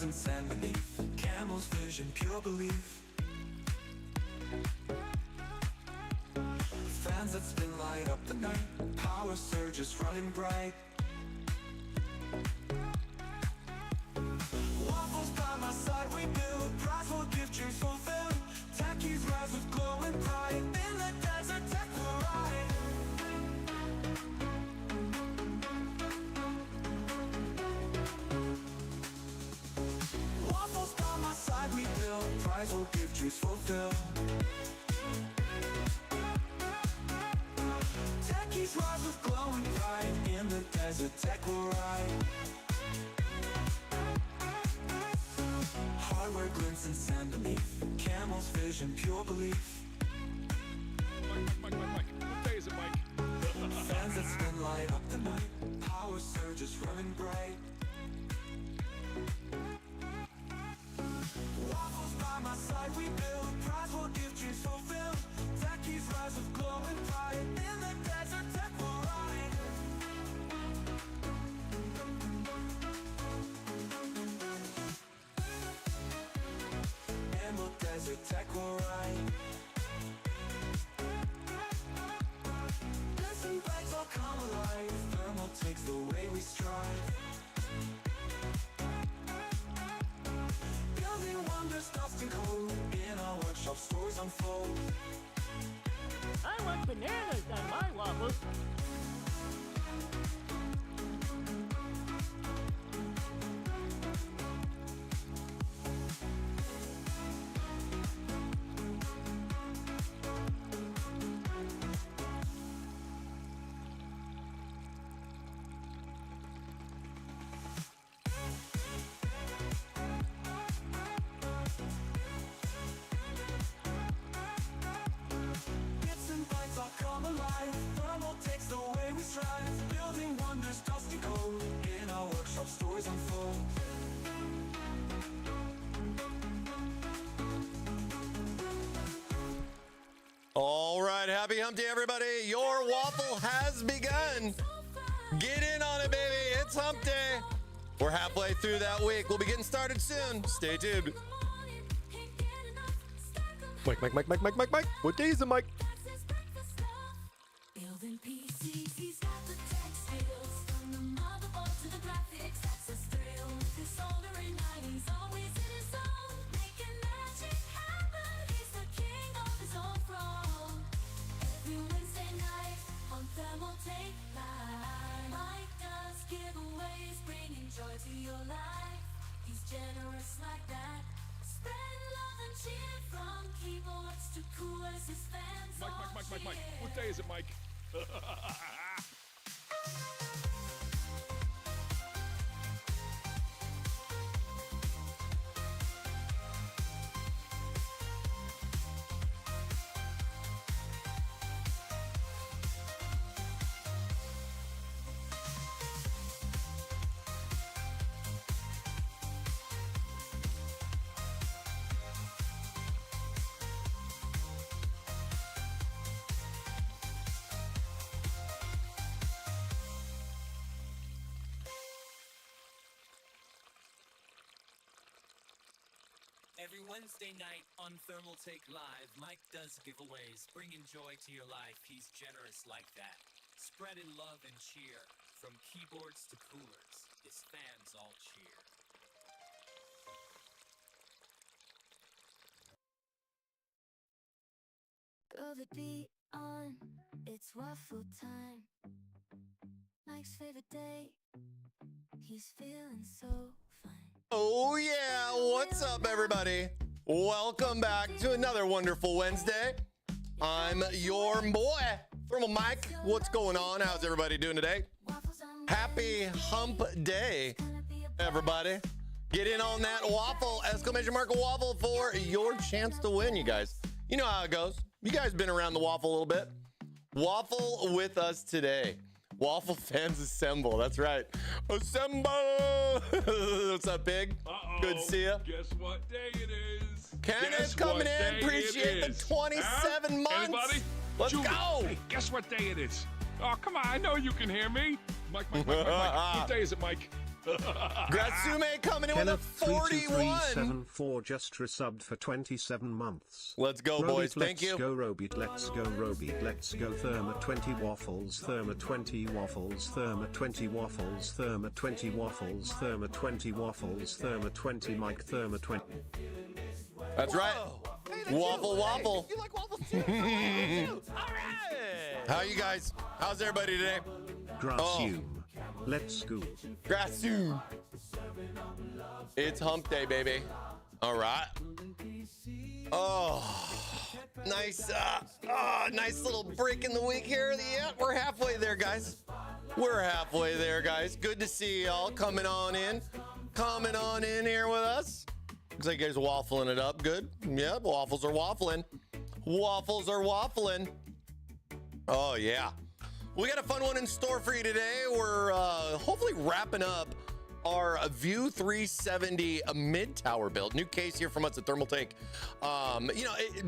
in sand beneath, camel's vision, pure belief. Fans that spin light up the night, power surges running bright. Waffles by my side we build, prize will give dreams fulfilled. Techies rise with glowing pride, in the desert tech will ride. Waffles by my side we build, prize will give dreams fulfilled. Techies rise with glowing pride, in the desert tech will ride. Hardware glints in sand beneath, camel's vision, pure belief. Mike, what day is it, Mike? Fans that spin light up the night, power surges running bright. Waffles by my side we build, prize will give dreams fulfilled. Techies rise with glowing pride, in the desert tech will ride. Emerald desert tech will ride. Listen bags all come alive, Thermaltake's the way we strive. Building wonders, dust and cold, in our workshop stories unfold. I want bananas on my waffles. Bits and bytes all come alive, Thermaltake's the way we strive. Building wonders, dust and cold, in our workshop stories unfold. All right, happy hump day, everybody. Your waffle has begun. Get in on it, baby. It's hump day. We're halfway through that week. We'll be getting started soon. Stay tuned. Mike. What day is it, Mike? Building PCs, he's got the tech skills. From the motherboard to the graphics, that's his thrill. With his soldering iron, he's always in his zone. Making magic happen, he's the king of his own throne. Every Wednesday night on Thermaltake Live, Mike does giveaways, bringing joy to your life. He's generous like that. Spread love and cheer from keyboards to coolers, his fans all Mike, cheer. what day is it, Mike? Every Wednesday night on Thermaltake Live, Mike does giveaways, bringing joy to your life. He's generous like that. Spreading love and cheer, from keyboards to coolers. His fans all cheer. Throw the beat on, it's waffle time. Mike's favorite day, he's feeling so fine. Oh, yeah. What's up, everybody? Welcome back to another wonderful Wednesday. I'm your boy, ThermalMike. What's going on? How's everybody doing today? Happy hump day, everybody. Get in on that waffle, exclamation mark waffle, for your chance to win, you guys. You know how it goes. You guys been around the waffle a little bit. Waffle with us today. Waffle fans assemble. That's right. Assemble. What's up, Big? Good to see you. Guess what day it is? Kenneth coming in. Appreciate the 27 months. Anybody? Let's Julie, go. Hey, guess what day it is? Oh, come on. I know you can hear me. Mike. What day is it, Mike? Grasume coming in with a 41. 3374 just resubbed for 27 months. Let's go, boys. Thank you. Let's go, Robeat. Let's go, Robeat. Let's go, Therma 20 waffles. Therma 20 waffles. Therma 20 waffles. Therma 20 waffles. Therma 20 waffles. Therma 20 Mike. Therma 20. That's right. Hey, Waffle, waffle. You like waffles too? All right. How you guys? How's everybody today? Grasume. Let's go. Grasume. It's hump day, baby. All right. Oh, nice, nice little break in the week here. Yeah, we're halfway there, guys. We're halfway there, guys. Good to see y'all coming on in here with us. Looks like you guys are waffling it up. Good. Yeah, waffles are waffling. Waffles are waffling. Oh, yeah. We got a fun one in store for you today. We're hopefully wrapping up our View 370 mid-tower build. New case here from us at Thermaltake.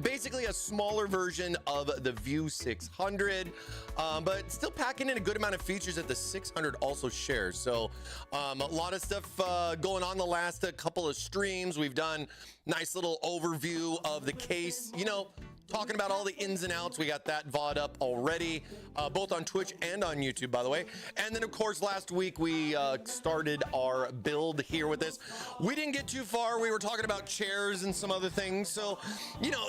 Basically a smaller version of the View 600, but still packing in a good amount of features that the 600 also shares. So a lot of stuff going on the last couple of streams. We've done nice little overview of the case, talking about all the ins and outs. We got that VOD up already, both on Twitch and on YouTube, by the way. And then, of course, last week we started our build here with this. We didn't get too far. We were talking about chairs and some other things. So,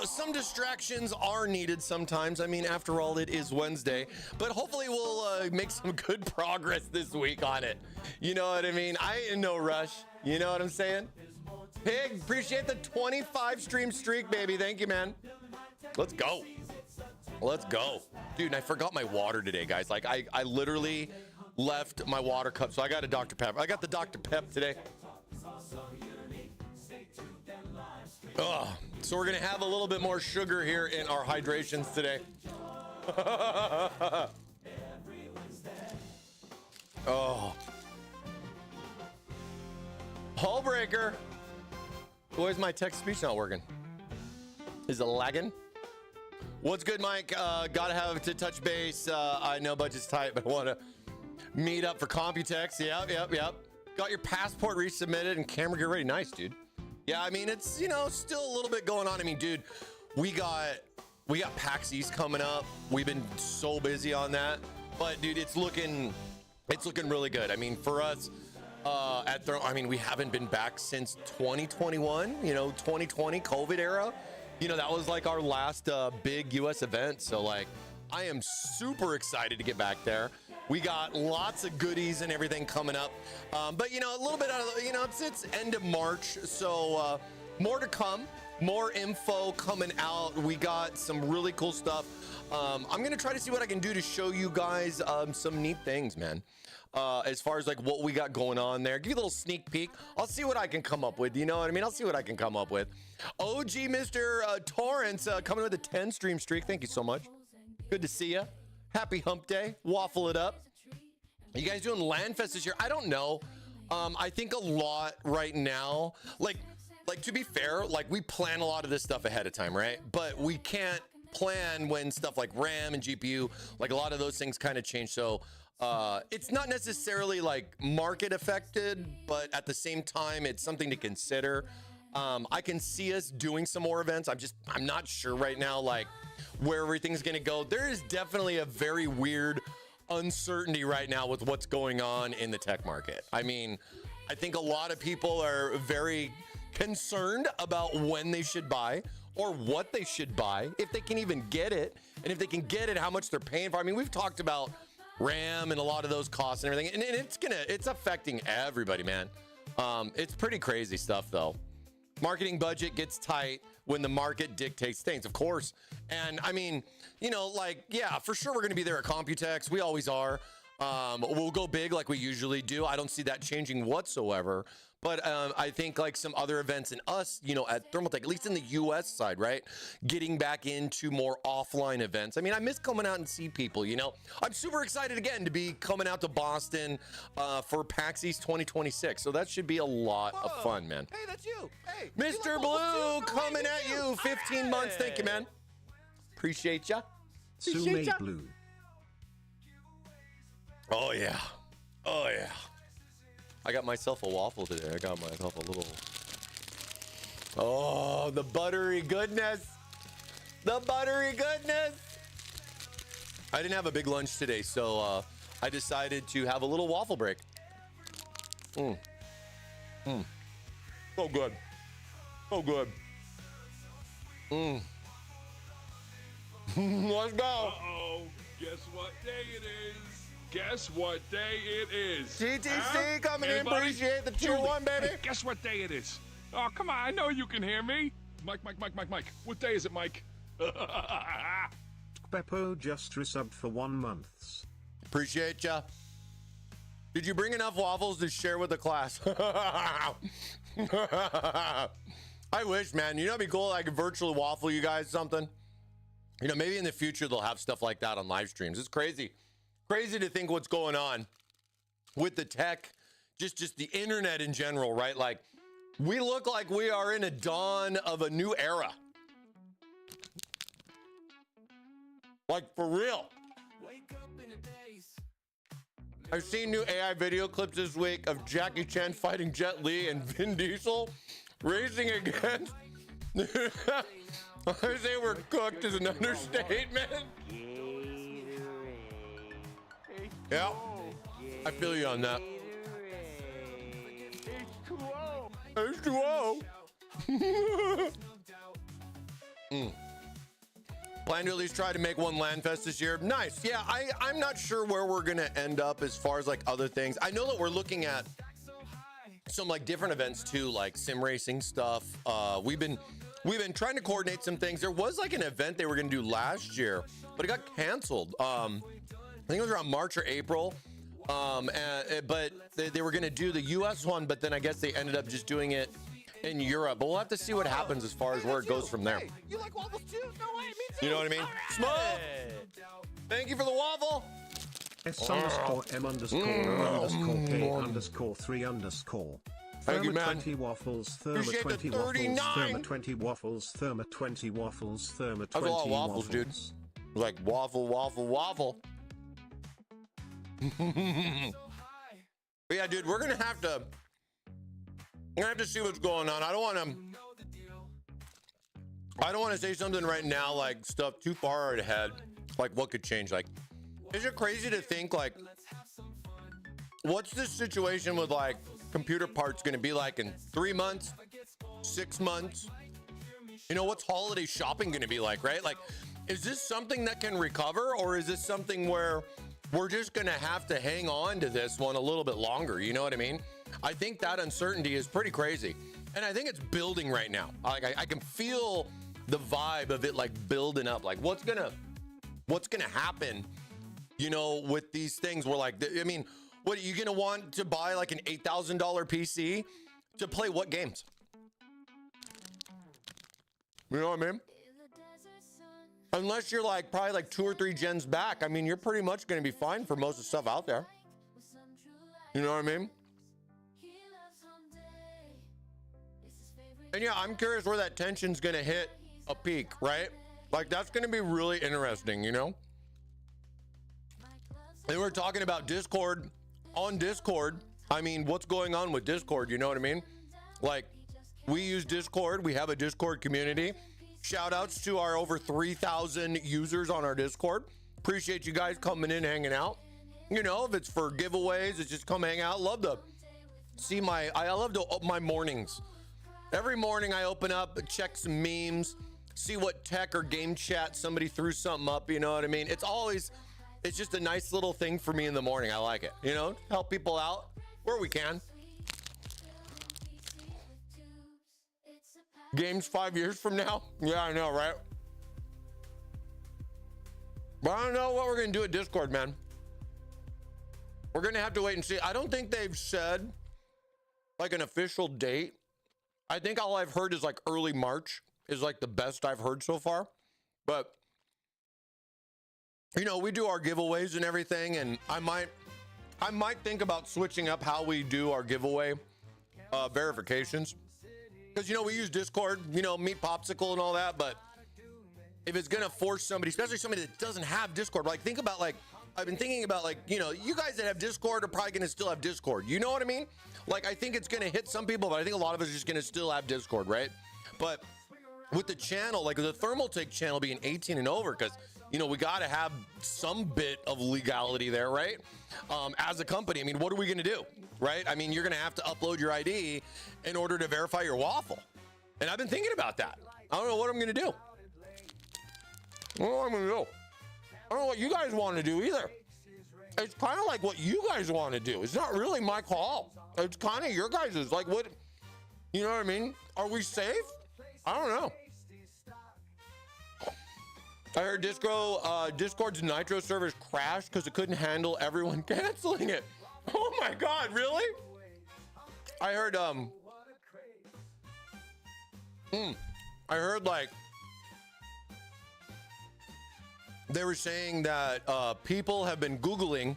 some distractions are needed sometimes. I mean, after all, it is Wednesday. But hopefully we'll make some good progress this week on it. You know what I mean? I ain't in no rush. You know what I'm saying? Pig, appreciate the 25 stream streak, baby. Thank you, man. Let's go. Let's go. Dude, and I forgot my water today, guys. Like, I literally left my water cup, so I got a Dr. Pepper. I got the Dr. Pep today. Ugh. So we're going to have a little bit more sugar here in our hydrations today. Oh. Hull breaker. Why is my text-to-speech not working? Is it lagging? What's good, Mike? Gotta have to touch base. I know budget's tight, but I want to meet up for Computex. Yep. Got your passport resubmitted and camera gear ready. Nice, dude. Yeah, I mean, it's, still a little bit going on. I mean, dude, we got PAX East coming up. We've been so busy on that. But, dude, it's looking really good. I mean, for us, we haven't been back since 2021, 2020 COVID era. That was like our last big US event. So like, I am super excited to get back there. We got lots of goodies and everything coming up. But a little bit out of it's end of March. So more to come, more info coming out. We got some really cool stuff. I'm going to try to see what I can do to show you guys some neat things, man. As far as like what we got going on there. Give you a little sneak peek. I'll see what I can come up with. You know what I mean? I'll see what I can come up with. OG Mr. Torrance coming with a 10 stream streak. Thank you so much. Good to see you. Happy hump day. Waffle it up. Are you guys doing Landfest this year? I don't know. I think a lot right now. Like to be fair, like we plan a lot of this stuff ahead of time, right? But we can't plan when stuff like RAM and GPU, like a lot of those things kind of change. So it's not necessarily like market affected, but at the same time, it's something to consider. I can see us doing some more events. I'm not sure right now, like where everything's going to go. There is definitely a very weird uncertainty right now with what's going on in the tech market. I mean, I think a lot of people are very concerned about when they should buy or what they should buy, if they can even get it. And if they can get it, how much they're paying for. I mean, we've talked about RAM and a lot of those costs and everything, and it's affecting everybody, man. It's pretty crazy stuff though. Marketing budget gets tight when the market dictates things, of course. And I mean, yeah, for sure we're going to be there at Computex. We always are. We'll go big like we usually do. I don't see that changing whatsoever. But I think like some other events in us, at Thermaltake, at least in the US side, right? Getting back into more offline events. I mean, I miss coming out and see people, I'm super excited again to be coming out to Boston for PAX East 2026. So that should be a lot of fun, man. Hey, that's you. Hey, Mr. Blue coming at you. 15 months. Thank you, man. Appreciate ya. Sume Blue. Oh, yeah. Oh, yeah. I got myself a waffle today. I got myself a little. Oh, the buttery goodness. The buttery goodness. I didn't have a big lunch today, so I decided to have a little waffle break. So good. So good. Let's go. Uh-oh. Guess what day it is? Guess what day it is? TTC coming in. Anybody? Appreciate the tier Julie, 1, baby. hey, guess what day it is? Oh, come on. I know you can hear me. Mike. What day is it, Mike? Beppo just resubbed for 1 month. Appreciate ya. Did you bring enough waffles to share with the class? I wish, man. You know, it'd be cool. I could virtually waffle you guys something. You know, maybe in the future they'll have stuff like that on live streams. It's crazy to think what's going on with the tech, just the internet in general, right? Like, we look like we are in a dawn of a new era. Like, for real. I've seen new AI video clips this week of Jackie Chan fighting Jet Li and Vin Diesel racing against. I say we're cooked is an understatement. Yeah, I feel you on that. H2O. Plan to at least try to make one LANFest this year. Nice. Yeah, I'm not sure where we're gonna end up as far as like other things. I know that we're looking at some like different events too, like sim racing stuff. We've been trying to coordinate some things. There was like an event they were gonna do last year, but it got canceled. I think it was around March or April. But they were gonna do the US one, but then I guess they ended up just doing it in Europe. But we'll have to see what happens as far as where it goes from there. Hey, you like waffles too? No way, me too. You know what I mean? Smoke! Thank you for the waffle. S_M_M_K_K_3_. Thank you, Therma man. 20 waffles, Therma Appreciate the 20 waffles, 39. Therma 20 waffles, Therma 20 waffles, Therma 20 That's a lot of waffles, dude. Like waffle, waffle, waffle. But yeah, dude, we're gonna have to see what's going on. I don't want to say something right now, like stuff too far ahead, like what could change. Like, is it crazy to think like, what's this situation with like computer parts going to be like in 3 months, 6 months? You know, what's holiday shopping going to be like, right? Like, is this something that can recover, or is this something where we're just going to have to hang on to this one a little bit longer? You know what I mean? I think that uncertainty is pretty crazy. And I think it's building right now. Like, I can feel the vibe of it like building up. Like, what's gonna happen, you know, with these things? We're like, I mean, what are you gonna want to buy like an $8,000 PC to play what games? You know what I mean? Unless you're like probably like 2 or 3 gens back, I mean, you're pretty much gonna be fine for most of the stuff out there. You know what I mean? And yeah, I'm curious where that tension's gonna hit a peak, right? Like, that's gonna be really interesting, you know? And we're talking about Discord. On Discord, I mean, what's going on with Discord? You know what I mean? Like, we use Discord. We have a Discord community. Shout outs to our over 3,000 users on our Discord. Appreciate you guys coming in, hanging out. You know, if it's for giveaways, it's just come hang out. Love to see I love to open my mornings. Every morning I open up, check some memes, see what tech or game chat somebody threw something up, you know what I mean? It's just a nice little thing for me in the morning. I like it, you know, help people out where we can. Games 5 years from now? Yeah, I know, right? But I don't know what we're gonna do at Discord, man. We're gonna have to wait and see. I don't think they've said like an official date. I think all I've heard is like early March is like the best I've heard so far. But you know, we do our giveaways and everything, and I might think about switching up how we do our giveaway verifications. Because, you know, we use Discord, you know, Meet Popsicle and all that, but if it's gonna force somebody, especially somebody that doesn't have Discord, like think about like I've been thinking about, like, you know, you guys that have Discord are probably going to still have Discord. You know what I mean? Like, I think it's going to hit some people, but I think a lot of us are just going to still have Discord, right? But with the channel, like the Thermaltake channel being 18 and over, because, you know, we got to have some bit of legality there, right? As a company, I mean, what are we going to do, right? I mean, you're going to have to upload your ID in order to verify your waffle. And I've been thinking about that. I don't know what I'm going to do. I don't know what I'm going to do. I don't know what you guys want to do either. It's kind of like what you guys want to do. It's not really my call. It's kind of your guys's. Like, what, you know what I mean? Are we safe? I don't know. I heard Discord's Nitro servers crashed because it couldn't handle everyone canceling it. Oh my God, really? I heard, like, they were saying that people have been Googling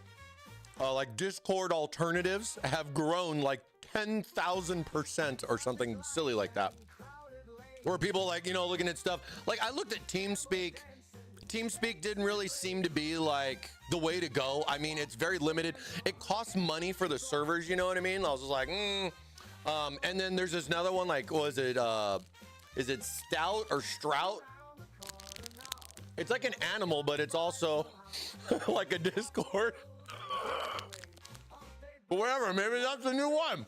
like Discord alternatives have grown like 10,000% or something silly like that. Where people, like, you know, looking at stuff. Like, I looked at TeamSpeak. TeamSpeak didn't really seem to be like the way to go. I mean, it's very limited. It costs money for the servers, you know what I mean? I was just like, and then there's this another one, like, was it, is it Stout or Strout? It's like an animal, but it's also like a Discord. But whatever, maybe that's the new one.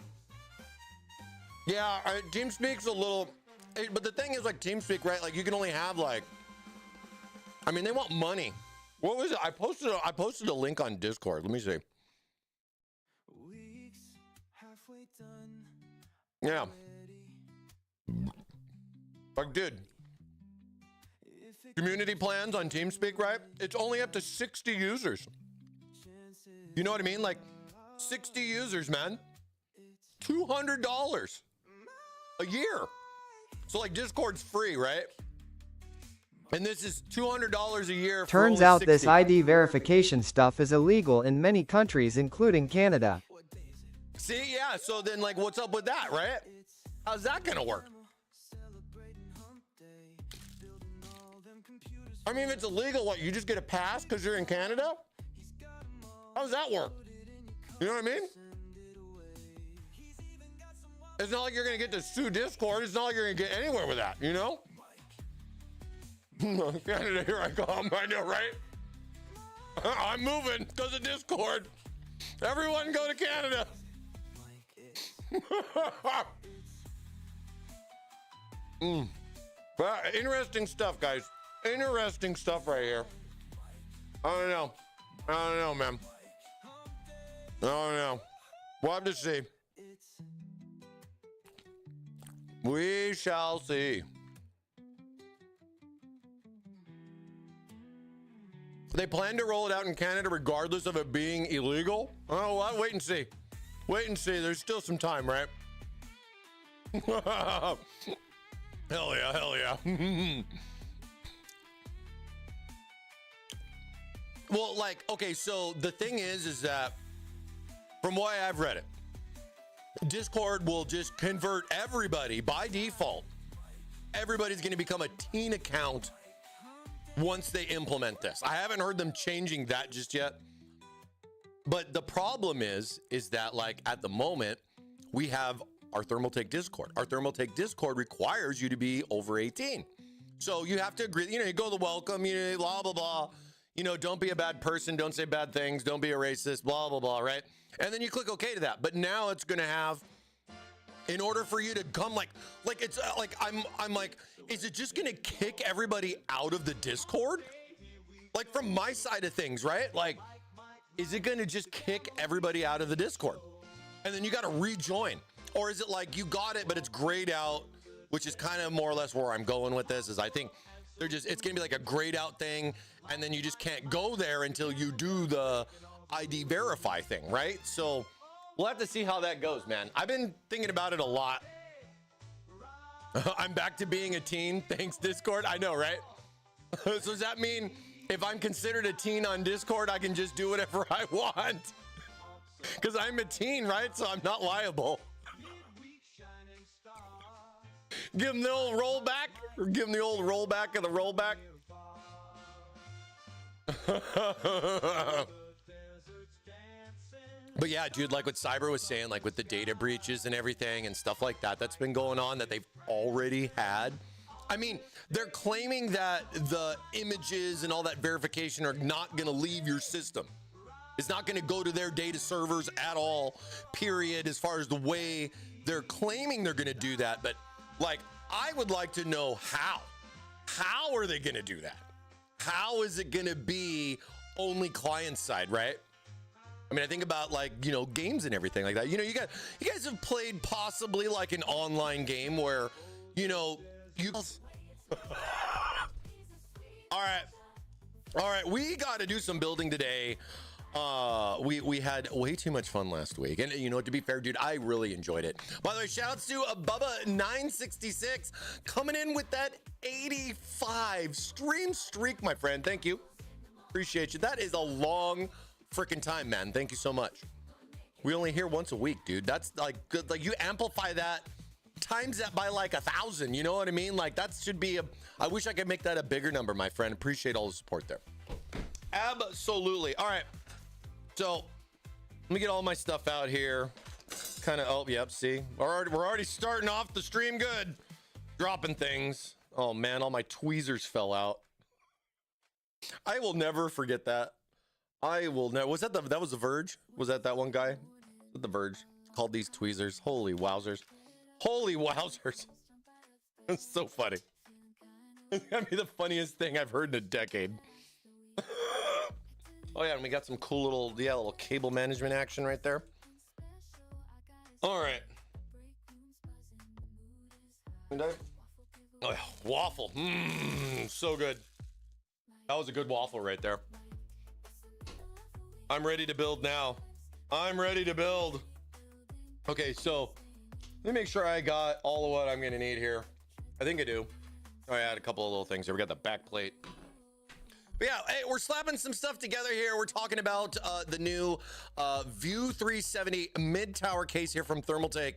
Yeah, TeamSpeak's a little, but the thing is, like, TeamSpeak, right? Like, you can only have, like, I mean, they want money. What was it? I posted a link on Discord. Let me see. Yeah. Like, dude. Community plans on TeamSpeak, right? It's only up to 60 users. You know what I mean? Like, 60 users, man. $200 a year. So, like, Discord's free, right? And this is $200 a year. Turns out this ID verification stuff is illegal in many countries, including Canada. See, yeah. So then, like, what's up with that, right? How's that gonna work? I mean, if it's illegal, what, you just get a pass because you're in Canada? How does that work? You know what I mean? It's not like you're going to get to sue Discord. It's not like you're going to get anywhere with that, you know? Canada, here I come. I know, right? I'm moving because of Discord. Everyone go to Canada. Interesting stuff, guys. Interesting stuff right here. I don't know, man. I don't know. We'll have to see. We shall see. They plan to roll it out in Canada regardless of it being illegal? Oh, well, wait and see. Wait and see. There's still some time, right? Hell yeah, hell yeah. Well, like, okay, so the thing is that from what I've read it, Discord will just convert everybody by default. Everybody's going to become a teen account once they implement this. I haven't heard them changing that just yet. But the problem is that, like, at the moment, we have our Thermaltake Discord. Our Thermaltake Discord requires you to be over 18. So you have to agree, you know, you go to the welcome, you know, blah, blah, blah. You know, don't be a bad person, don't say bad things, don't be a racist, blah, blah, blah, right? And then you click OK to that. But now it's going to have, in order for you to come, like it's like, I'm like, is it just going to kick everybody out of the Discord? Like, from my side of things, right? Like, is it going to just kick everybody out of the Discord? And then you got to rejoin. Or is it like you got it, but it's grayed out, which is kind of more or less where I'm going with this, is I think they're just, it's going to be like a grayed out thing. And then you just can't go there until you do the ID verify thing, right? So we'll have to see how that goes, man. I've been thinking about it a lot. I'm back to being a teen. Thanks, Discord. I know, right? So does that mean if I'm considered a teen on Discord, I can just do whatever I want? Because I'm a teen, right? So I'm not liable. Give him the old rollback, or give him the old rollback of the rollback. But yeah, dude, like what Cyber was saying, like with the data breaches and everything and stuff like that, that's been going on that they've already had. I mean, they're claiming that the images and all that verification are not going to leave your system. It's not going to go to their data servers at all, period, as far as the way they're claiming they're going to do that. But like, I would like to know how. How are they going to do that? How is it going to be only client side, right? I mean, I think about like, you know, games and everything like that. You know, you guys have played possibly like an online game where, you know, you all right, we got to do some building today. We had way too much fun last week, and you know, to be fair, dude, I really enjoyed it. By the way, shouts to Bubba 966 coming in with that 85 stream streak, my friend. Thank you, appreciate you. That is a long freaking time, man. Thank you so much. We only hear once a week, dude. That's like good. Like you amplify that, times that by like 1,000. You know what I mean? Like that should be I wish I could make that a bigger number, my friend. Appreciate all the support there. Absolutely. All right. So let me get all my stuff out here. Kind of. Oh, yep. See, we're already starting off the stream good. Dropping things. Oh man, all my tweezers fell out. I will never forget that. I will never. Was that that was the Verge? Was that one guy? The Verge called these tweezers. Holy wowzers. Holy wowzers. That's so funny. It's gonna be the funniest thing I've heard in a decade. Oh yeah, and we got some cool little cable management action right there. All right. Oh yeah, waffle. So good. That was a good waffle right there. I'm ready to build now. I'm ready to build. Okay, so let me make sure I got all of what I'm gonna need here. I think I do. Oh, I had a couple of little things here. We got the back plate. But yeah, hey, we're slapping some stuff together here. We're talking about the new View 370 mid-tower case here from Thermaltake.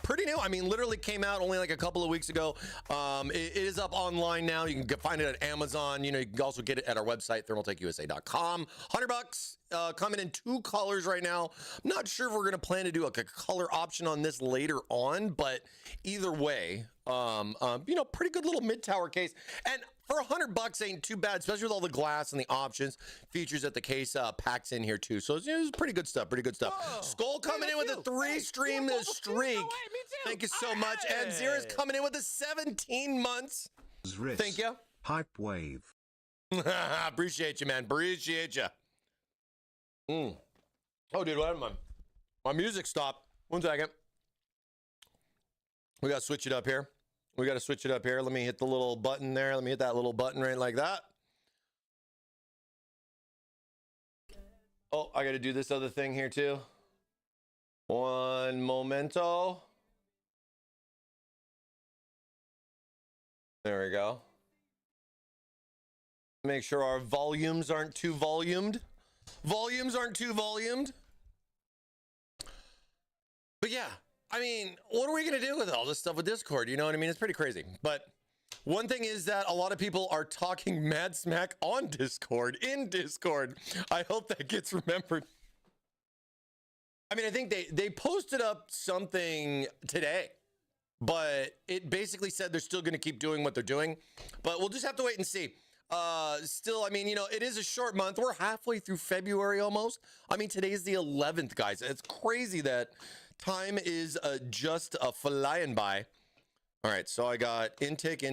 Pretty new. I mean, literally came out only like a couple of weeks ago. It is up online now. You can find it at Amazon. You know, you can also get it at our website, thermaltakeusa.com. $100. Coming in 2 colors right now. I'm not sure if we're going to plan to do a color option on this later on, but either way, you know, pretty good little mid-tower case. And for $100 ain't too bad, especially with all the glass and the options, features that the case packs in here too. So it's pretty good stuff, pretty good stuff. Whoa, Skull coming in with a 3-stream streak. Thank you so much. And Zira's coming in with a 17 months. Thank you. Hype wave. Appreciate you, man. Appreciate you. Oh, dude, what happened? My music stopped. 1 second. We got to switch it up here. Let me hit the little button there. Let me hit that little button right like that. Oh, I got to do this other thing here too. One momento. There we go. Make sure our volumes aren't too volumed. But yeah. I mean, what are we going to do with all this stuff with Discord? You know what I mean? It's pretty crazy. But one thing is that a lot of people are talking mad smack on Discord, in Discord. I hope that gets remembered. I mean, I think they posted up something today, but it basically said they're still going to keep doing what they're doing. But we'll just have to wait and see. Still, I mean, you know, it is a short month. We're halfway through February almost. I mean, today's the 11th, guys. It's crazy that time is just flying by. All right, so I got intake,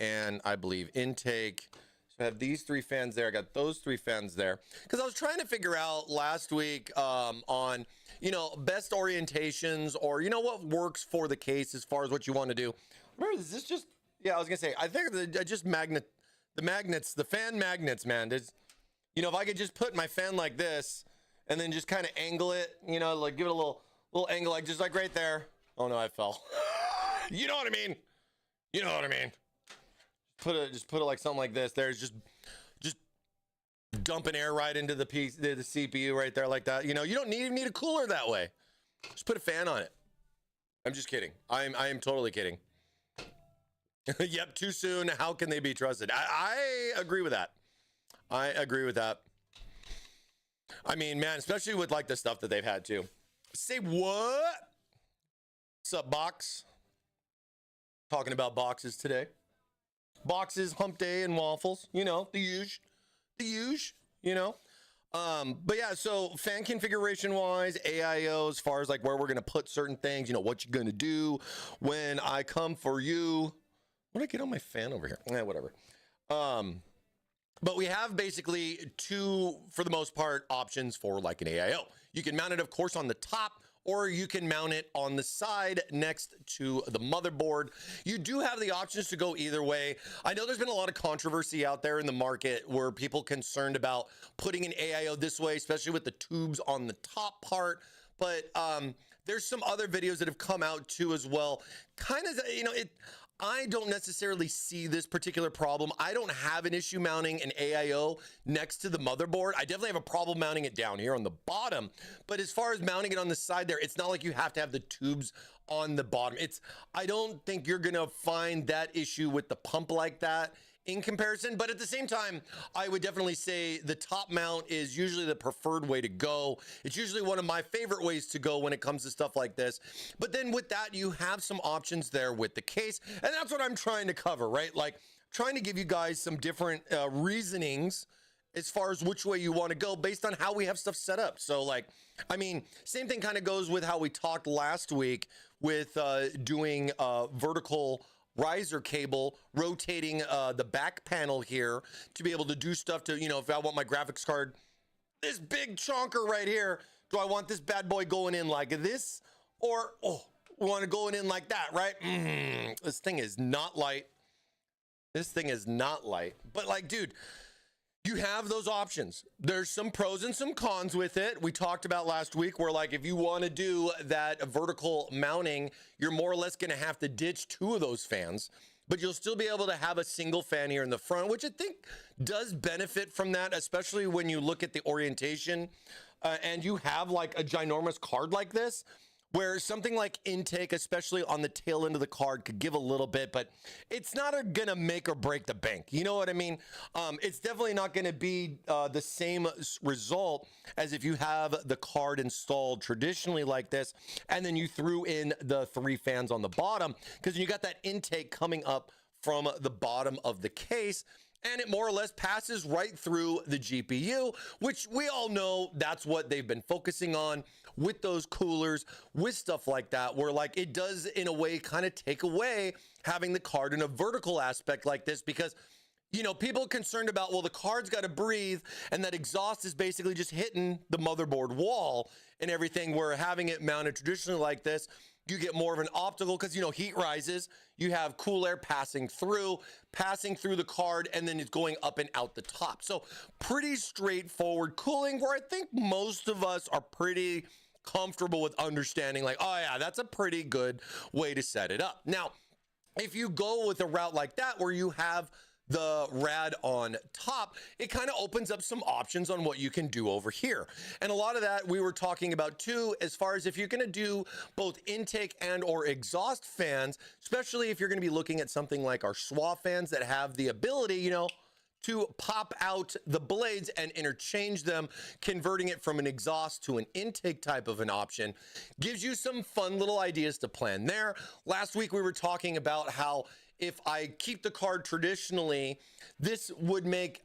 and I believe intake. So I have these 3 fans there. I got those 3 fans there. Because I was trying to figure out last week on, you know, best orientations or, you know, what works for the case as far as what you want to do. Remember, is this just, yeah, I was going to say, I think just the fan magnets, man. There's, you know, if I could just put my fan like this and then just kind of angle it, you know, like give it a little angle, like just like right there. Oh no, I fell. You know what I mean? Just put it like something like this. There's just dumping air right into the CPU right there like that. You know, you don't even need a cooler that way. Just put a fan on it. I'm just kidding. I am totally kidding. Yep, too soon. How can they be trusted? I agree with that. I mean, man, especially with like the stuff that they've had too. Say what? What's up, Box? Talking about boxes today. Boxes, hump day, and waffles. You know, the huge, you know. But yeah, so fan configuration wise, AIO, as far as like where we're gonna put certain things, you know, what you're gonna do when I come for you. What did I get on my fan over here? Whatever. But we have basically two, for the most part, options for like an AIO. You can mount it, of course, on the top, or you can mount it on the side next to the motherboard. You do have the options to go either way. I know there's been a lot of controversy out there in the market where people concerned about putting an AIO this way, especially with the tubes on the top part. But there's some other videos that have come out too as well. Kind of, you know, I don't necessarily see this particular problem. I don't have an issue mounting an AIO next to the motherboard. I definitely have a problem mounting it down here on the bottom. But as far as mounting it on the side there, it's not like you have to have the tubes on the bottom. I don't think you're gonna find that issue with the pump like that in comparison. But at the same time, I would definitely say the top mount is usually the preferred way to go. It's usually one of my favorite ways to go when it comes to stuff like this. But then with that, you have some options there with the case. And that's what I'm trying to cover, right? Like trying to give you guys some different reasonings as far as which way you want to go based on how we have stuff set up. So like, I mean, same thing kind of goes with how we talked last week with doing vertical riser cable, rotating the back panel here to be able to do stuff to, you know, if I want my graphics card, this big chonker right here, do I want this bad boy going in like this? Or, oh, we want to go in like that, right? This thing is not light. This thing is not light. But like, dude, you have those options. There's some pros and some cons with it. We talked about last week where like if you want to do that vertical mounting, you're more or less going to have to ditch two of those fans, but you'll still be able to have a single fan here in the front, which I think does benefit from that, especially when you look at the orientation and you have like a ginormous card like this, where something like intake, especially on the tail end of the card, could give a little bit, but it's not gonna make or break the bank. You know what I mean? It's definitely not gonna be the same result as if you have the card installed traditionally like this, and then you threw in the three fans on the bottom, because you got that intake coming up from the bottom of the case, and it more or less passes right through the GPU, which we all know that's what they've been focusing on with those coolers, with stuff like that, where like it does in a way kind of take away having the card in a vertical aspect like this, because you know, people are concerned about, well, the card's got to breathe and that exhaust is basically just hitting the motherboard wall and everything, where having it mounted traditionally like this, you get more of an optical, because, you know, heat rises, you have cool air passing through the card, and then it's going up and out the top. So pretty straightforward cooling, where I think most of us are pretty comfortable with understanding like, oh yeah, that's a pretty good way to set it up. Now, if you go with a route like that where you have the rad on top, it kind of opens up some options on what you can do over here. And a lot of that we were talking about too, as far as if you're going to do both intake and or exhaust fans, especially if you're going to be looking at something like our SWA fans that have the ability, you know, to pop out the blades and interchange them, converting it from an exhaust to an intake type of an option, gives you some fun little ideas to plan there. Last week we were talking about how if I keep the card traditionally, this would make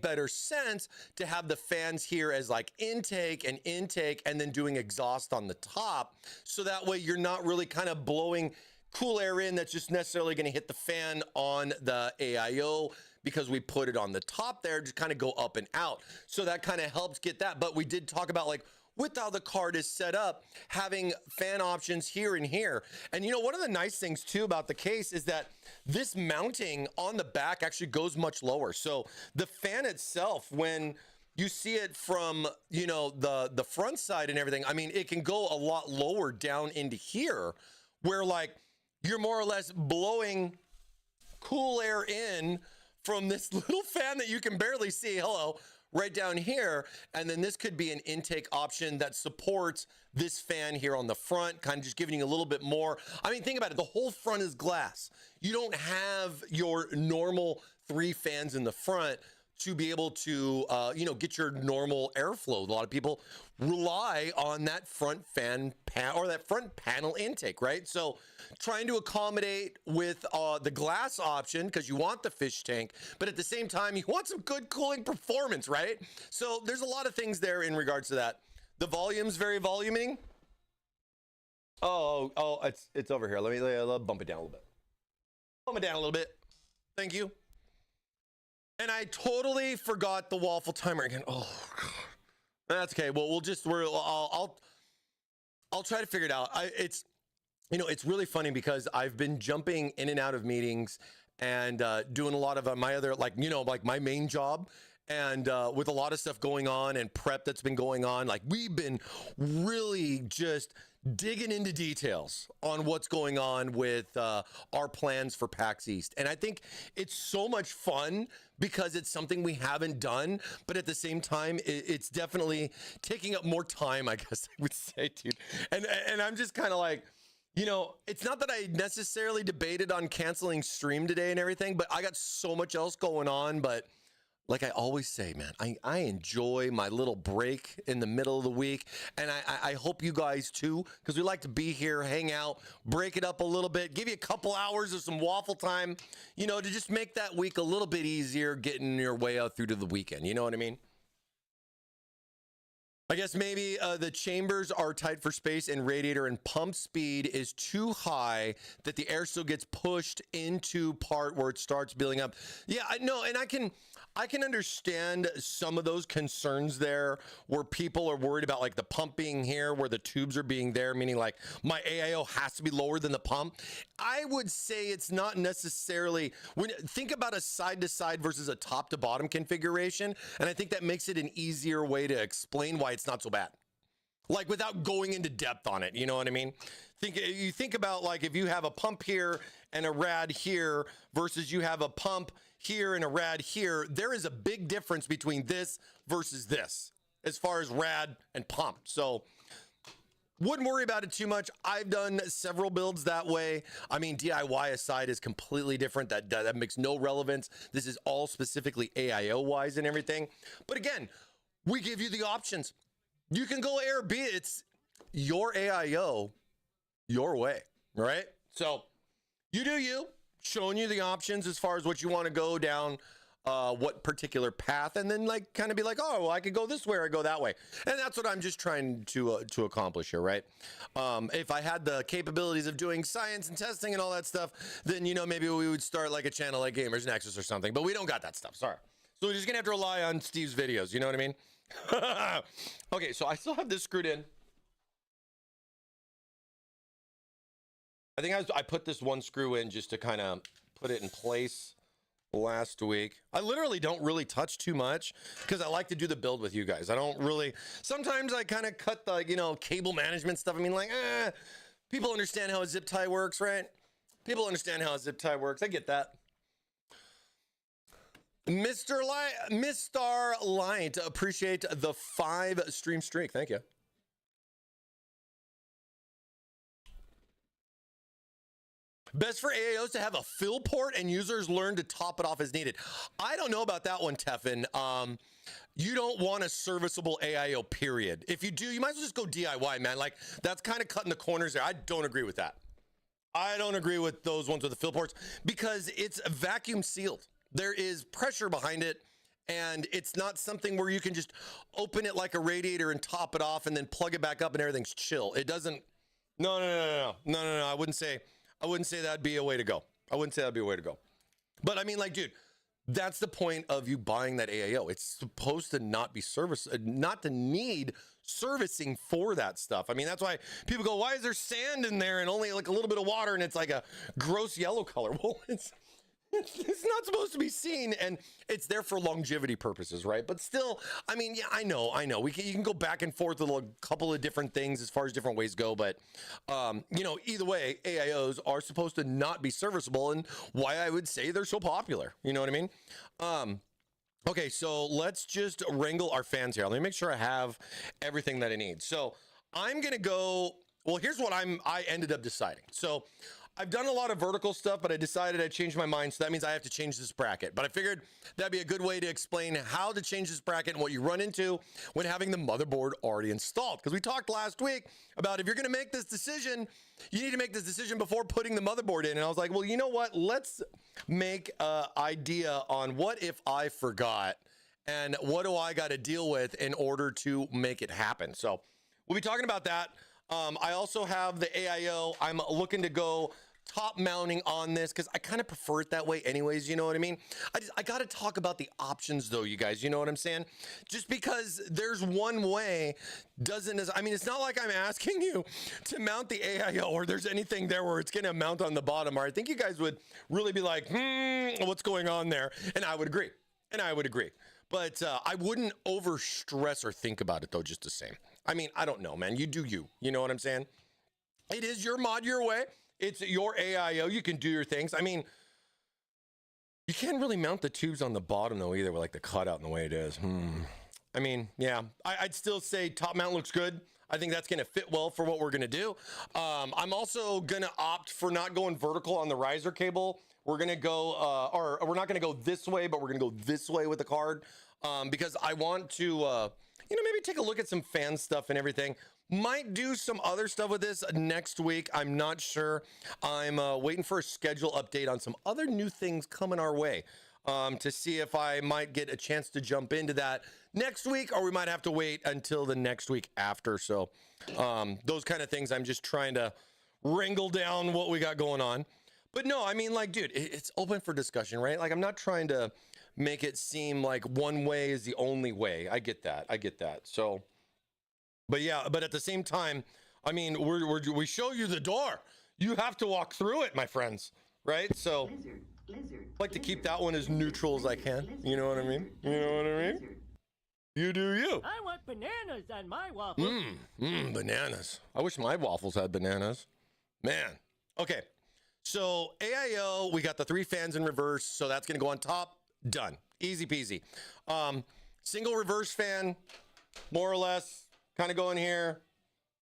better sense to have the fans here as like intake and then doing exhaust on the top. So that way you're not really kind of blowing cool air in that's just necessarily going to hit the fan on the AIO, because we put it on the top there to kind of go up and out. So that kind of helps get that. But we did talk about like with how the card is set up, having fan options here and here. And you know, one of the nice things too about the case is that this mounting on the back actually goes much lower. So the fan itself, when you see it from, you know, the front side and everything, I mean, it can go a lot lower down into here, where like you're more or less blowing cool air in from this little fan that you can barely see, hello, right down here. And then this could be an intake option that supports this fan here on the front, kind of just giving you a little bit more. I mean, think about it, the whole front is glass. You don't have your normal three fans in the front. to be able to, get your normal airflow. A lot of people rely on that front fan or that front panel intake, right? So trying to accommodate with the glass option because you want the fish tank, but at the same time, you want some good cooling performance, right? So there's a lot of things there in regards to that. The volume's very voluming. Oh, it's over here. Let me bump it down a little bit. Bump it down a little bit. Thank you. And I totally forgot the waffle timer again. Oh, God. That's okay. Well, I'll try to figure it out. It's really funny because I've been jumping in and out of meetings and doing a lot of my other, like my main job. And with a lot of stuff going on and prep that's been going on, like we've been really just digging into details on what's going on with our plans for PAX East. And I think it's so much fun because it's something we haven't done, but at the same time, it's definitely taking up more time, I guess I would say, dude. And I'm just kind of like, it's not that I necessarily debated on canceling stream today and everything, but I got so much else going on. But like I always say, man, I enjoy my little break in the middle of the week. And I hope you guys too, because we like to be here, hang out, break it up a little bit, give you a couple hours of some waffle time, to just make that week a little bit easier getting your way out through to the weekend. You know what I mean? I guess maybe the chambers are tight for space and radiator and pump speed is too high that the air still gets pushed into part where it starts building up. Yeah, I know. And I can understand some of those concerns there where people are worried about like the pump being here where the tubes are being there, meaning like my AIO has to be lower than the pump. I would say it's not necessarily, when think about a side to side versus a top to bottom configuration. And I think that makes it an easier way to explain why it's not so bad. Like without going into depth on it, you know what I mean? You think about like if you have a pump here and a rad here versus you have a pump here and a rad here, there is a big difference between this versus this as far as rad and pump. So wouldn't worry about it too much. I've done several builds that way. I mean, DIY aside is completely different. That makes no relevance. This is all specifically AIO wise and everything. But again, we give you the options. You can go A or B. It's your AIO, your way, right? So you do you, showing you the options as far as what you want to go down, what particular path, and then like kind of be like, oh, well, I could go this way or I go that way. And that's what I'm just trying to accomplish here, right? If I had the capabilities of doing science and testing and all that stuff, then, maybe we would start like a channel like Gamers Nexus or something, but we don't got that stuff, sorry. So we're just gonna have to rely on Steve's videos, you know what I mean? Okay, so I still have this screwed in. I think I put this one screw in just to kind of put it in place last week. I literally don't really touch too much because I like to do the build with you guys. I don't really, sometimes I kind of cut the, cable management stuff. I mean, like, people understand how a zip tie works, right? People understand how a zip tie works. I get that. Mr. Light, appreciate the 5 stream streak. Thank you. Best for AIOs to have a fill port and users learn to top it off as needed. I don't know about that one, Teffin. You don't want a serviceable AIO, period. If you do, you might as well just go DIY, man. Like, that's kind of cutting the corners there. I don't agree with that. I don't agree with those ones with the fill ports because it's vacuum sealed. There is pressure behind it, and it's not something where you can just open it like a radiator and top it off and then plug it back up and everything's chill. It doesn't. No. I wouldn't say that'd be a way to go. I wouldn't say that'd be a way to go. But I mean, like, dude, that's the point of you buying that AIO. It's supposed to not be not to need servicing for that stuff. I mean, that's why people go, why is there sand in there and only like a little bit of water and it's like a gross yellow color? Well, it's not supposed to be seen, and it's there for longevity purposes, right? But still, I mean, yeah, I know. You can go back and forth with a couple of different things as far as different ways go, but either way, AIOs are supposed to not be serviceable, and why I would say they're so popular. You know what I mean? Okay, so let's just wrangle our fans here. Let me make sure I have everything that I need. So I'm gonna go. Well, here's what I ended up deciding. So I've done a lot of vertical stuff, but I decided I changed my mind. So that means I have to change this bracket. But I figured that'd be a good way to explain how to change this bracket and what you run into when having the motherboard already installed. Because we talked last week about if you're going to make this decision, you need to make this decision before putting the motherboard in. And I was like, well, you know what? Let's make an idea on what if I forgot and what do I got to deal with in order to make it happen. So we'll be talking about that. I also have the AIO. I'm looking to go top mounting on this because I kind of prefer it that way anyways, you know what I mean? I got to talk about the options though, you guys, you know what I'm saying? Just because there's one way doesn't, I mean, it's not like I'm asking you to mount the AIO or there's anything there where it's going to mount on the bottom, or I think you guys would really be like, what's going on there? And I would agree. But I wouldn't over stress or think about it though, just the same. I mean, I don't know, man. You do you. You know what I'm saying? It is your mod your way. It's your AIO. You can do your things. I mean, you can't really mount the tubes on the bottom though either with like the cutout and the way it is. I mean, yeah, I'd still say top mount looks good. I think that's going to fit well for what we're going to do. I'm also going to opt for not going vertical on the riser cable. We're going to go, or we're not going to go this way, but we're going to go this way with the card because I want to, you know, maybe take a look at some fan stuff and everything. Might do some other stuff with this next week. I'm not sure. I'm waiting for a schedule update on some other new things coming our way to see if I might get a chance to jump into that next week, or we might have to wait until the next week after. So those kind of things, I'm just trying to wrangle down what we got going on. But no, I mean, like, dude, it's open for discussion, right? Like, I'm not trying to make it seem like one way is the only way. I get that. So, but yeah, but at the same time, I mean, we show you the door. You have to walk through it, my friends, right? So I like to keep that one as neutral as I can. You know what I mean? You do you. I want bananas on my waffles. Bananas. I wish my waffles had bananas. Man. Okay. So AIO, we got the 3 fans in reverse. So that's going to go on top. Done. Easy peasy. Single reverse fan, more or less, kind of go in here.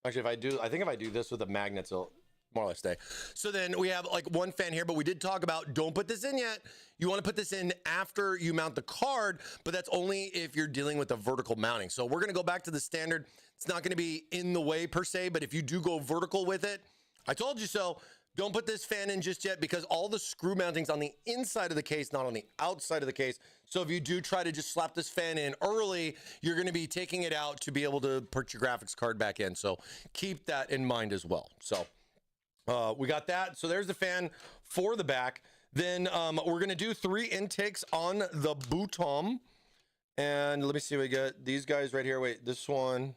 Actually, I think if I do this with the magnets, it'll more or less stay. So then we have like one fan here, but we did talk about don't put this in yet. You want to put this in after you mount the card, but that's only if you're dealing with the vertical mounting. So we're going to go back to the standard. It's not going to be in the way per se, but if you do go vertical with it, I told you so. Don't put this fan in just yet because all the screw mountings on the inside of the case, not on the outside of the case. So if you do try to just slap this fan in early, you're going to be taking it out to be able to put your graphics card back in. So keep that in mind as well. So we got that. So there's the fan for the back. Then we're going to do 3 intakes on the bottom. And let me see what we got. These guys right here. Wait, this one.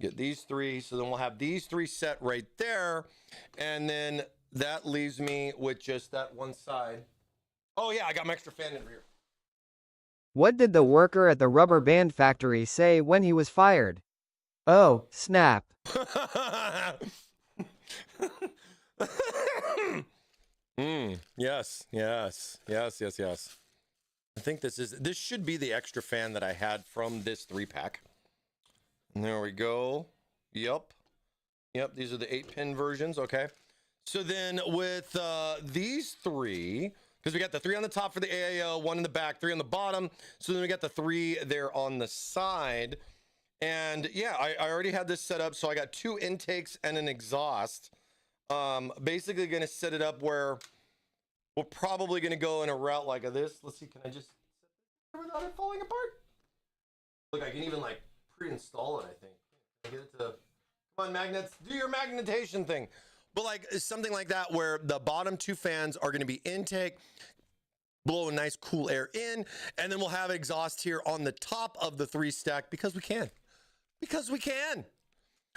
Get these 3. So then we'll have these 3 set right there. And then that leaves me with just that one side. Oh, yeah, I got my extra fan in here. What did the worker at the rubber band factory say when he was fired? Oh, snap. Yes. I think this should be the extra fan that I had from this 3-pack. And there we go. Yep, these are the 8-pin versions. Okay. So then with these 3, because we got the 3 on the top for the AIO, 1 in the back, 3 on the bottom. So then we got the 3 there on the side. And yeah, I already had this set up. So I got 2 intakes and an exhaust. Basically going to set it up where we're probably going to go in a route like this. Let's see, can I just set it without it falling apart? Look, I can even like pre-install it, I think. Get it to, come on, magnets, do your magnetation thing. But like something like that where the bottom 2 fans are going to be intake, blow a nice cool air in, and then we'll have exhaust here on the top of the 3 stack because we can.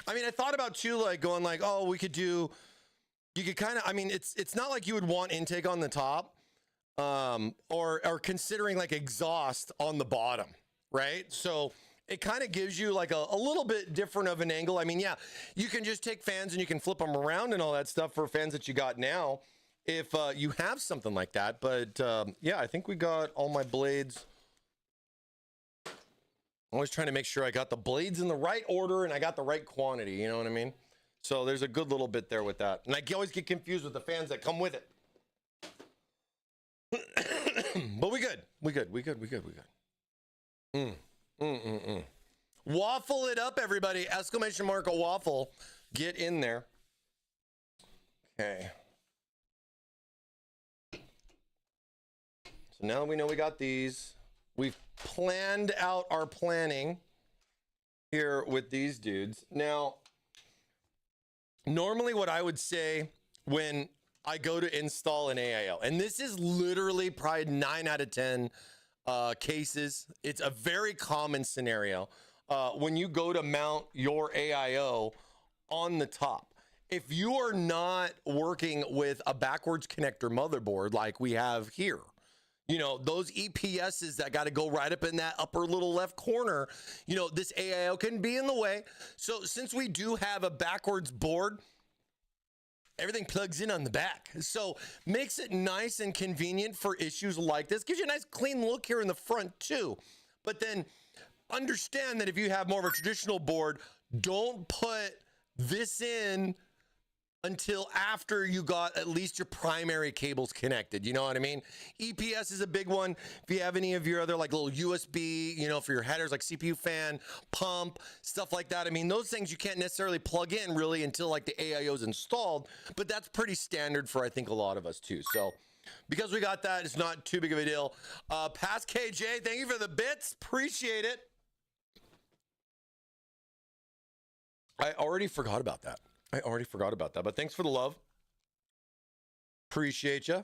I mean, I thought about too, like going like, oh, we could do, you could kind of, I mean, it's not like you would want intake on the top or considering like exhaust on the bottom, right? So it kind of gives you like a little bit different of an angle. I mean, yeah, you can just take fans and you can flip them around and all that stuff for fans that you got now if you have something like that. But yeah, I think we got all my blades. I'm always trying to make sure I got the blades in the right order and I got the right quantity. You know what I mean? So there's a good little bit there with that. And I always get confused with the fans that come with it. But we good. We good. Waffle it up, everybody. Exclamation mark a waffle. Get in there. Okay. So now we know we got these. We've planned out our planning here with these dudes. Now, normally what I would say when I go to install an AIO, and this is literally probably 9 out of 10 cases. It's a very common scenario. When you go to mount your AIO on the top, if you are not working with a backwards connector motherboard like we have here, you know, those EPSs that got to go right up in that upper little left corner, you know, this AIO can be in the way. So since we do have a backwards board, everything plugs in on the back. So makes it nice and convenient for issues like this. Gives you a nice clean look here in the front too. But then understand that if you have more of a traditional board, don't put this in until after you got at least your primary cables connected. You know what I mean? EPS is a big one. If you have any of your other like little USB, you know, for your headers, like CPU fan, pump, stuff like that. I mean, those things you can't necessarily plug in really until like the AIO is installed, but that's pretty standard for, I think, a lot of us too. So because we got that, it's not too big of a deal. Past KJ, thank you for the bits. Appreciate it. I already forgot about that. But thanks for the love. Appreciate you.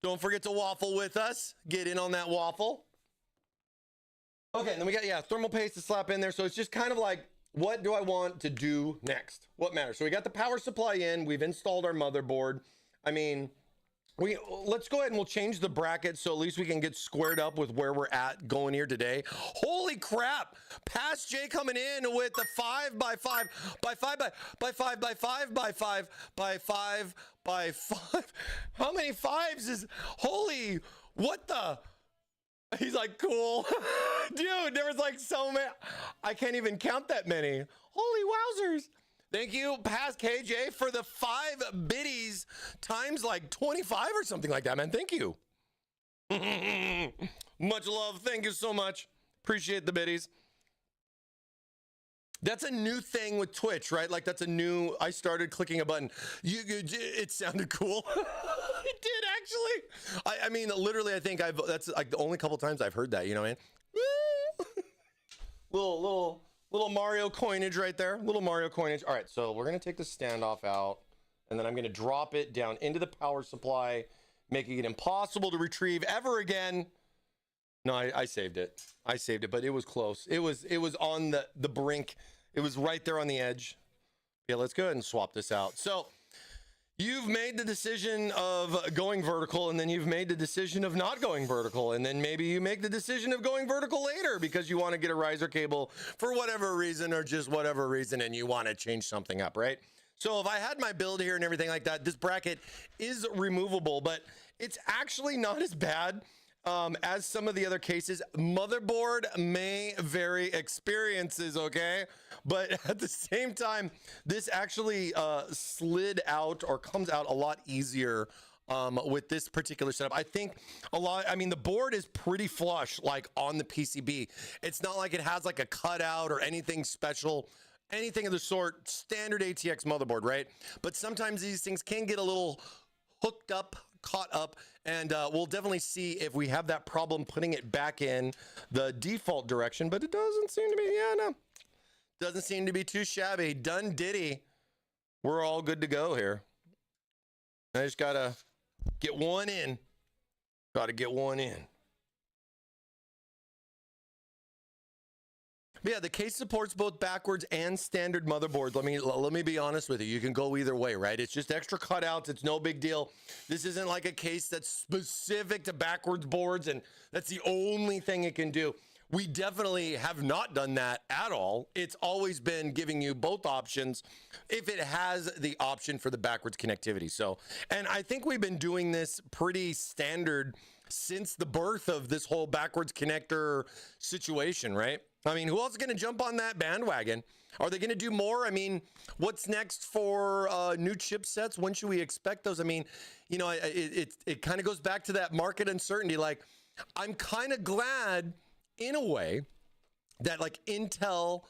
Don't forget to waffle with us. Get in on that waffle. Okay, and then we got, thermal paste to slap in there. So it's just kind of like, what do I want to do next? What matters? So we got the power supply in. We've installed our motherboard. I mean, let's go ahead and we'll change the bracket so at least we can get squared up with where we're at going here today. Holy crap! Past J coming in with the 5 by 5 by 5 by 5 by 5 by 5 by 5 by 5. How many fives is? Holy! What the? He's like, cool. Dude, there was like so many. I can't even count that many. Holy wowzers. Thank you, Past KJ, for the 5 biddies times like 25 or something like that, man. Thank you. Much love. Thank you so much. Appreciate the biddies. That's a new thing with Twitch, right? Like that's a new, I started clicking a button. It sounded cool. It did actually. I mean, literally, I think that's like the only couple times I've heard that, you know what I mean? Little Mario coinage right there. Little Mario coinage. All right, so we're going to take the standoff out, and then I'm going to drop it down into the power supply, making it impossible to retrieve ever again. No, I saved it. But it was close. It was on the brink. It was right there on the edge. Yeah, let's go ahead and swap this out. So you've made the decision of going vertical, and then you've made the decision of not going vertical, and then maybe you make the decision of going vertical later because you want to get a riser cable for whatever reason or just whatever reason, and you want to change something up, right? So if I had my build here and everything like that, this bracket is removable, but it's actually not as bad as some of the other cases. Motherboard may vary experiences, okay? But at the same time, this actually slid out or comes out a lot easier with this particular setup. I think the board is pretty flush, like on the PCB. It's not like it has like a cutout or anything special, anything of the sort. Standard ATX motherboard, right? But sometimes these things can get a little hooked up, caught up, and we'll definitely see if we have that problem putting it back in the default direction, but it doesn't seem to be, doesn't seem to be too shabby. Done diddy. We're all good to go here. I just gotta get one in. But yeah, the case supports both backwards and standard motherboards. Let me be honest with you. You can go either way, right? It's just extra cutouts. It's no big deal. This isn't like a case that's specific to backwards boards and that's the only thing it can do. We definitely have not done that at all. It's always been giving you both options if it has the option for the backwards connectivity. So, and I think we've been doing this pretty standard since the birth of this whole backwards connector situation, right? I mean, who else is going to jump on that bandwagon? Are they going to do more? I mean, what's next for new chipsets? When should we expect those? I mean, you know, it kind of goes back to that market uncertainty. Like, I'm kind of glad in a way that like Intel,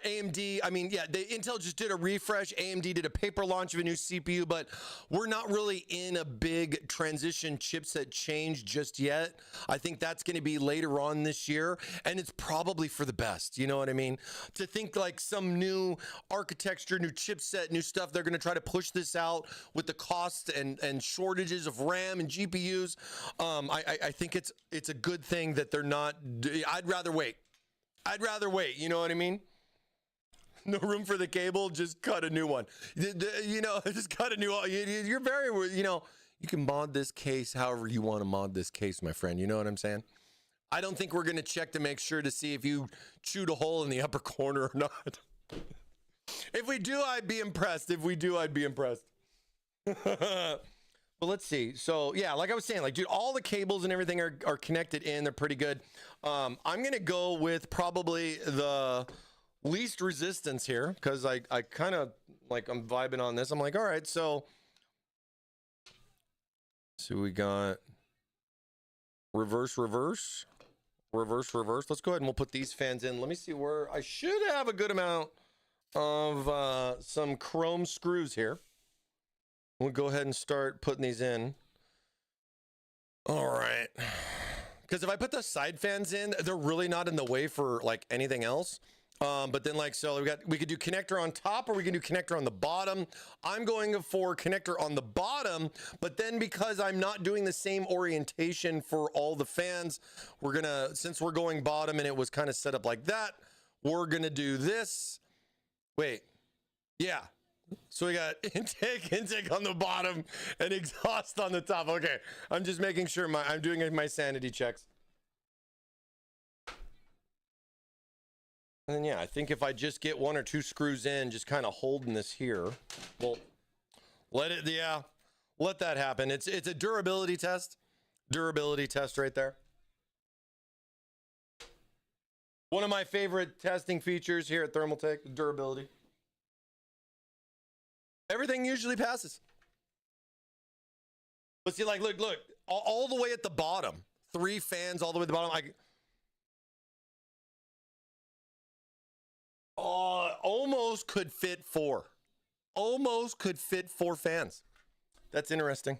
AMD, I mean, yeah, Intel just did a refresh. AMD did a paper launch of a new CPU, but we're not really in a big transition chipset change just yet. I think that's going to be later on this year, and it's probably for the best. You know what I mean? To think like some new architecture, new chipset, new stuff, they're going to try to push this out with the cost and shortages of RAM and GPUs. I think it's a good thing that they're not. I'd rather wait. You know what I mean? No room for the cable, just cut a new one. You know, just cut a new one. You're very, you know, you can mod this case however you want to mod this case, my friend. You know what I'm saying? I don't think we're going to check to make sure to see if you chewed a hole in the upper corner or not. If we do, I'd be impressed. But let's see. So yeah, like I was saying, like, dude, all the cables and everything are connected in. They're pretty good. I'm going to go with probably the least resistance here because I kind of like, I'm vibing on this. I'm like, all right, so we got reverse. Let's go ahead and we'll put these fans in. Let me see where I should have a good amount of some chrome screws here. We'll go ahead and start putting these in. All right. Because if I put the side fans in, they're really not in the way for like anything else. But then like, so we could do connector on top or we can do connector on the bottom. I'm going for connector on the bottom, but then because I'm not doing the same orientation for all the fans, since we're going bottom and it was kind of set up like that, we're going to do this. Wait, yeah. So we got intake on the bottom and exhaust on the top. Okay. I'm just making sure I'm doing my sanity checks. And then, yeah, I think if I just get one or two screws in, just kind of holding this here, well, let that happen. It's a durability test right there. One of my favorite testing features here at Thermaltake, durability. Everything usually passes. But see, like, look, all the way at the bottom, 3 fans all the way at the bottom. Almost could fit 4. Almost could fit 4 fans. That's interesting.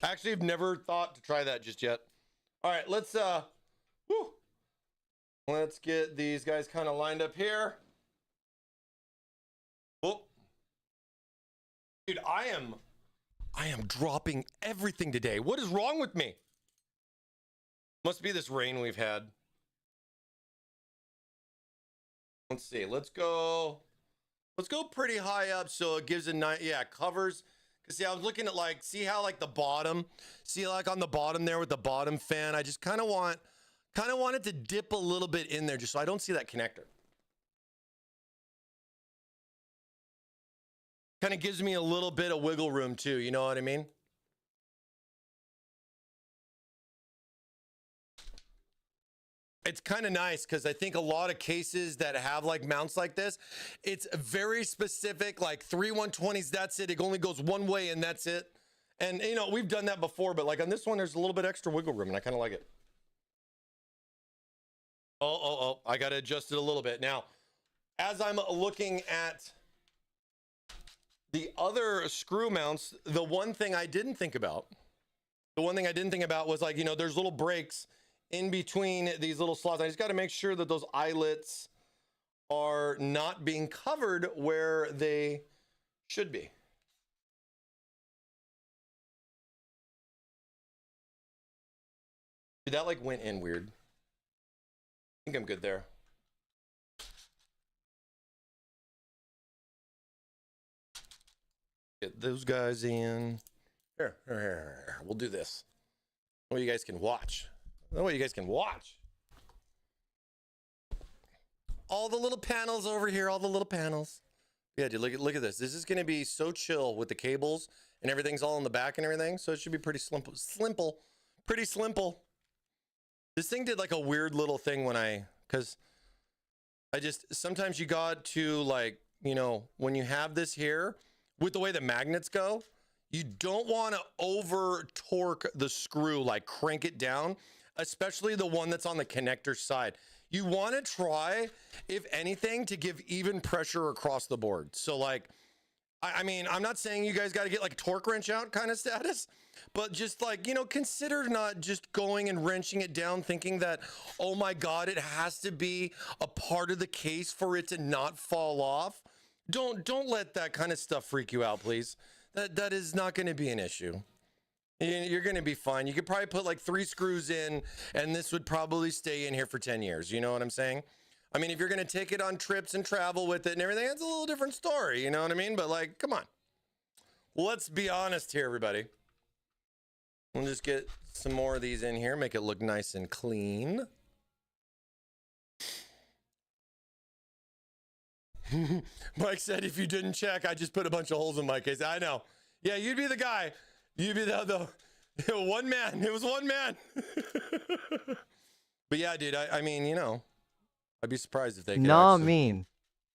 Actually, I've never thought to try that just yet. All right, let's get these guys kind of lined up here. Oh, dude, I am dropping everything today. What is wrong with me? Must be this rain we've had. Let's see. Let's go pretty high up so it gives a nice, yeah, covers. Cause see, I was looking at like, see how like the bottom, see like on the bottom there with the bottom fan, I just kind of want it to dip a little bit in there just so I don't see that connector. Kind of gives me a little bit of wiggle room too. You know what I mean? It's kind of nice because I think a lot of cases that have like mounts like this, it's very specific, like 3 120s, that's it. It only goes one way and that's it. And you know, we've done that before, but like on this one, there's a little bit extra wiggle room and I kind of like it. Oh, I got to adjust it a little bit. Now, as I'm looking at the other screw mounts, the one thing I didn't think about was like, you know, there's little breaks in between these little slots. I just got to make sure that those eyelets are not being covered where they should be. Dude, that like went in weird. I think I'm good there. Get those guys in. Here. We'll do this. Oh, you guys can watch. That way you guys can watch. All the little panels over here, all the little panels. Yeah, dude, look at this. This is going to be so chill with the cables and everything's all in the back and everything. So it should be pretty slimple. Pretty slimple. This thing did like a weird little thing when because Sometimes you got to, like, you know, when you have this here with the way the magnets go, you don't want to over torque the screw, like crank it down, especially the one that's on the connector side. You want to try, if anything, to give even pressure across the board. So like, I mean, I'm not saying you guys got to get like a torque wrench out kind of status, but just like, you know, consider not just going and wrenching it down thinking that, oh my God, it has to be a part of the case for it to not fall off. Don't let that kind of stuff freak you out, please. That is not going to be an issue. You're going to be fine. You could probably put like 3 screws in and this would probably stay in here for 10 years. You know what I'm saying? I mean, if you're going to take it on trips and travel with it and everything, that's a little different story. You know what I mean? But like, come on. Let's be honest here, everybody. We'll just get some more of these in here. Make it look nice and clean. Mike said, if you didn't check, I just put a bunch of holes in my case. I know. Yeah, you'd be the guy. You'd be the one man. It was one man. But yeah, dude, I mean, you know, I'd be surprised if they could mean.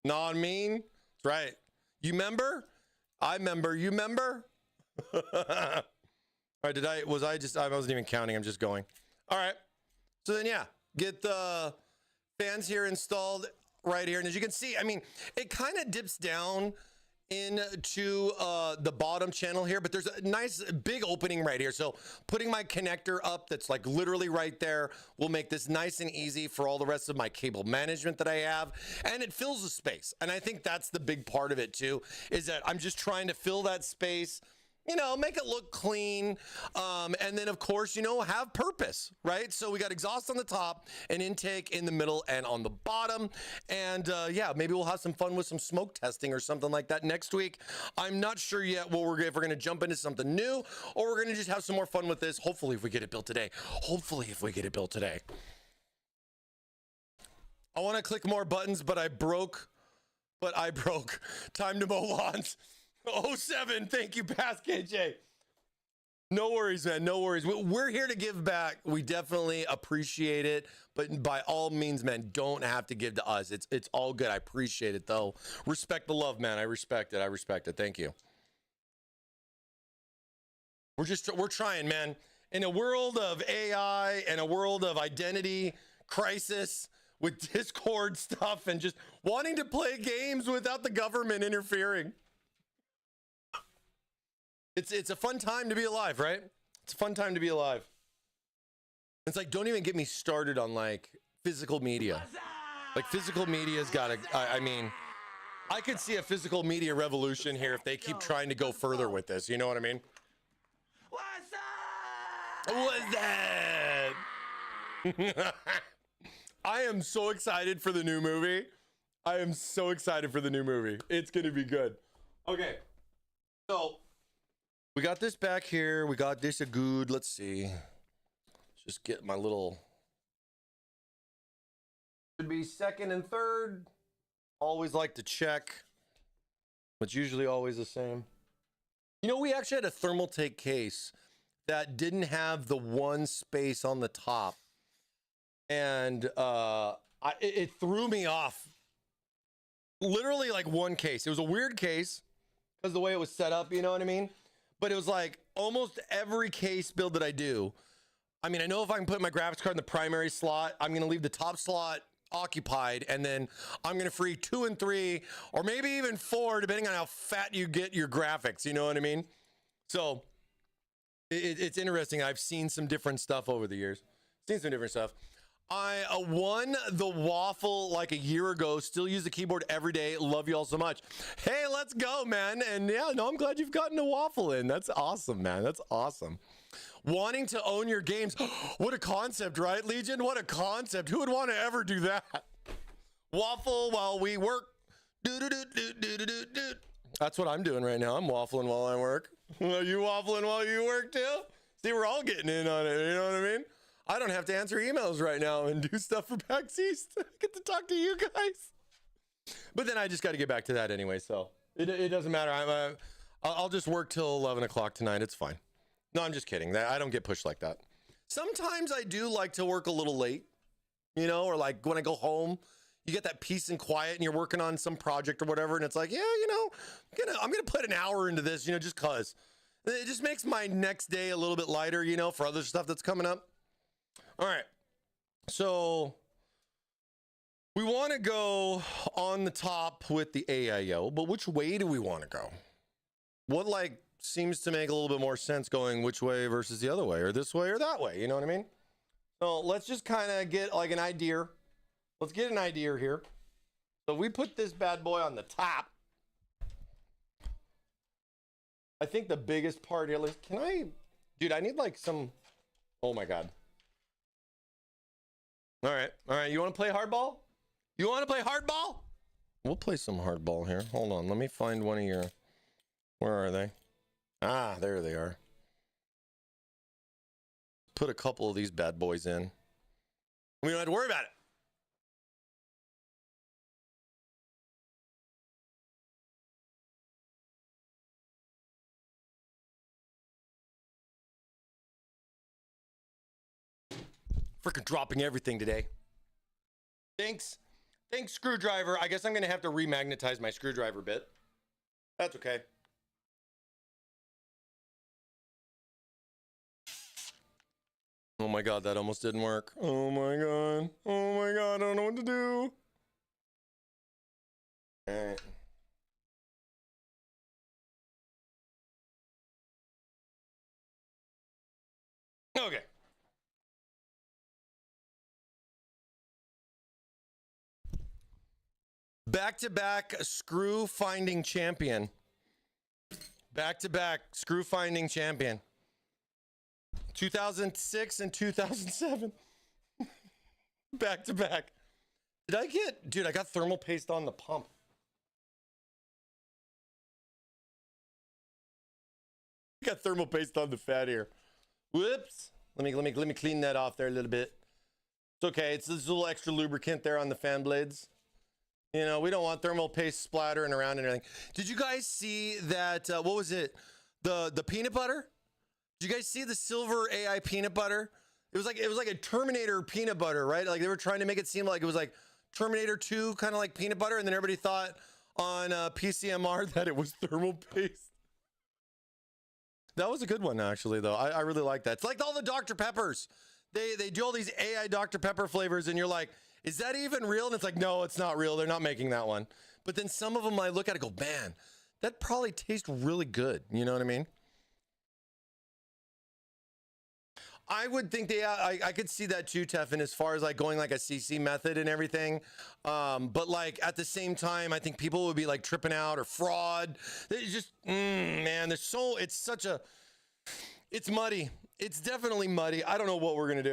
Nah, mean? That's right. You remember? I remember. You remember? All right, I wasn't even counting. I'm just going. All right. So then, yeah, get the fans here installed right here. And as you can see, I mean, it kind of dips down into the bottom channel here, but there's a nice big opening right here. So putting my connector up that's like literally right there will make this nice and easy for all the rest of my cable management that I have, and it fills the space. And I think that's the big part of it too, is that I'm just trying to fill that space, you know, make it look clean, and then of course, you know, have purpose, right? So we got exhaust on the top, an intake in the middle and on the bottom, and yeah, maybe we'll have some fun with some smoke testing or something like that next week. I'm not sure yet if we're going to jump into something new or we're going to just have some more fun with this. Hopefully, if we get it built today. Hopefully, if we get it built today. I want to click more buttons, but I broke. Time to mow lawns. 07, thank you, Pass KJ. No worries, man, no worries. We're here to give back. We definitely appreciate it, but by all means, man, don't have to give to us. It's all good. I appreciate it, though. Respect the love, man. I respect it. Thank you. We're trying, man. In a world of AI and a world of identity crisis with Discord stuff and just wanting to play games without the government interfering. It's a fun time to be alive, right? It's a fun time to be alive. It's like, don't even get me started on like physical media. Like physical media's got to, I mean, I could see a physical media revolution here if they keep trying to go further with this. You know what I mean? What's that? I am so excited for the new movie. It's going to be good. Okay. So we got this back here. We got this a good. Let's see. Let's just get my little. Should be second and third. Always like to check. It's usually always the same. You know, we actually had a Thermaltake case that didn't have the one space on the top. And it threw me off. Literally like one case. It was a weird case because the way it was set up, you know what I mean? But it was like almost every case build that I do. I mean, I know if I can put my graphics card in the primary slot, I'm going to leave the top slot occupied, and then I'm going to free 2 and 3, or maybe even 4, depending on how fat you get your graphics. You know what I mean? So it's interesting. I've seen some different stuff over the years. I won the Waffle like a year ago. Still use the keyboard every day. Love you all so much. Hey, let's go, man. And yeah, no, I'm glad you've gotten a Waffle in. That's awesome, man. That's awesome. Wanting to own your games. What a concept, right, Legion? What a concept. Who would want to ever do that? Waffle while we work. That's what I'm doing right now. I'm waffling while I work. Are you waffling while you work too? See, we're all getting in on it. You know what I mean? I don't have to answer emails right now and do stuff for PAX East. I get to talk to you guys. But then I just got to get back to that anyway, so it doesn't matter. I'll just work till 11 o'clock tonight. It's fine. No, I'm just kidding. I don't get pushed like that. Sometimes I do like to work a little late, you know, or like when I go home, you get that peace and quiet and you're working on some project or whatever. And it's like, yeah, you know, I'm going to put an hour into this, you know, just cause it just makes my next day a little bit lighter, you know, for other stuff that's coming up. All right. So we want to go on the top with the AIO, but which way do we want to go? What like seems to make a little bit more sense going which way versus the other way, or this way or that way? You know what I mean? So let's just kind of get like an idea. Let's get an idea here. So we put this bad boy on the top. I think the biggest part here, can I, dude, I need like some, oh my God. All right, you want to play hardball? You want to play hardball? We'll play some hardball here. Hold on, let me find one of your, where are they? Ah, there they are. Put a couple of these bad boys in. We don't have to worry about it. Freaking dropping everything today. Thanks, screwdriver. I guess I'm gonna have to remagnetize my screwdriver bit. That's okay. Oh my God, that almost didn't work. Oh my God. Oh my God, I don't know what to do. All right. Okay. Back-to-back screw finding champion. Back-to-back screw finding champion. 2006 and 2007. Back to back. Dude, I got thermal paste on the pump. I got thermal paste on the fat here. Whoops. Let me clean that off there a little bit. It's okay. It's this little extra lubricant there on the fan blades. You know, we don't want thermal paste splattering around and everything. Did you guys see that, what was it? The peanut butter? Did you guys see the silver AI peanut butter? It was like a Terminator peanut butter, right? Like they were trying to make it seem like it was like Terminator 2 kind of like peanut butter, and then everybody thought on PCMR that it was thermal paste. That was a good one actually though. I really like that. It's like all the Dr. Peppers. They do all these AI Dr. Pepper flavors and you're like, is that even real? And it's like, no, it's not real. They're not making that one. But then some of them I look at it and go, man, that probably tastes really good. You know what I mean? I would think I could see that too, Teffin, as far as like going like a CC method and everything. But like at the same time, I think people would be like tripping out or fraud. It's just, man, it's muddy. It's definitely muddy. I don't know what we're going to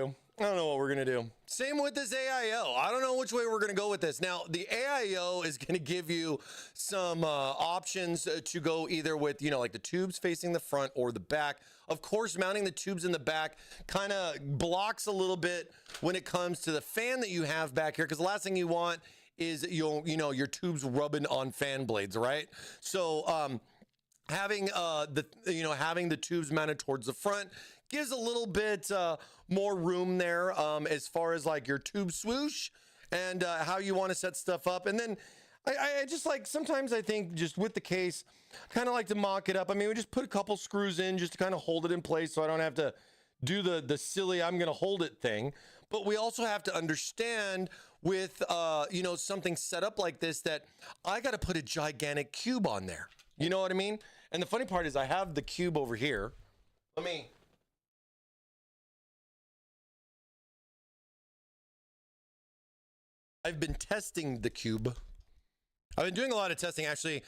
do. Same with this AIO. I don't know which way we're going to go with this. Now, the AIO is going to give you some options to go either with, you know, like the tubes facing the front or the back. Of course, mounting the tubes in the back kind of blocks a little bit when it comes to the fan that you have back here, because the last thing you want is, you know, your tubes rubbing on fan blades, right? So, having the tubes mounted towards the front gives a little bit more room there as far as like your tube swoosh and how you want to set stuff up. And then I just like, sometimes I think just with the case, kind of like to mock it up. I mean, we just put a couple screws in just to kind of hold it in place so I don't have to do the silly I'm going to hold it thing. But we also have to understand with, you know, something set up like this that I got to put a gigantic cube on there. You know what I mean? And the funny part is I have the cube over here. I've been testing the cube. I've been doing a lot of testing actually.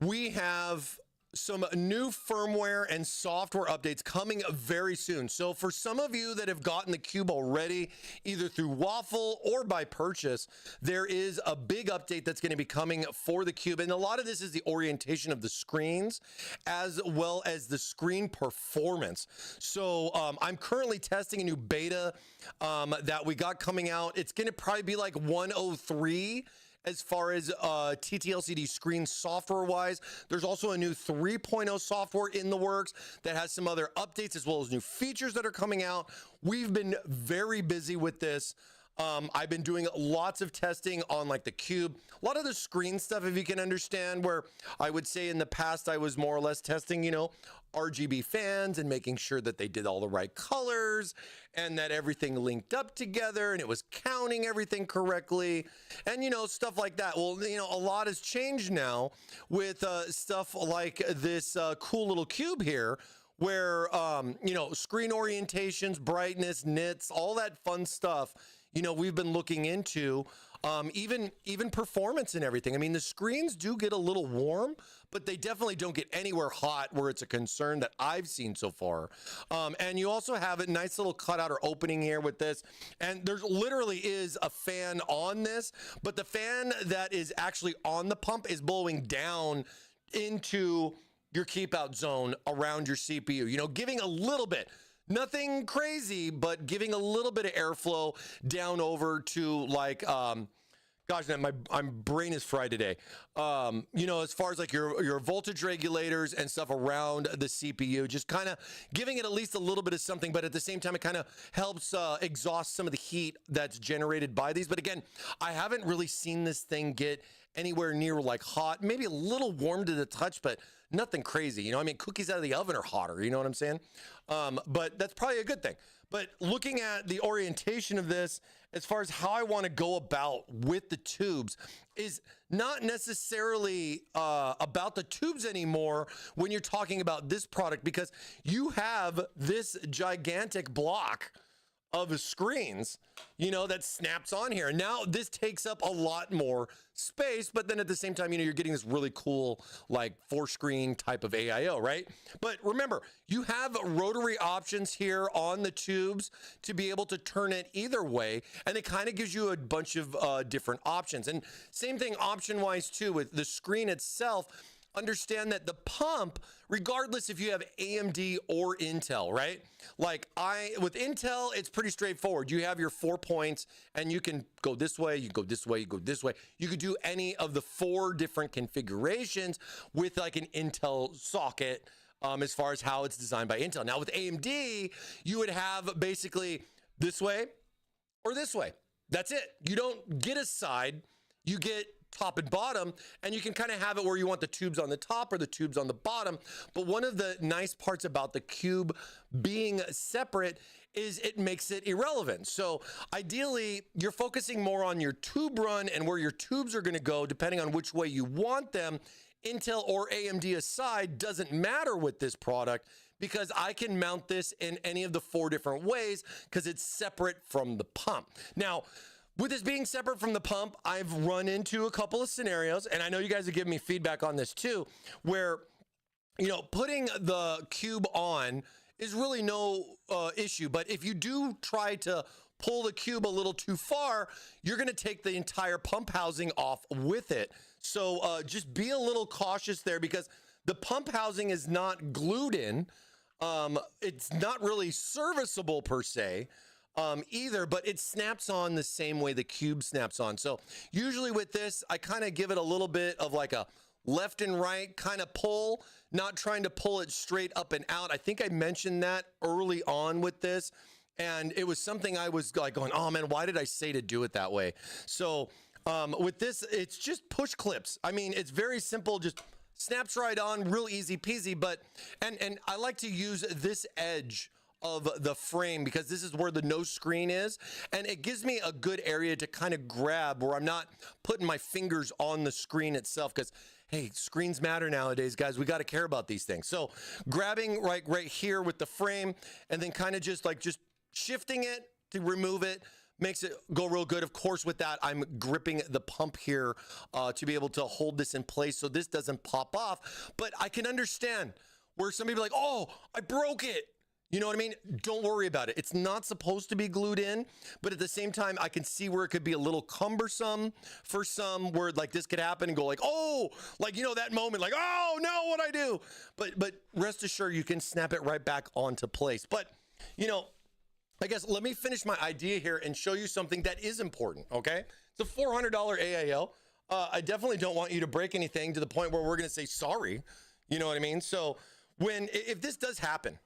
We have some new firmware and software updates coming very soon. So for some of you that have gotten the cube already, either through Waffle or by purchase, there is a big update that's going to be coming for the cube. And a lot of this is the orientation of the screens as well as the screen performance. So I'm currently testing a new beta that we got coming out. It's going to probably be like 103 as far as TTLCD screen software wise. There's also a new 3.0 software in the works that has some other updates as well as new features that are coming out. We've been very busy with this. I've been doing lots of testing on like the cube, a lot of the screen stuff, if you can understand, where I would say in the past I was more or less testing, you know, RGB fans and making sure that they did all the right colors and that everything linked up together and it was counting everything correctly and, you know, stuff like that. Well, you know, a lot has changed now with stuff like this cool little cube here where, you know, screen orientations, brightness, nits, all that fun stuff, you know, we've been looking into, even performance and everything. I mean, the screens do get a little warm, but they definitely don't get anywhere hot where it's a concern that I've seen so far. And you also have a nice little cutout or opening here with this. And there's literally is a fan on this, but the fan that is actually on the pump is blowing down into your keep out zone around your CPU, you know, giving a little bit. Nothing crazy, but giving a little bit of airflow down over to like, gosh, my brain is fried today. You know, as far as like your voltage regulators and stuff around the CPU, just kind of giving it at least a little bit of something, but at the same time, it kind of helps exhaust some of the heat that's generated by these. But again, I haven't really seen this thing get anywhere near like hot, maybe a little warm to the touch, but nothing crazy. You know, I mean, cookies out of the oven are hotter, you know what I'm saying? But that's probably a good thing. But looking at the orientation of this, as far as how I want to go about with the tubes, is not necessarily about the tubes anymore when you're talking about this product, because you have this gigantic block of screens, you know, that snaps on here. Now this takes up a lot more space, but then at the same time, you know, you're getting this really cool, like 4-screen type of AIO, right? But remember, you have rotary options here on the tubes to be able to turn it either way. And it kind of gives you a bunch of different options. And same thing option-wise too with the screen itself. Understand that the pump, regardless if you have AMD or Intel, right? Like with Intel, it's pretty straightforward. You have your 4 points and you can go this way, you go this way, you go this way. You could do any of the 4 different configurations with like an Intel socket as far as how it's designed by Intel. Now with AMD, you would have basically this way or this way. That's it. You don't get a side, you get top and bottom, and you can kind of have it where you want the tubes on the top or the tubes on the bottom. But one of the nice parts about the cube being separate is it makes it irrelevant. So ideally, you're focusing more on your tube run and where your tubes are going to go, depending on which way you want them. Intel or AMD aside doesn't matter with this product, because I can mount this in any of the 4 different ways because it's separate from the pump. Now, with this being separate from the pump, I've run into a couple of scenarios, and I know you guys have given me feedback on this too, where, you know, putting the cube on is really no issue. But if you do try to pull the cube a little too far, you're going to take the entire pump housing off with it. So just be a little cautious there, because the pump housing is not glued in. It's not really serviceable per se. Either, but it snaps on the same way the cube snaps on. So usually with this, I kind of give it a little bit of like a left and right kind of pull, not trying to pull it straight up and out. I think I mentioned that early on with this, and it was something I was like going, oh man, why did I say to do it that way? So with this, it's just push clips. I mean, it's very simple, just snaps right on, real easy peasy. But and I like to use this edge of the frame because this is where the nose screen is, and it gives me a good area to kind of grab where I'm not putting my fingers on the screen itself, because hey, screens matter nowadays, guys. We got to care about these things. So grabbing right here with the frame, and then kind of just shifting it to remove it makes it go real good. Of course, with that, I'm gripping the pump here to be able to hold this in place so this doesn't pop off. But I can understand where some people are like, oh, I broke it. You know what I mean? Don't worry about it. It's not supposed to be glued in, but at the same time, I can see where it could be a little cumbersome for some, where like this could happen and go like, oh, like, you know, that moment, like, oh no, what'd I do? But rest assured, you can snap it right back onto place. But, you know, I guess let me finish my idea here and show you something that is important, okay? It's a $400 AIO. I definitely don't want you to break anything to the point where we're gonna say sorry. You know what I mean? So if this does happen,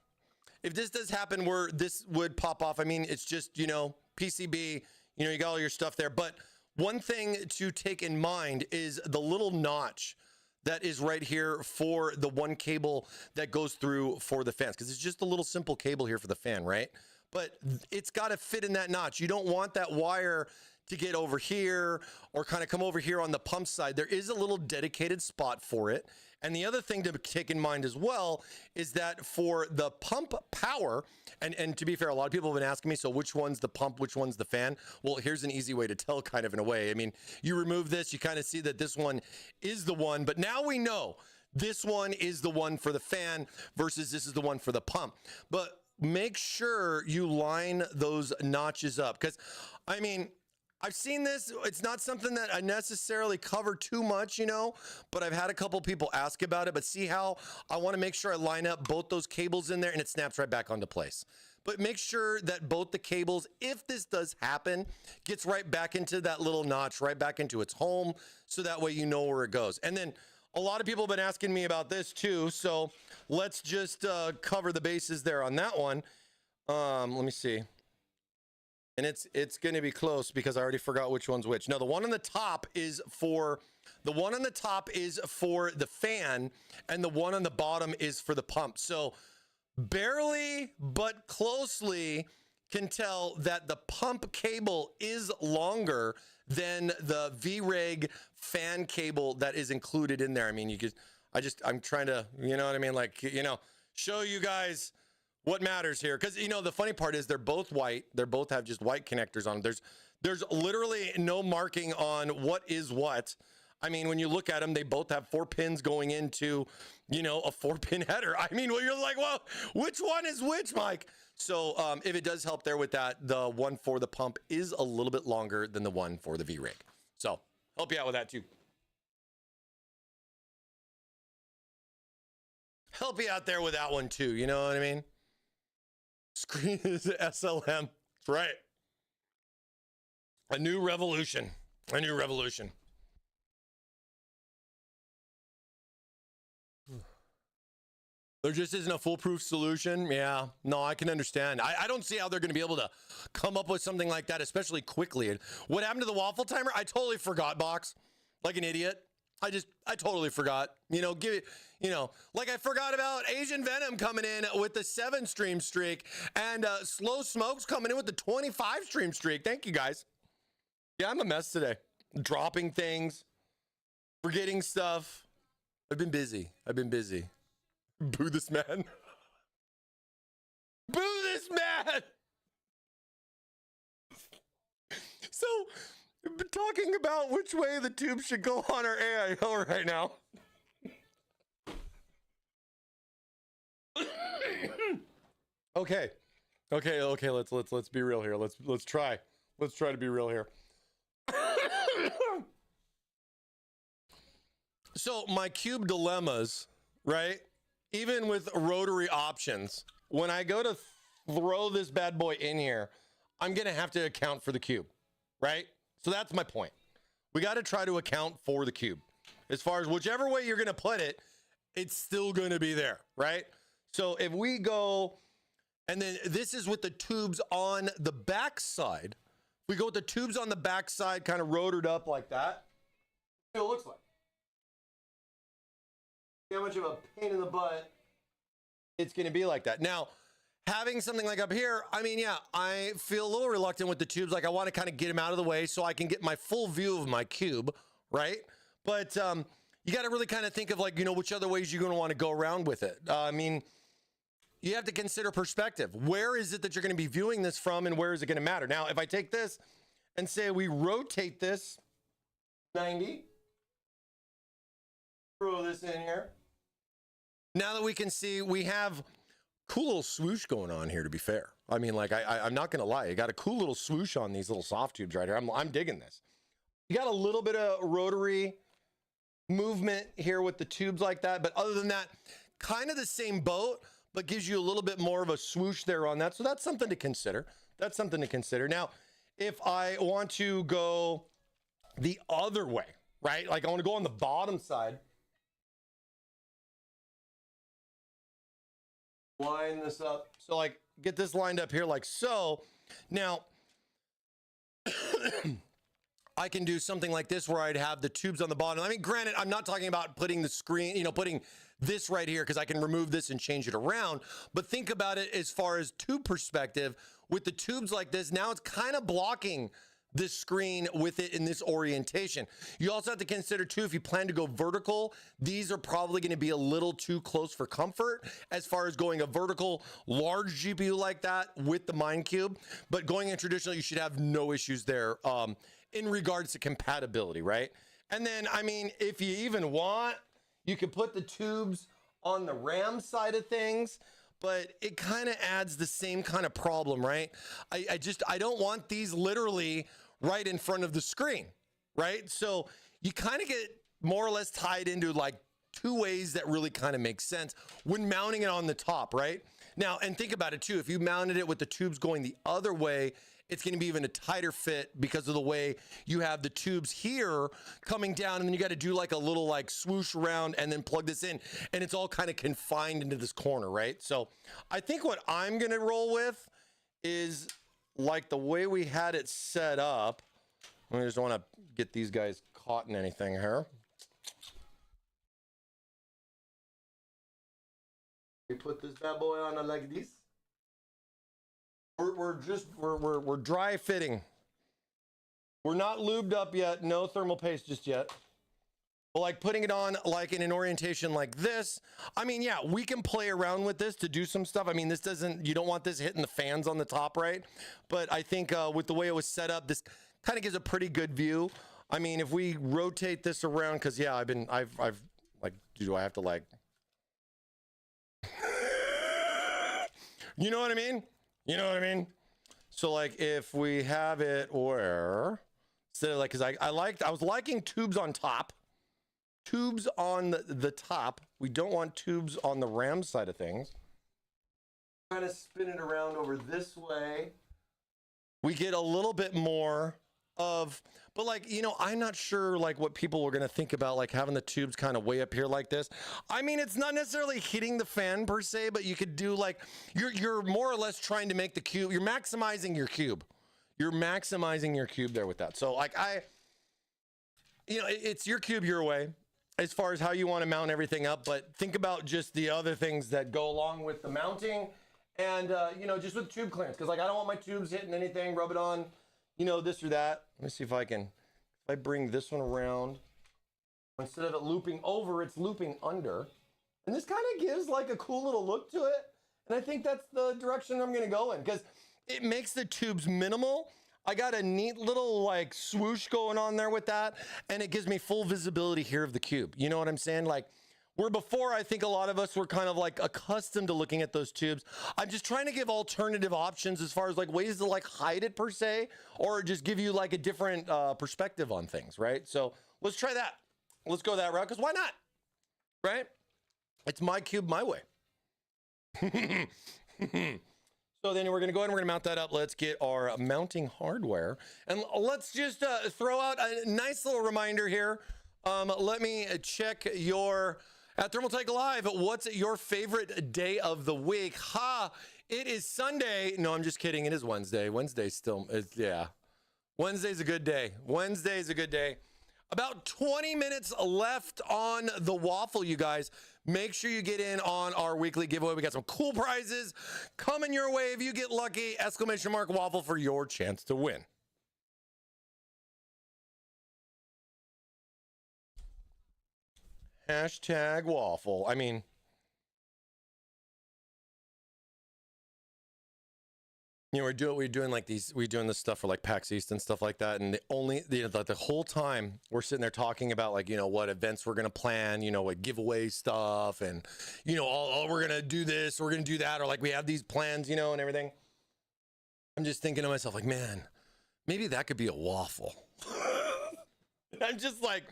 where this would pop off, I mean, it's just, you know, PCB, You know, you got all your stuff there. But one thing to take in mind is the little notch that is right here for the one cable that goes through for the fans, because it's just a little simple cable here for the fan, right? But it's got to fit in that notch. You don't want that wire to get over here or kind of come over here on the pump side. There is a little dedicated spot for it. And the other thing to take in mind as well is that for the pump power, and to be fair, a lot of people have been asking me, so which one's the pump, which one's the fan? Well, here's an easy way to tell, kind of in a way. I mean, you remove this, you kind of see that this one is the one, but now we know this one is the one for the fan versus this is the one for the pump. But make sure you line those notches up, because I mean, I've seen this. It's not something that I necessarily cover too much, you know, but I've had a couple people ask about it. But see how I want to make sure I line up both those cables in there and it snaps right back onto place. But make sure that both the cables, if this does happen, gets right back into that little notch, right back into its home. So that way you know where it goes. And then a lot of people have been asking me about this too. So let's just cover the bases there on that one. Let me see. And it's going to be close because I already forgot which one's which. No, the one on the top is for the fan, and the one on the bottom is for the pump. So barely but closely can tell that the pump cable is longer than the V-Rig fan cable that is included in there. I mean, I'm trying to, you know what I mean? Like, you know, show you guys what matters here, because you know the funny part is they're both white. They both have just white connectors on them. There's literally no marking on what is what. I mean, when you look at them, they both have 4 pins going into, you know, a 4-pin header. I mean, well, you're like, well, which one is which, Mike? So if it does help there with that, the one for the pump is a little bit longer than the one for the V-Rig. So help you out with that too. Help you out there with that one too. You know what I mean? Screen is SLM. That's right. A new revolution. A new revolution. There just isn't a foolproof solution. Yeah, no, I can understand. I don't see how they're going to be able to come up with something like that, especially quickly. What happened to the waffle timer? I totally forgot, Box. Like an idiot. I totally forgot. You know, give it, you know, like I forgot about Asian Venom coming in with the 7-stream streak and Slow Smokes coming in with the 25-stream streak. Thank you, guys. Yeah, I'm a mess today. Dropping things, forgetting stuff. I've been busy. Boo this man. Boo this man. So, talking about which way the tube should go on our AIO right now. Okay. Let's be real here. Let's try to be real here. So my cube dilemmas, right? Even with rotary options, when I go to throw this bad boy in here, I'm gonna have to account for the cube, right? So that's my point. We got to try to account for the cube. As far as whichever way you're going to put it, it's still going to be there, right? So if we go, and then this is with the tubes on the back side. We go with the tubes on the back side, kind of rotored up like that. What it looks like. See how much of a pain in the butt it's going to be like that. Now, having something like up here, I mean, yeah, I feel a little reluctant with the tubes. Like I want to kind of get them out of the way so I can get my full view of my cube, right? But you got to really kind of think of like, you know, which other ways you're going to want to go around with it. I mean, you have to consider perspective. Where is it that you're going to be viewing this from and where is it going to matter? Now, if I take this and say we rotate this 90, throw this in here. Now that we can see, we have cool little swoosh going on here, to be fair. I mean, like, I'm not going to lie. You got a cool little swoosh on these little soft tubes right here. I'm digging this. You got a little bit of rotary movement here with the tubes like that. But other than that, kind of the same boat, but gives you a little bit more of a swoosh there on that. So that's something to consider. That's something to consider. Now, if I want to go the other way, right? Like I want to go on the bottom side. Line this up. So like get this lined up here like so. Now, I can do something like this where I'd have the tubes on the bottom. I mean, granted, I'm not talking about putting the screen, you know, putting this right here, because I can remove this and change it around. But think about it as far as tube perspective. With the tubes like this, now it's kind of blocking this screen with it in this orientation. You also have to consider too, if you plan to go vertical, these are probably going to be a little too close for comfort as far as going a vertical large GPU like that with the MineCube. But going in traditional, you should have no issues there in regards to compatibility, right? And then, I mean, if you even want, you could put the tubes on the RAM side of things, but it kind of adds the same kind of problem, right? I don't want these literally right in front of the screen, right? So you kind of get more or less tied into like two ways that really kind of make sense when mounting it on the top, right? Now, and think about it too, if you mounted it with the tubes going the other way, it's going to be even a tighter fit because of the way you have the tubes here coming down, and then you got to do like a little like swoosh around and then plug this in, and it's all kind of confined into this corner, right? So I think what I'm going to roll with is like the way we had it set up. I just want to get these guys caught in anything here. We put this bad boy on like this. We're dry fitting. We're not lubed up yet. No thermal paste just yet. But like putting it on like in an orientation like this. I mean, yeah, we can play around with this to do some stuff. I mean, this doesn't, you don't want this hitting the fans on the top, right? But I think with the way it was set up, this kind of gives a pretty good view. I mean, if we rotate this around, because yeah, I've like, do I have to like, you know what I mean? You know what I mean? So like if we have it where, instead of like, cause I was liking tubes on top, tubes on the top. We don't want tubes on the RAM side of things. Kind of spin it around over this way. We get a little bit more of, but like, you know, I'm not sure like what people were going to think about like having the tubes kind of way up here like this. I mean, it's not necessarily hitting the fan per se, but you could do like, you're more or less trying to make the cube, you're maximizing your cube. You're maximizing your cube there with that. So like you know, it's your cube your way as far as how you want to mount everything up, but think about just the other things that go along with the mounting and, you know, just with tube clearance. Cause like, I don't want my tubes hitting anything, rub it on, you know, this or that. Let me see if I can, if I bring this one around, instead of it looping over, it's looping under. And this kind of gives like a cool little look to it. And I think that's the direction I'm going to go in because it makes the tubes minimal. I got a neat little like swoosh going on there with that. And it gives me full visibility here of the cube. You know what I'm saying? Like, where before, I think a lot of us were kind of like accustomed to looking at those tubes. I'm just trying to give alternative options as far as like ways to like hide it per se, or just give you like a different perspective on things, right? So let's try that. Let's go that route, because why not, right? It's my cube, my way. So then we're going to go ahead and we're going to mount that up. Let's get our mounting hardware. And let's just throw out a nice little reminder here. Let me check your... At Thermaltake Live, what's your favorite day of the week? Ha! It is Sunday. No, I'm just kidding. It is Wednesday. Wednesday's still, yeah. Wednesday's a good day. Wednesday's a good day. About 20 minutes left on the Waffle, you guys. Make sure you get in on our weekly giveaway. We got some cool prizes coming your way. If you get lucky, exclamation mark Waffle for your chance to win. Hashtag Waffle. I mean, you know, we're doing like these, we're doing this stuff for like PAX East and stuff like that. And the whole time we're sitting there talking about like, you know, what events we're going to plan, you know, like giveaway stuff and, you know, we're going to do this, we're going to do that. Or like we have these plans, you know, and everything. I'm just thinking to myself like, man, maybe that could be a waffle. I'm just like,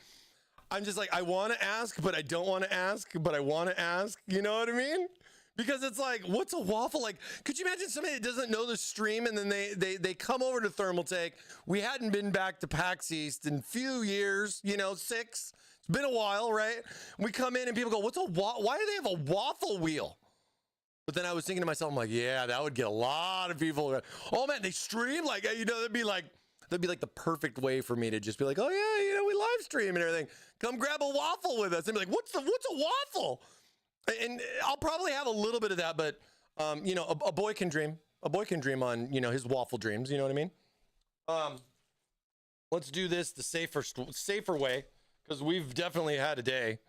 I want to ask, but I don't want to ask, but I want to ask. You know what I mean? Because it's like, what's a waffle? Like, could you imagine somebody that doesn't know the stream and then they come over to Thermaltake? We hadn't been back to PAX East in a few years, you know, 6. It's been a while, right? We come in and people go, why do they have a waffle wheel? But then I was thinking to myself, I'm like, yeah, that would get a lot of people. Oh man, they stream? Like, you know, that'd be like that'd be like the perfect way for me to just be like, oh yeah, you know, we live stream and everything. Come grab a waffle with us and be like, what's a waffle? And I'll probably have a little bit of that, but you know, a boy can dream. A boy can dream on, you know, his waffle dreams. You know what I mean? Let's do this the safer way, because we've definitely had a day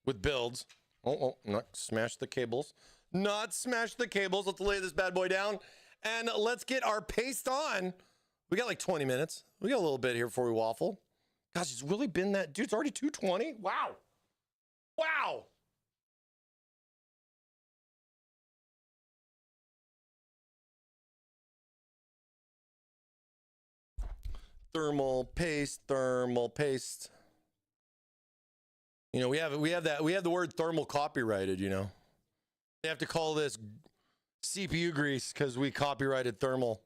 with builds. Oh, not smash the cables. Not smash the cables. Let's lay this bad boy down and let's get our paste on. We got like 20 minutes. We got a little bit here before we waffle. Gosh, it's really been that. Dude, it's already 2:20. Wow. Wow. Thermal paste. You know, we have the word thermal copyrighted, you know. They have to call this CPU grease because we copyrighted thermal.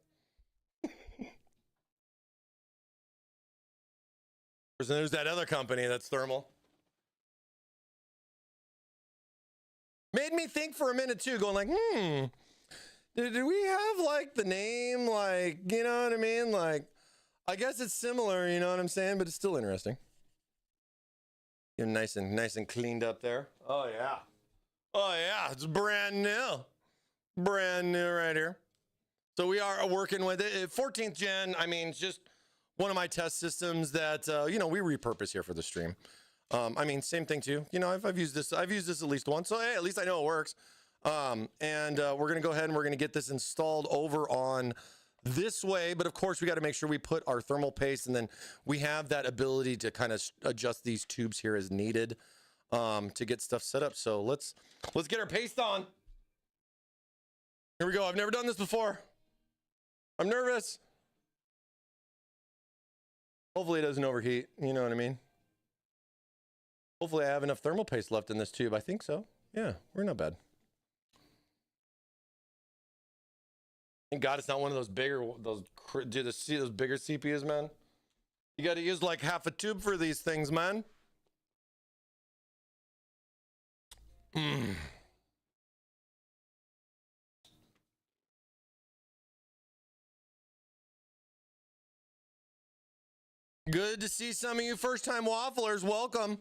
There's that other company that's thermal. Made me think for a minute too, going like, do we have like the name, like, you know what I mean? Like, I guess it's similar, you know what I'm saying? But it's still interesting. You're nice and cleaned up there. Oh yeah. Oh yeah, it's brand new. Brand new right here. So we are working with it. 14th gen, I mean, it's just one of my test systems that, you know, we repurpose here for the stream. I mean, same thing too. You know, I've used this at least once. So hey, at least I know it works. We're going to go ahead and we're going to get this installed over on this way. But of course, we got to make sure we put our thermal paste, and then we have that ability to kind of adjust these tubes here as needed to get stuff set up. So let's get our paste on. Here we go. I've never done this before. I'm nervous. Hopefully it doesn't overheat. You know what I mean? Hopefully I have enough thermal paste left in this tube. I think so. Yeah, we're not bad. Thank God it's not one of those bigger, those bigger CPUs, man. You got to use like half a tube for these things, man. Good to see some of you first-time wafflers. Welcome.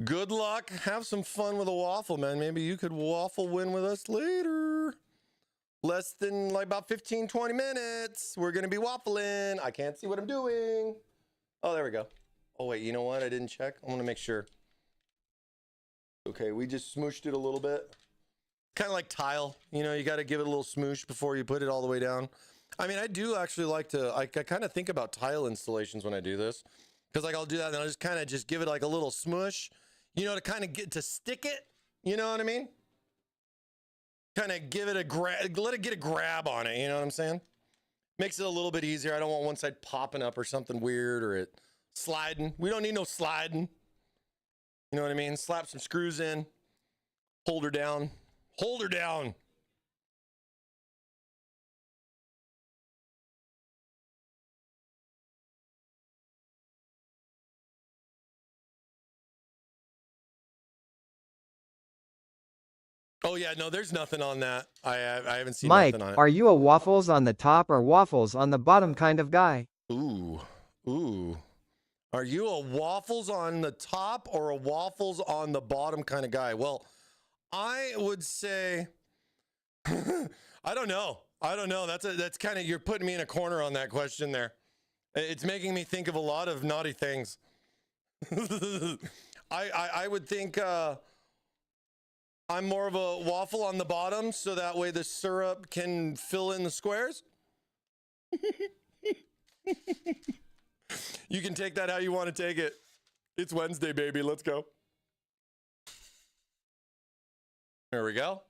Good luck. Have some fun with a waffle, man. Maybe you could waffle win with us later. Less than like about 15, 20 minutes. We're going to be waffling. I can't see what I'm doing. Oh, there we go. Oh, wait, you know what? I didn't check. I want to make sure. Okay, we just smooshed it a little bit. Kind of like tile. You know, you got to give it a little smoosh before you put it all the way down. I mean, I do actually like to, I kind of think about tile installations when I do this. Because like I'll do that and I'll just kind of just give it like a little smush. You know, to kind of get to stick it. You know what I mean? Kind of give it a grab, let it get a grab on it. You know what I'm saying? Makes it a little bit easier. I don't want one side popping up or something weird or it sliding. We don't need no sliding. You know what I mean? Slap some screws in. Hold her down. Hold her down. Oh yeah, no, there's nothing on that. I haven't seen Mike, nothing on it. are you a waffles on the top or waffles on the bottom kind of guy? Ooh. Are you a waffles on the top or a waffles on the bottom kind of guy? Well, I would say, I don't know. That's kind of, you're putting me in a corner on that question there. It's making me think of a lot of naughty things. I would think, I'm more of a waffle on the bottom, so that way the syrup can fill in the squares. You can take that how you want to take it. It's Wednesday, baby. Let's go. There we go.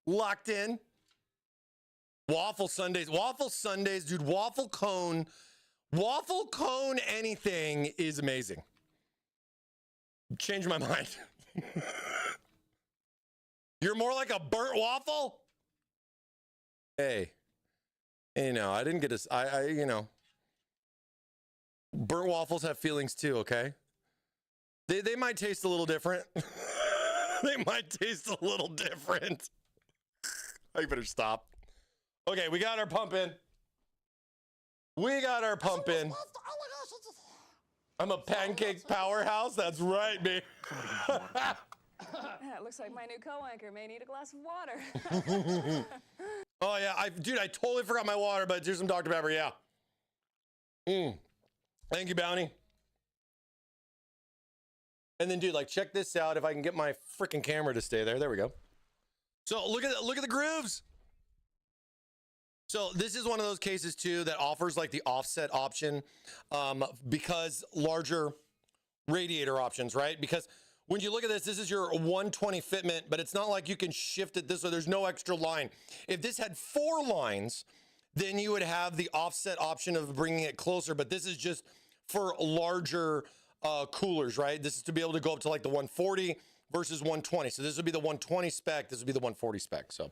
Locked in. Waffle Sundays. Waffle Sundays, dude. Waffle cone anything is amazing. Changed my mind. You're more like a burnt waffle? Hey, you know, I didn't get a, you know, burnt waffles have feelings too, okay? They might taste a little different. They might taste a little different. I better stop. Okay, we got our pump in. We got our pump in. I'm a pancake powerhouse. That's right, babe. It looks like my new co-anchor may need a glass of water. Oh yeah, dude, I totally forgot my water, but here's some Dr. Pepper. Yeah. Thank you, Bounty. And then, dude, like, check this out. If I can get my freaking camera to stay there, there we go. So look at the grooves. So this is one of those cases too that offers like the offset option, because larger radiator options, right? Because when you look at this, this is your 120 fitment, but it's not like you can shift it this way. There's no extra line. If this had 4 lines, then you would have the offset option of bringing it closer. But this is just for larger coolers, right? This is to be able to go up to like the 140 versus 120. So this would be the 120 spec. This would be the 140 spec. So,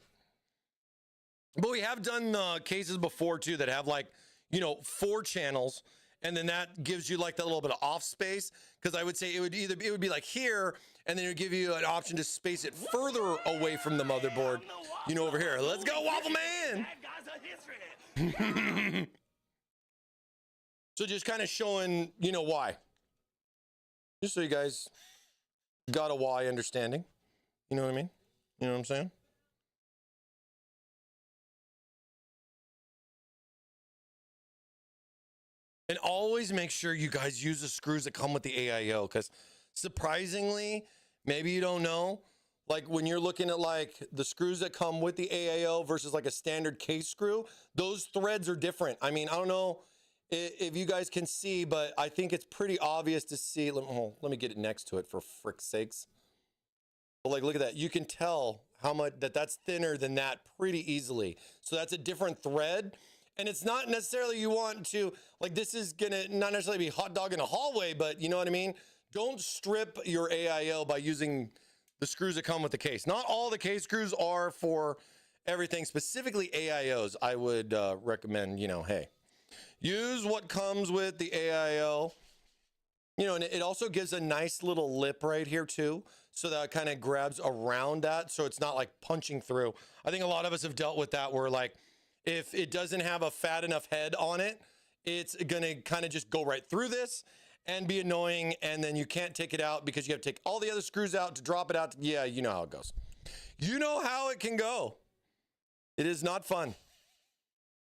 but we have done cases before too that have like, you know, 4 channels. And then that gives you like that little bit of off space. Because I would say it would be like here, and then it would give you an option to space it further away from the motherboard, you know, over here. Let's go, Waffle Man! So just kind of showing, you know, why. Just so you guys got a why understanding. You know what I mean? You know what I'm saying? And always make sure you guys use the screws that come with the AIO, because surprisingly, maybe you don't know, like when you're looking at like the screws that come with the AIO versus like a standard case screw, those threads are different. I mean, I don't know if you guys can see, but I think it's pretty obvious to see. Let me get it next to it for frick's sakes. But like, look at that. You can tell how much that's thinner than that pretty easily. So that's a different thread. And it's not necessarily you want to, like, this is gonna not necessarily be hot dog in a hallway, but you know what I mean? Don't strip your AIO by using the screws that come with the case. Not all the case screws are for everything, specifically AIOs. I would recommend, you know, hey, use what comes with the AIO. You know, and it also gives a nice little lip right here too. So that kind of grabs around that. So it's not like punching through. I think a lot of us have dealt with that where like, if it doesn't have a fat enough head on it, it's going to kind of just go right through this and be annoying. And then you can't take it out because you have to take all the other screws out to drop it out. Yeah, you know how it goes. You know how it can go. It is not fun.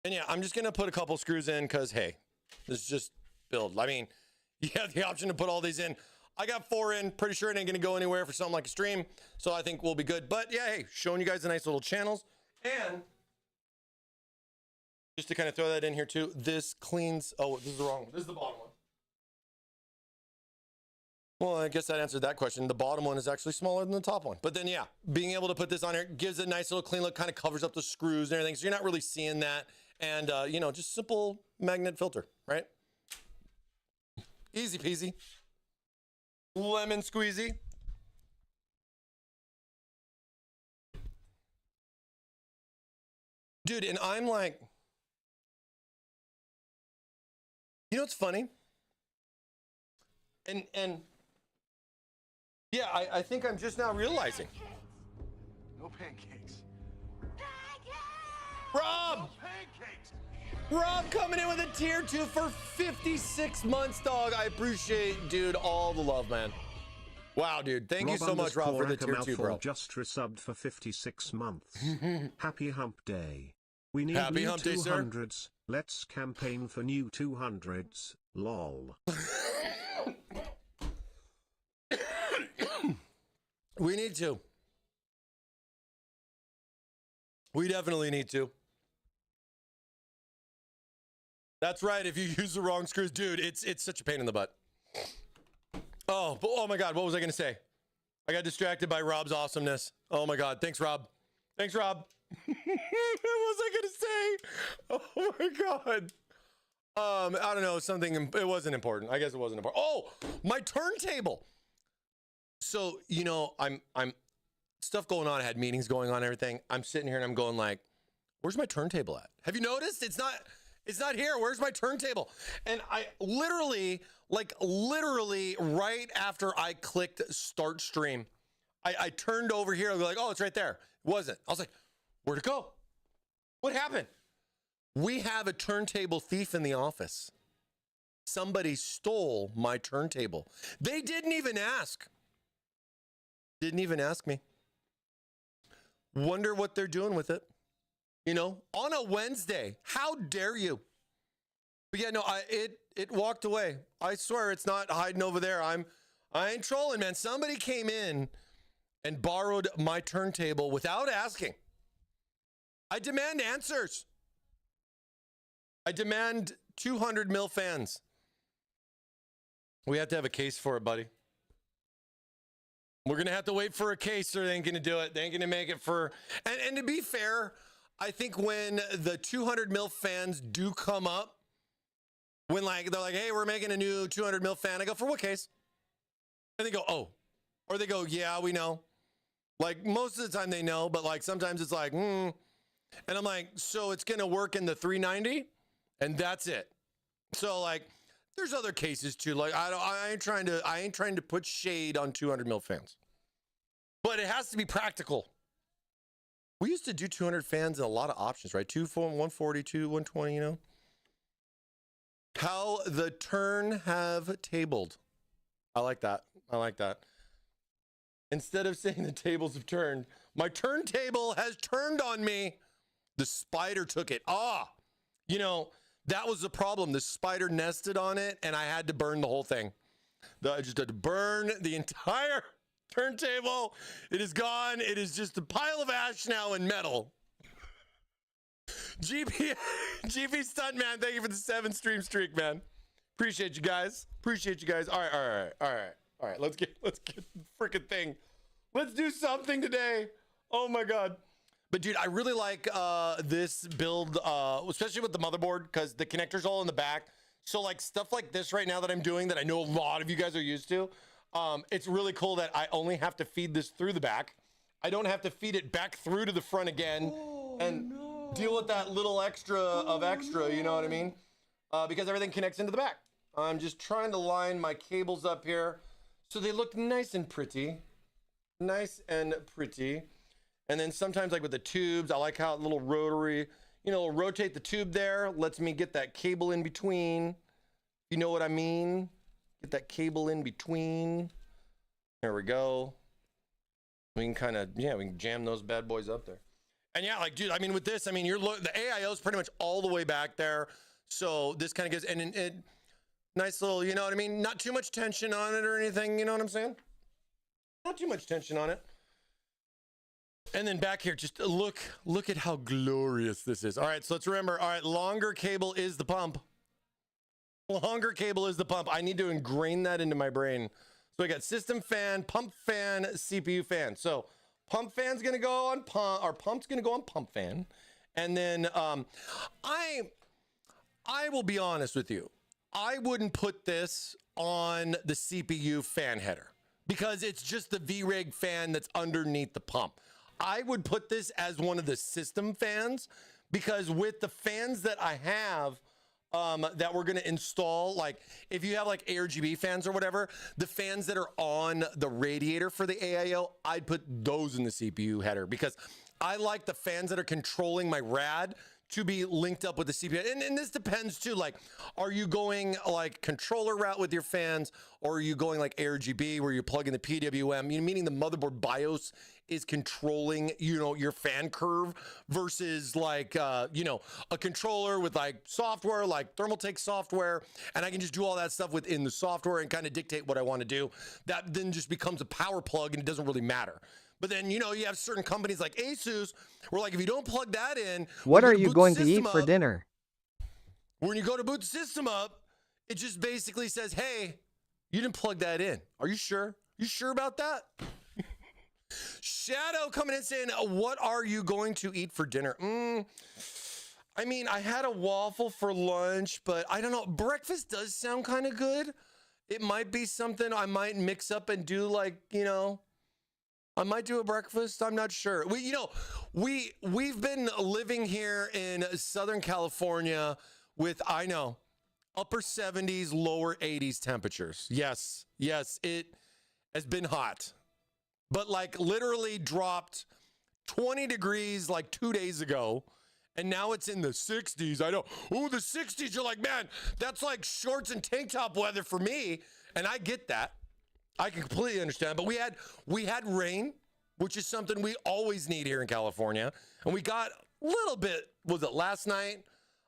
And yeah, I'm just going to put a couple screws in because, hey, this is just build. I mean, you have the option to put all these in. I got 4 in. Pretty sure it ain't going to go anywhere for something like a stream. So I think we'll be good. But yeah, hey, showing you guys the nice little channels. And just to kind of throw that in here too, this cleans, oh, this is the wrong one. This is the bottom one. Well, I guess that answered that question. The bottom one is actually smaller than the top one. But then, yeah, being able to put this on here gives a nice little clean look, kind of covers up the screws and everything. So you're not really seeing that. And, you know, just simple magnet filter, right? Easy peasy. Lemon squeezy. Dude, and I'm like, you know what's funny? And yeah, I think I'm just now realizing. No pancakes. Rob! No pancakes! Rob coming in with a tier 2 for 56 months, dog. I appreciate, dude, all the love, man. Wow, dude. Thank you so much, Rob, for the tier 2, bro. Just resubbed for 56 months. Happy hump day. We need Happy new hump day, sir. 200s. Let's campaign for new 200s. Lol. We need to. We definitely need to. That's right. If you use the wrong screws, dude, it's such a pain in the butt. Oh my God. What was I going to say? I got distracted by Rob's awesomeness. Oh my God. Thanks, Rob. Thanks, Rob. What was I going to say? Oh my God. I don't know. Something, it wasn't important. I guess it wasn't important. Oh, my turntable. So, you know, I'm stuff going on. I had meetings going on and everything. I'm sitting here and I'm going like, where's my turntable at? Have you noticed? It's not here. Where's my turntable? And I literally right after I clicked start stream, I turned over here. I was like, oh, it's right there. It wasn't. I was like, where'd it go? What happened? We have a turntable thief in the office. Somebody stole my turntable. They didn't even ask. Didn't even ask me. Wonder what they're doing with it. You know, on a Wednesday. How dare you? But yeah, no, it walked away. I swear it's not hiding over there. I ain't trolling, man. Somebody came in and borrowed my turntable without asking. I demand answers. I demand 200 mil fans. We have to have a case for it, buddy. We're going to have to wait for a case or they ain't going to do it. They ain't going to make it for... And to be fair, I think when the 200 mil fans do come up, when like they're like, hey, we're making a new 200 mil fan, I go, for what case? And they go, oh. Or they go, yeah, we know. Like most of the time they know, but like sometimes it's like, And I'm like, so it's going to work in the 390? And that's it. So like, there's other cases too. Like I ain't trying to put shade on 200 mil fans, but it has to be practical. We used to do 200 fans and a lot of options, right? 142, 120, you know. How the turn have tabled. I like that. I like that. Instead of saying the tables have turned, my turntable has turned on me. The spider took it. You know, that was the problem. The spider nested on it, and I had to burn the whole thing. I just had to burn the entire turntable. It is gone. It is just a pile of ash now and metal. GP Stuntman, thank you for the 7-stream streak, man. Appreciate you guys. Appreciate you guys. All right. Let's get the freaking thing. Let's do something today. Oh my God. But dude, I really like this build, especially with the motherboard, because the connector's all in the back. So like stuff like this right now that I'm doing that I know a lot of you guys are used to, it's really cool that I only have to feed this through the back. I don't have to feed it back through to the front again deal with that little extra, you know what I mean? Because everything connects into the back. I'm just trying to line my cables up here so they look nice and pretty. Nice and pretty. And then sometimes like with the tubes, I like how a little rotary, you know, rotate the tube there, lets me get that cable in between. You know what I mean? Get that cable in between. There we go. We can kind of, we can jam those bad boys up there. And yeah, like, dude, I mean, with this, I mean, the AIO is pretty much all the way back there. So this kind of gives, and it, nice little, you know what I mean? Not too much tension on it or anything, you know what I'm saying? Not too much tension on it. And then back here, just look at how glorious this is. All right, so let's remember, all right, longer cable is the pump. Longer cable is the pump. I need to ingrain that into my brain. So I got system fan, pump fan, CPU fan. So pump fan's gonna go on pump, or pump's gonna go on pump fan. And then I will be honest with you. I wouldn't put this on the CPU fan header because it's just the VRIG fan that's underneath the pump. I would put this as one of the system fans because with the fans that I have that we're going to install, like if you have like ARGB fans or whatever, the fans that are on the radiator for the AIO, I'd put those in the CPU header because I like the fans that are controlling my rad to be linked up with the CPU. And this depends too, like, are you going like controller route with your fans or are you going like ARGB where you plug in the PWM, meaning the motherboard BIOS is controlling, you know, your fan curve versus like, you know, a controller with like software, like Thermaltake software, and I can just do all that stuff within the software and kind of dictate what I want to do. That then just becomes a power plug and it doesn't really matter. But then, you know, you have certain companies like Asus where like if you don't plug that in, what are you going to eat for dinner? When you go to boot the system up, it just basically says, hey, you didn't plug that in. Are you sure? You sure about that? Shadow coming in saying, what are you going to eat for dinner? I mean, I had a waffle for lunch, but I don't know. Breakfast does sound kind of good. It might be something I might mix up and do, like, you know, I might do a breakfast. I'm not sure. We've been living here in Southern California with, I know, upper 70s, lower 80s temperatures. Yes, it has been hot. But like literally dropped 20 degrees like 2 days ago. And now it's in the 60s. I know. Ooh, the 60s. You're like, man, that's like shorts and tank top weather for me. And I get that. I can completely understand. But we had rain, which is something we always need here in California. And we got a little bit, was it last night?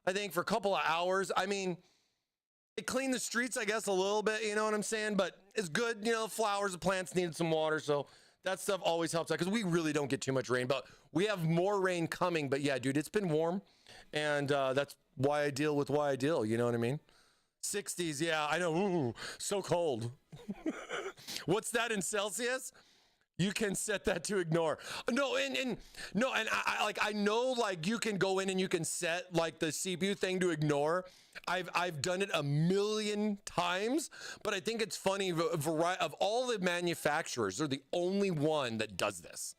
I think for a couple of hours. I mean, it cleaned the streets, I guess, a little bit, you know what I'm saying? But it's good, you know, flowers and plants needed some water. So that stuff always helps out because we really don't get too much rain. But we have more rain coming. But yeah, dude, it's been warm. And that's why I deal with why I deal. You know what I mean? 60s. Yeah, I know. Ooh, so cold. What's that in Celsius? You can set that to ignore. No, and I know like you can go in and you can set like the CPU thing to ignore. I've done it a million times, but I think it's funny of all the manufacturers, they're the only one that does this.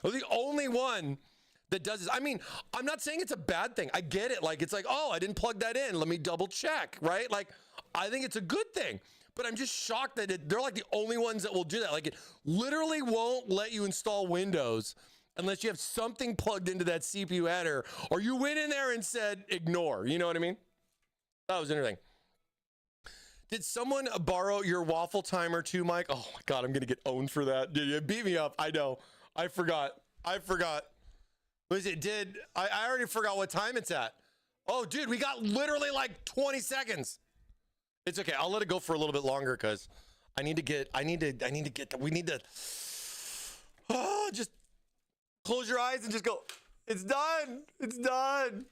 They're the only one that does this. I mean, I'm not saying it's a bad thing. I get it. Like it's like, oh, I didn't plug that in. Let me double check, right? Like I think it's a good thing. But I'm just shocked that they're like the only ones that will do that. Like it literally won't let you install Windows unless you have something plugged into that CPU header or you went in there and said ignore. You know what I mean? That was interesting. Did someone borrow your waffle timer too, Mike? Oh my God, I'm going to get owned for that. Dude, you beat me up. I know. I forgot. Was it I already forgot what time it's at. Oh, dude, we got literally like 20 seconds. It's okay. I'll let it go for a little bit longer because we need to just close your eyes and just go, it's done. It's done.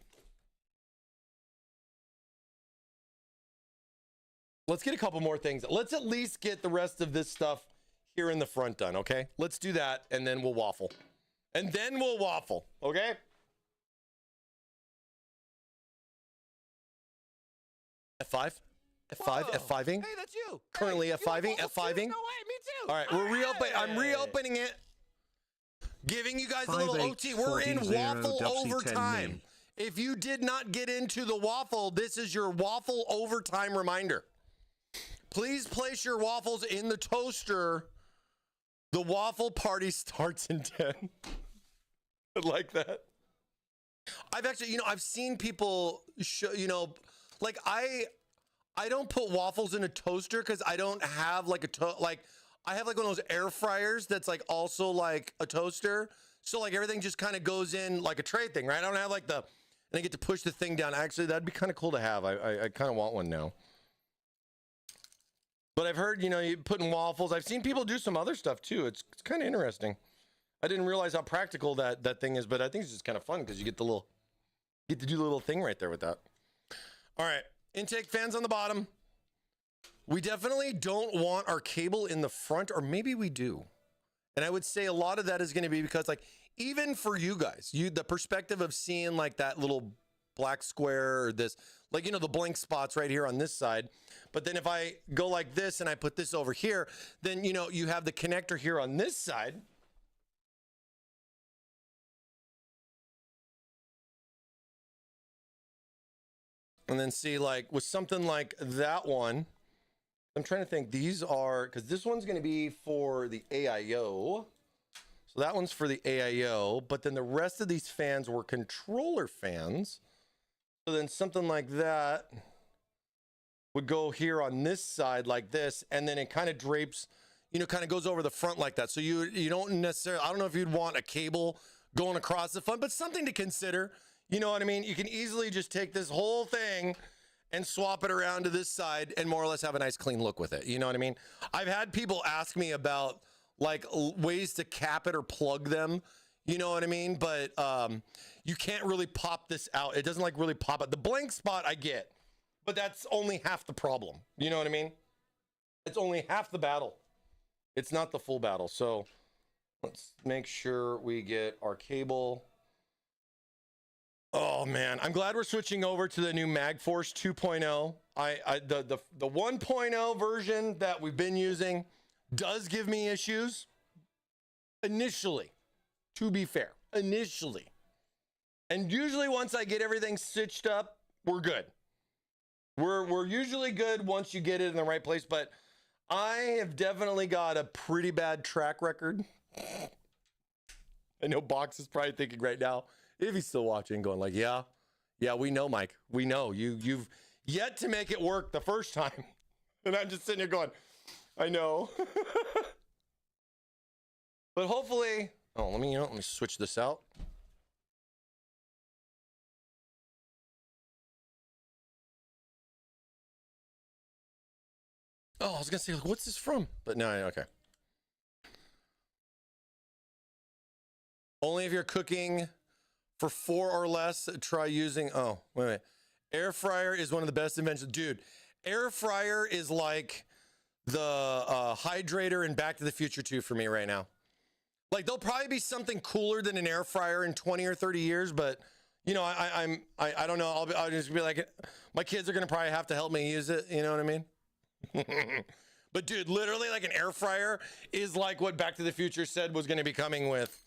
Let's get a couple more things. Let's at least get the rest of this stuff here in the front done, okay? Let's do that and then we'll waffle. Okay? F5? F5ing? Hey, that's you. Currently hey, F5ing? F5ing? No way, me too. All right, I'm reopening it. Giving you guys a little OT. We're in waffle overtime. If you did not get into the waffle, this is your waffle overtime reminder. Please place your waffles in the toaster. The waffle party starts in 10. I like that. I've actually, I've seen people show, like I don't put waffles in a toaster because I don't have like I have like one of those air fryers that's like also like a toaster. So like everything just kind of goes in like a tray thing, right? I don't have like and I get to push the thing down. Actually, that'd be kind of cool to have. I kind of want one now. But I've heard, you put in waffles. I've seen people do some other stuff too. It's kind of interesting. I didn't realize how practical that thing is, but I think it's just kind of fun because you get to do the little thing right there with that. All right, intake fans on the bottom. We definitely don't want our cable in the front, or maybe we do. And I would say a lot of that is going to be because like, even for you guys, the perspective of seeing like that little black square or this, like, the blank spots right here on this side. But then if I go like this and I put this over here, then, you have the connector here on this side. And then see, like with something like that one, I'm trying to think, these are, because this one's going to be for the AIO. So that one's for the AIO, but then the rest of these fans were controller fans. So then something like that would go here on this side like this, and then it kind of drapes, kind of goes over the front like that. So you don't necessarily, I don't know if you'd want a cable going across the front, but something to consider. You know what I mean? You can easily just take this whole thing and swap it around to this side and more or less have a nice clean look with it. You know what I mean? I've had people ask me about like ways to cap it or plug them. You know what I mean? But you can't really pop this out. It doesn't like really pop out. The blank spot I get, but that's only half the problem. You know what I mean? It's only half the battle. It's not the full battle. So let's make sure we get our cable. Oh man, I'm glad we're switching over to the new MagForce 2.0. The 1.0 version that we've been using does give me issues initially, to be fair, initially. And usually once I get everything stitched up, we're good. We're usually good once you get it in the right place, but I have definitely got a pretty bad track record. I know Box is probably thinking right now, If he's still watching, going like, yeah, we know, Mike. We know you've yet to make it work the first time. And I'm just sitting here going, I know. But hopefully, let me switch this out. Oh, I was gonna say, like, what's this from? But no, okay. Only if you're cooking for 4 or less, try using, oh, wait a minute. Air fryer is one of the best inventions. Dude, air fryer is like the hydrator in Back to the Future 2 for me right now. Like, there'll probably be something cooler than an air fryer in 20 or 30 years, but you know, I don't know. I'll just be like, my kids are gonna probably have to help me use it. You know what I mean? But dude, literally, like, an air fryer is like what Back to the Future said was gonna be coming with,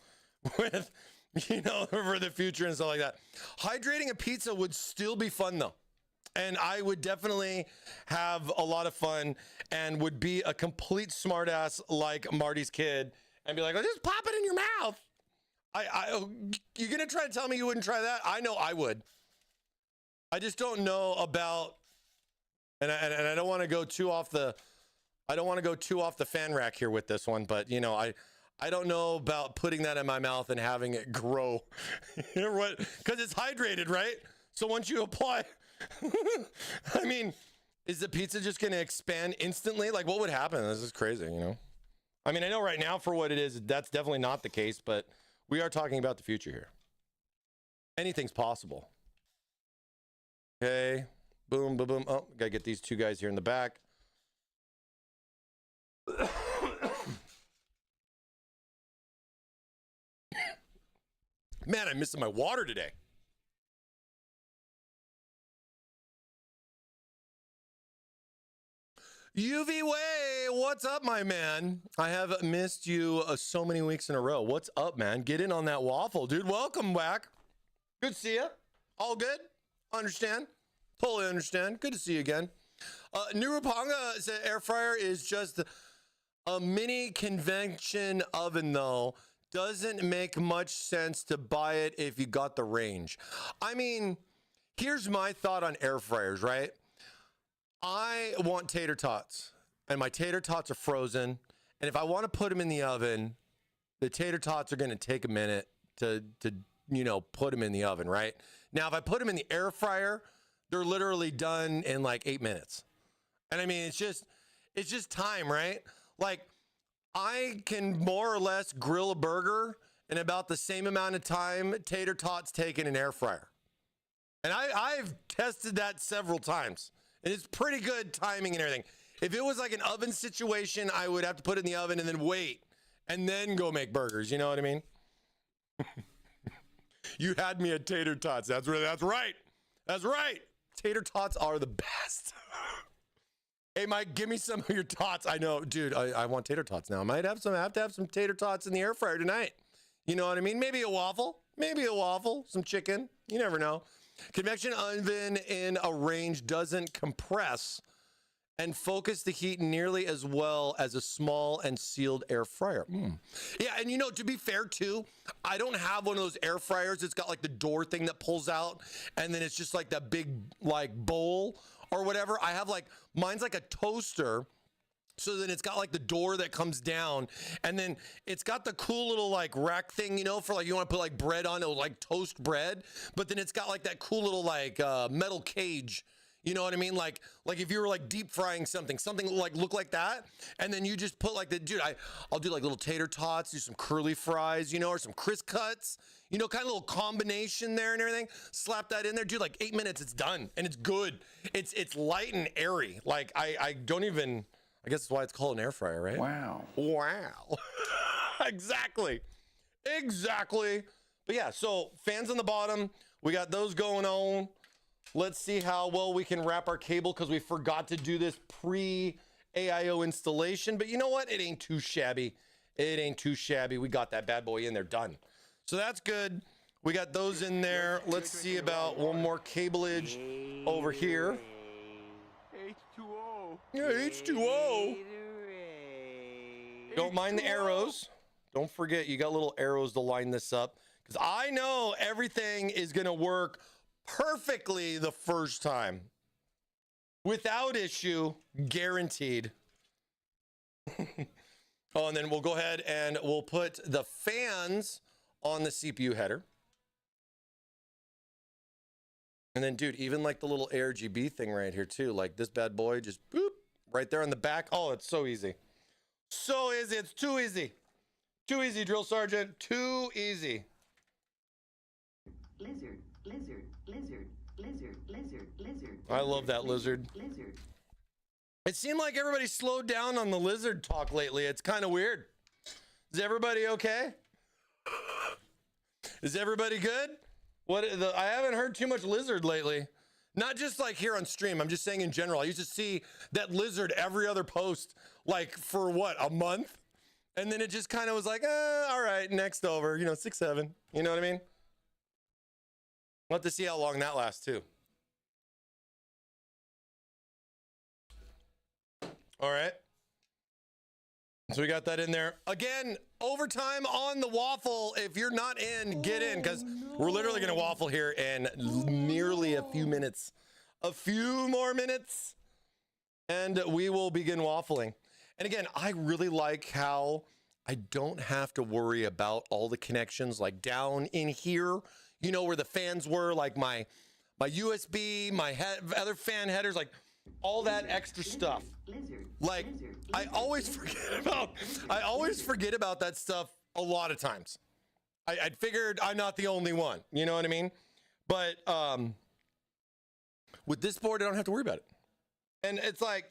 you know, for the future and stuff like that. Hydrating a pizza would still be fun though. And I would definitely have a lot of fun and would be a complete smartass like Marty's kid and be like, oh, just pop it in your mouth. You're going to try to tell me you wouldn't try that? I know I would. I just don't know about, and I don't want to go too off the, fan rack here with this one, but you know, I don't know about putting that in my mouth and having it grow. Because it's hydrated, right? So once you apply, I mean, is the pizza just going to expand instantly? Like, what would happen? This is crazy, you know? I mean, I know right now for what it is, that's definitely not the case, but we are talking about the future here. Anything's possible. Okay. Boom, boom, boom. Oh, got to get these two guys here in the back. Man, I'm missing my water today. UV Way, what's up, my man? I have missed you so many weeks in a row. What's up, man? Get in on that waffle, dude. Welcome back. Good to see you. All good? Understand? Totally understand. Good to see you again. Nirupanga said air fryer is just a mini convention oven, though. Doesn't make much sense to buy it if you got the range. I mean, here's my thought on air fryers, right? I want tater tots, and my tater tots are frozen. And if I want to put them in the oven, the tater tots are going to take a minute to you know, put them in the oven, right? Now, if I put them in the air fryer, they're literally done in like 8 minutes. And I mean, it's just time, right? Like, I can more or less grill a burger in about the same amount of time tater tots take in an air fryer. And I've tested that several times. And it's pretty good timing and everything. If it was like an oven situation, I would have to put it in the oven and then wait and then go make burgers. You know what I mean? You had me at tater tots. That's right. That's right. Tater tots are the best. Hey, Mike, give me some of your tots. I know, dude, I want tater tots now. I have to have some tater tots in the air fryer tonight. You know what I mean? Maybe a waffle, some chicken. You never know. Convection oven in a range doesn't compress and focus the heat nearly as well as a small and sealed air fryer. Yeah, and you know, to be fair too, I don't have one of those air fryers. It's got like the door thing that pulls out, and then it's just like that big like bowl or whatever. I have like, mine's like a toaster. So then it's got like the door that comes down, and then it's got the cool little like rack thing, you know, for like, you want to put like bread on it, like toast bread, but then it's got like that cool little like metal cage, you know what I mean? Like if you were like deep frying something like look like that, and then you just put like I'll do like little tater tots, do some curly fries, you know, or some crisp cuts, you know, kind of little combination there and everything. Slap that in there, dude. Like 8 minutes, it's done, and it's good. It's light and airy. Like I don't even. I guess that's why it's called an air fryer, right? Wow. Exactly. But yeah, so fans on the bottom, we got those going on. Let's see how well we can wrap our cable, because we forgot to do this pre-AIO installation. But you know what? It ain't too shabby. We got that bad boy in there, done. So that's good. We got those in there. Let's see about one more cableage over here. H2O. Yeah, H2O. Don't mind the arrows. Don't forget, you got little arrows to line this up, I know everything is going to work perfectly the first time. Without issue, guaranteed. Oh, and then we'll go ahead and we'll put the fans on the CPU header. And then, dude, even like the little ARGB thing right here too, like this bad boy, just boop, right there on the back. Oh, it's so easy. So easy. It's too easy. Too easy, Drill Sergeant. Too easy. Lizard, lizard, lizard, lizard, lizard, lizard. I love that lizard. Lizard. It seemed like everybody slowed down on the lizard talk lately. It's kind of weird. Is everybody okay? Is everybody good? I haven't heard too much lizard lately. Not just like here on stream. I'm just saying in general. I used to see that lizard every other post, like for what, a month? And then it just kind of was like, all right, next over, 6, 7. You know what I mean? We'll have to see how long that lasts too. All right. So we got that in there. Again, overtime on the waffle. If you're not in, get in, because we're literally going to waffle here in nearly a few minutes. A few more minutes, and we will begin waffling. And again, I really like how I don't have to worry about all the connections, like down in here, where the fans were, like my USB, my other fan headers, like all that extra stuff. Like I always forget about that stuff a lot of times. I figured I'm not the only one, you know what I mean? But with this board, I don't have to worry about it. And it's like,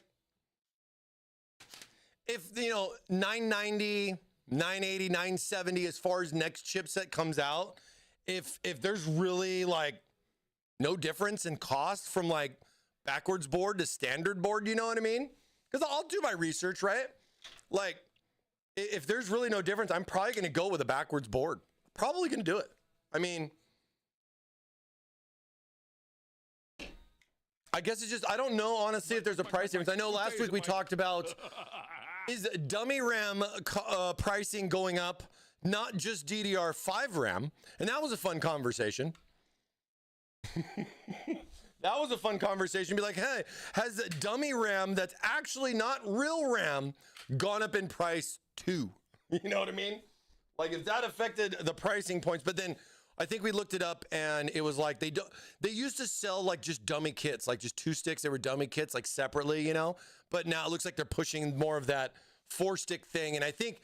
if 990, 980, 970 as far as next chipset comes out, if there's really like no difference in cost from like backwards board to standard board, you know what I mean? Because I'll do my research, right? Like, if there's really no difference, I'm probably going to go with a backwards board. Probably going to do it. I mean, I guess it's just, I don't know, honestly, if there's a price difference. I know last week we talked about, is dummy RAM pricing going up, not just DDR5 RAM? And that was a fun conversation. That was a fun conversation. Be like, hey, has dummy RAM that's actually not real RAM gone up in price too? You know what I mean? Like, if that affected the pricing points. But then I think we looked it up and it was like they used to sell like just dummy kits, like just 2 sticks. They were dummy kits like separately, But now it looks like they're pushing more of that 4-stick thing. And I think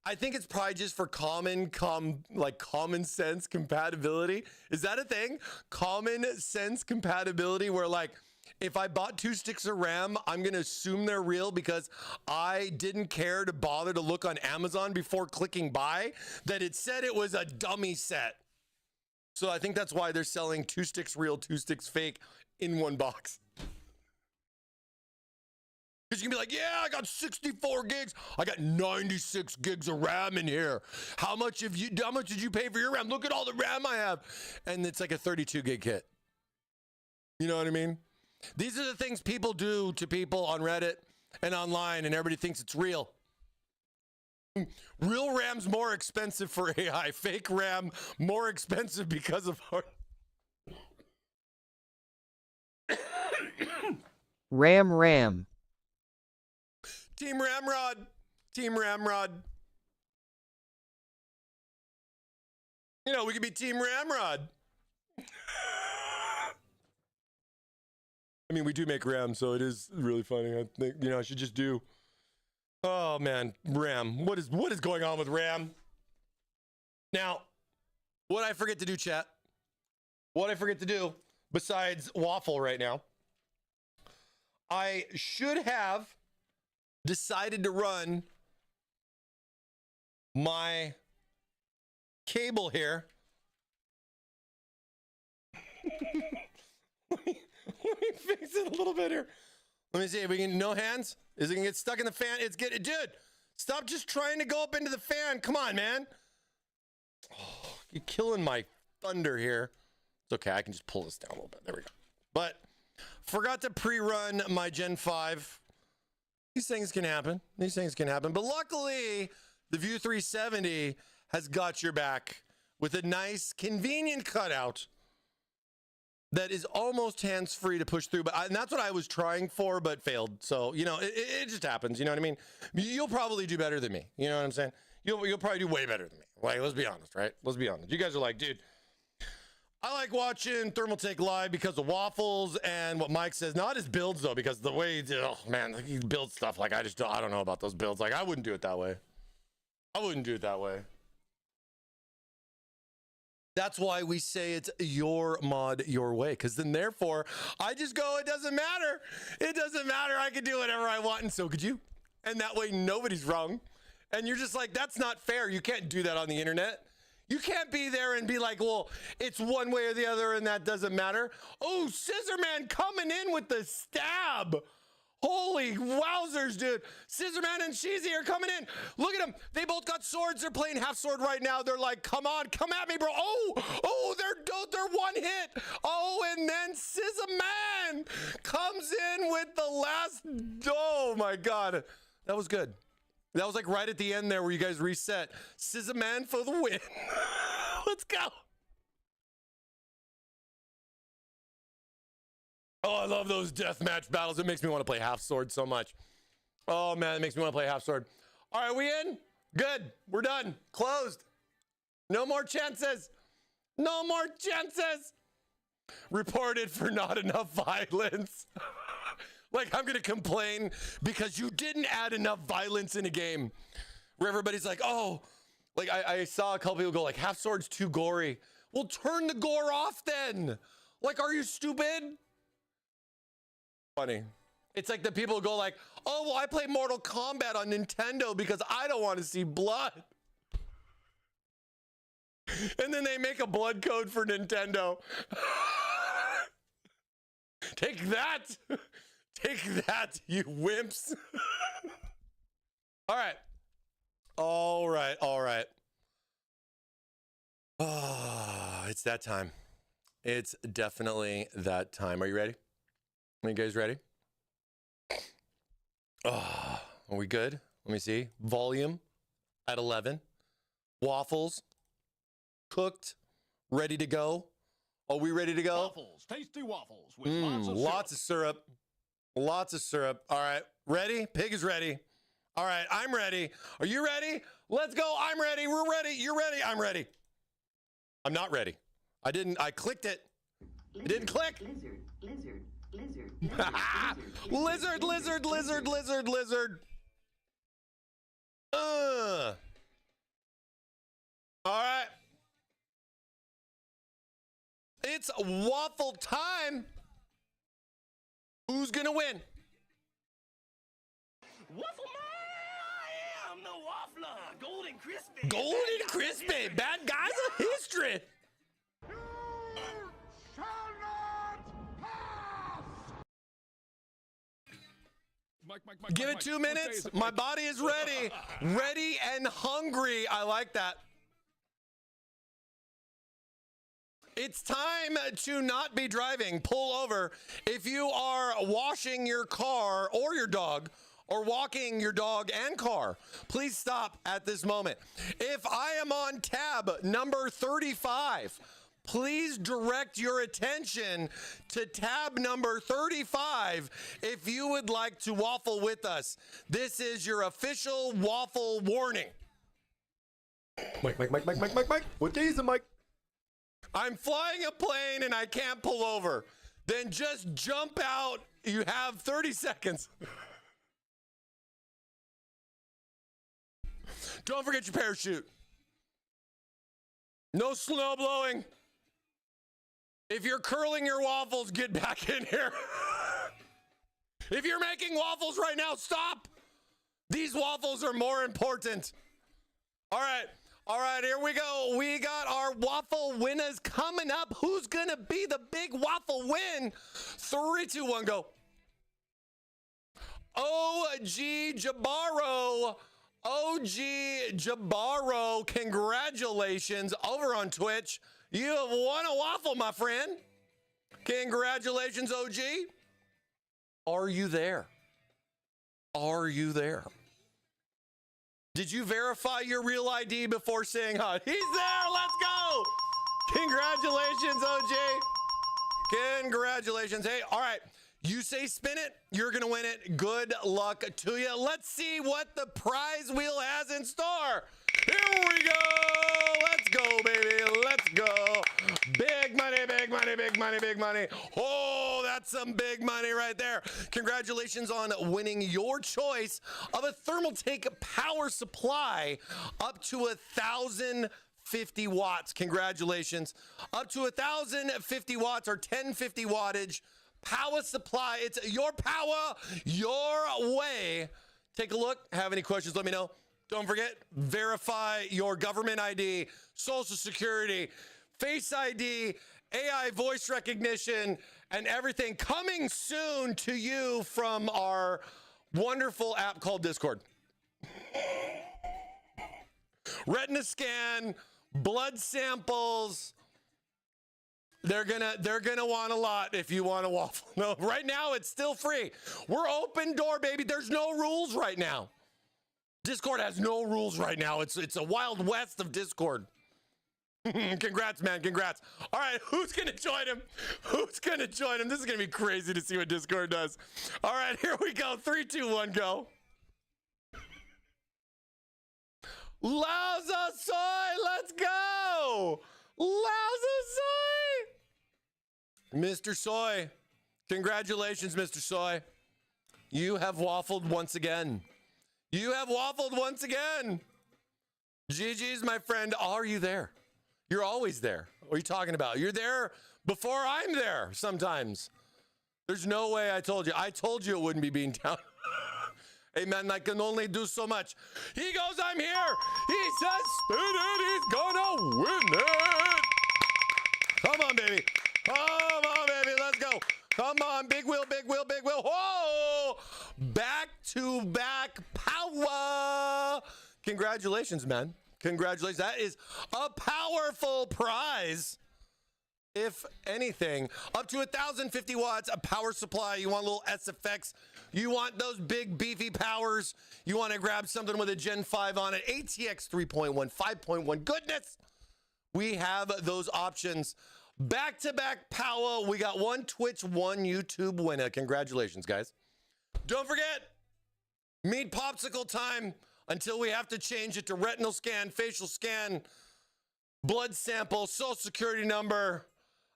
it's probably just for common sense compatibility. Is that a thing? Common sense compatibility, where like if I bought 2 sticks of RAM, I'm going to assume they're real because I didn't care to bother to look on Amazon before clicking buy that it said it was a dummy set. So I think that's why they're selling 2 sticks real, 2 sticks fake in one box. Because you can be like, yeah, I got 64 gigs. I got 96 gigs of RAM in here. How much did you pay for your RAM? Look at all the RAM I have. And it's like a 32 gig kit. You know what I mean? These are the things people do to people on Reddit and online, and everybody thinks it's real. Real RAM's more expensive for AI. Fake RAM more expensive because of our... RAM. Team Ramrod. Team Ramrod. We could be Team Ramrod. I mean, we do make RAM, so it is really funny. I think, I should just do... Oh, man. RAM. What is going on with RAM? Now, what I forget to do, chat, what I forget to do, besides waffle right now, I should have decided to run my cable here. Let me fix it a little bit here. Let me see if we can, no hands? Is it gonna get stuck in the fan? It's getting, dude, stop just trying to go up into the fan. Come on, man. Oh, you're killing my thunder here. It's okay, I can just pull this down a little bit. There we go. But forgot to pre-run my Gen 5. These things can happen. But luckily, the View 370 has got your back with a nice, convenient cutout that is almost hands-free to push through. And that's what I was trying for, but failed. So, you know, it just happens. You know what I mean? You'll probably do better than me. You know what I'm saying? You'll probably do way better than me. Like, let's be honest, right? Let's be honest. You guys are like, dude, I like watching Thermaltake live because of Waffles and what Mike says. Not his builds, though, because the way, oh, man, like, he builds stuff. Like, I don't know about those builds. Like, I wouldn't do it that way. I wouldn't do it that way. That's why we say it's your mod, your way. Because then, therefore, I just go, it doesn't matter. It doesn't matter. I can do whatever I want, and so could you. And that way, nobody's wrong. And you're just like, that's not fair. You can't do that on the internet. You can't be there and be like, well, it's one way or the other, and that doesn't matter. Oh, Scissorman coming in with the stab. Holy wowzers, dude. Scissorman and Cheesy are coming in. Look at them. They both got swords. They're playing half sword right now. They're like, come on, come at me, bro. Oh, they're one hit. Oh, and then Scissorman comes in with the last. Oh, my God. That was good. That was like right at the end there where you guys reset. Scissorman for the win. Let's go. Oh, I love those deathmatch battles. It makes me want to play half sword so much. Oh, man, it makes me want to play half sword. All right, we in? Good. We're done. Closed. No more chances. No more chances. Reported for not enough violence. Like, I'm going to complain because you didn't add enough violence in a game where everybody's like, oh, like I saw a couple people go like, half sword's too gory. Well, turn the gore off then. Like, are you stupid? Funny. It's like the people go like, oh, well, I play Mortal Kombat on Nintendo because I don't want to see blood. And then they make a blood code for Nintendo. Take that. Take that, you wimps. All right. All right. All right. Oh, it's that time. It's definitely that time. Are you ready? Are you guys ready? Oh, are we good? Let me see. Volume at 11. Waffles cooked, ready to go. Are we ready to go? Waffles, tasty waffles with lots of syrup. Lots of syrup. All right. Ready? Pig is ready. All right. I'm ready. Are you ready? Let's go. I'm ready. We're ready. You're ready. I'm ready. I'm not ready. I clicked it. It didn't click. Lizard. All right. It's waffle time. Who's gonna win? Waffle Man! I am the Waffler! Golden Crispy! Golden Crispy! Bad guys of history! You shall not pass! Mike, Give it 2 minutes. My body is ready. Ready and hungry. I like that. It's time to not be driving. Pull over. If you are washing your car or your dog, or walking your dog and car, please stop at this moment. If I am on tab number 35, please direct your attention to tab number 35 if you would like to waffle with us. This is your official waffle warning. Mike. What day is it, Mike? I'm flying a plane and I can't pull over. Then just jump out. You have 30 seconds. Don't forget your parachute. No snow blowing. If you're curling your waffles, get back in here. If you're making waffles right now, stop. These waffles are more important. All right, here we go. We got our waffle winners coming up. Who's going to be the big waffle win? 3, 2, 1, go. OG Jabaro, congratulations over on Twitch. You have won a waffle, my friend. Congratulations, OG. Are you there? Are you there? Did you verify your real ID before saying hi? He's there. Let's go. Congratulations, OJ. Congratulations. Hey, all right. You say spin it, you're going to win it. Good luck to you. Let's see what the prize wheel has in store. Here we go. Let's go, baby. Let's go. Big money, big money, big money, big money. Oh, that's some big money right there. Congratulations on winning your choice of a Thermaltake power supply up to 1,050 watts. Congratulations. Up to 1,050 watts or 1050 wattage power supply. It's your power, your way. Take a look. Have any questions, let me know. Don't forget, verify your government ID, social security, face ID, AI voice recognition, and everything coming soon to you from our wonderful app called Discord. Retina scan, blood samples. They're gonna want a lot if you want a waffle. No, right now it's still free. We're open door, baby. There's no rules right now. Discord has no rules right now. It's a wild west of Discord. Congrats, man. Congrats. All right, who's gonna join him? Who's gonna join him? This is gonna be crazy to see what Discord does. All right, here we go. 3, 2, 1, go. Lauza Soy, let's go. Lauza Soy. Mr. Soy, congratulations, Mr. Soy. You have waffled once again. You have waffled once again. GG's, my friend. Are you there? You're always there. What are you talking about? You're there before I'm there sometimes. There's no way I told you. I told you it wouldn't be being down. Hey, man, I can only do so much. He goes, I'm here. He says, spin it. He's gonna win it. Come on, baby. Come on, baby. Let's go. Come on. Big wheel, big wheel, big wheel. Whoa. Back to back power. Congratulations, man. Congratulations. That is a powerful prize. If anything, up to 1,050 watts, a power supply. You want a little SFX. You want those big beefy powers. You want to grab something with a Gen 5 on it. ATX 3.1, 5.1. Goodness. We have those options. Back-to-back power. We got one Twitch, one YouTube winner. Congratulations, guys. Don't forget, meet popsicle time until we have to change it to retinal scan, facial scan, blood sample, social security number.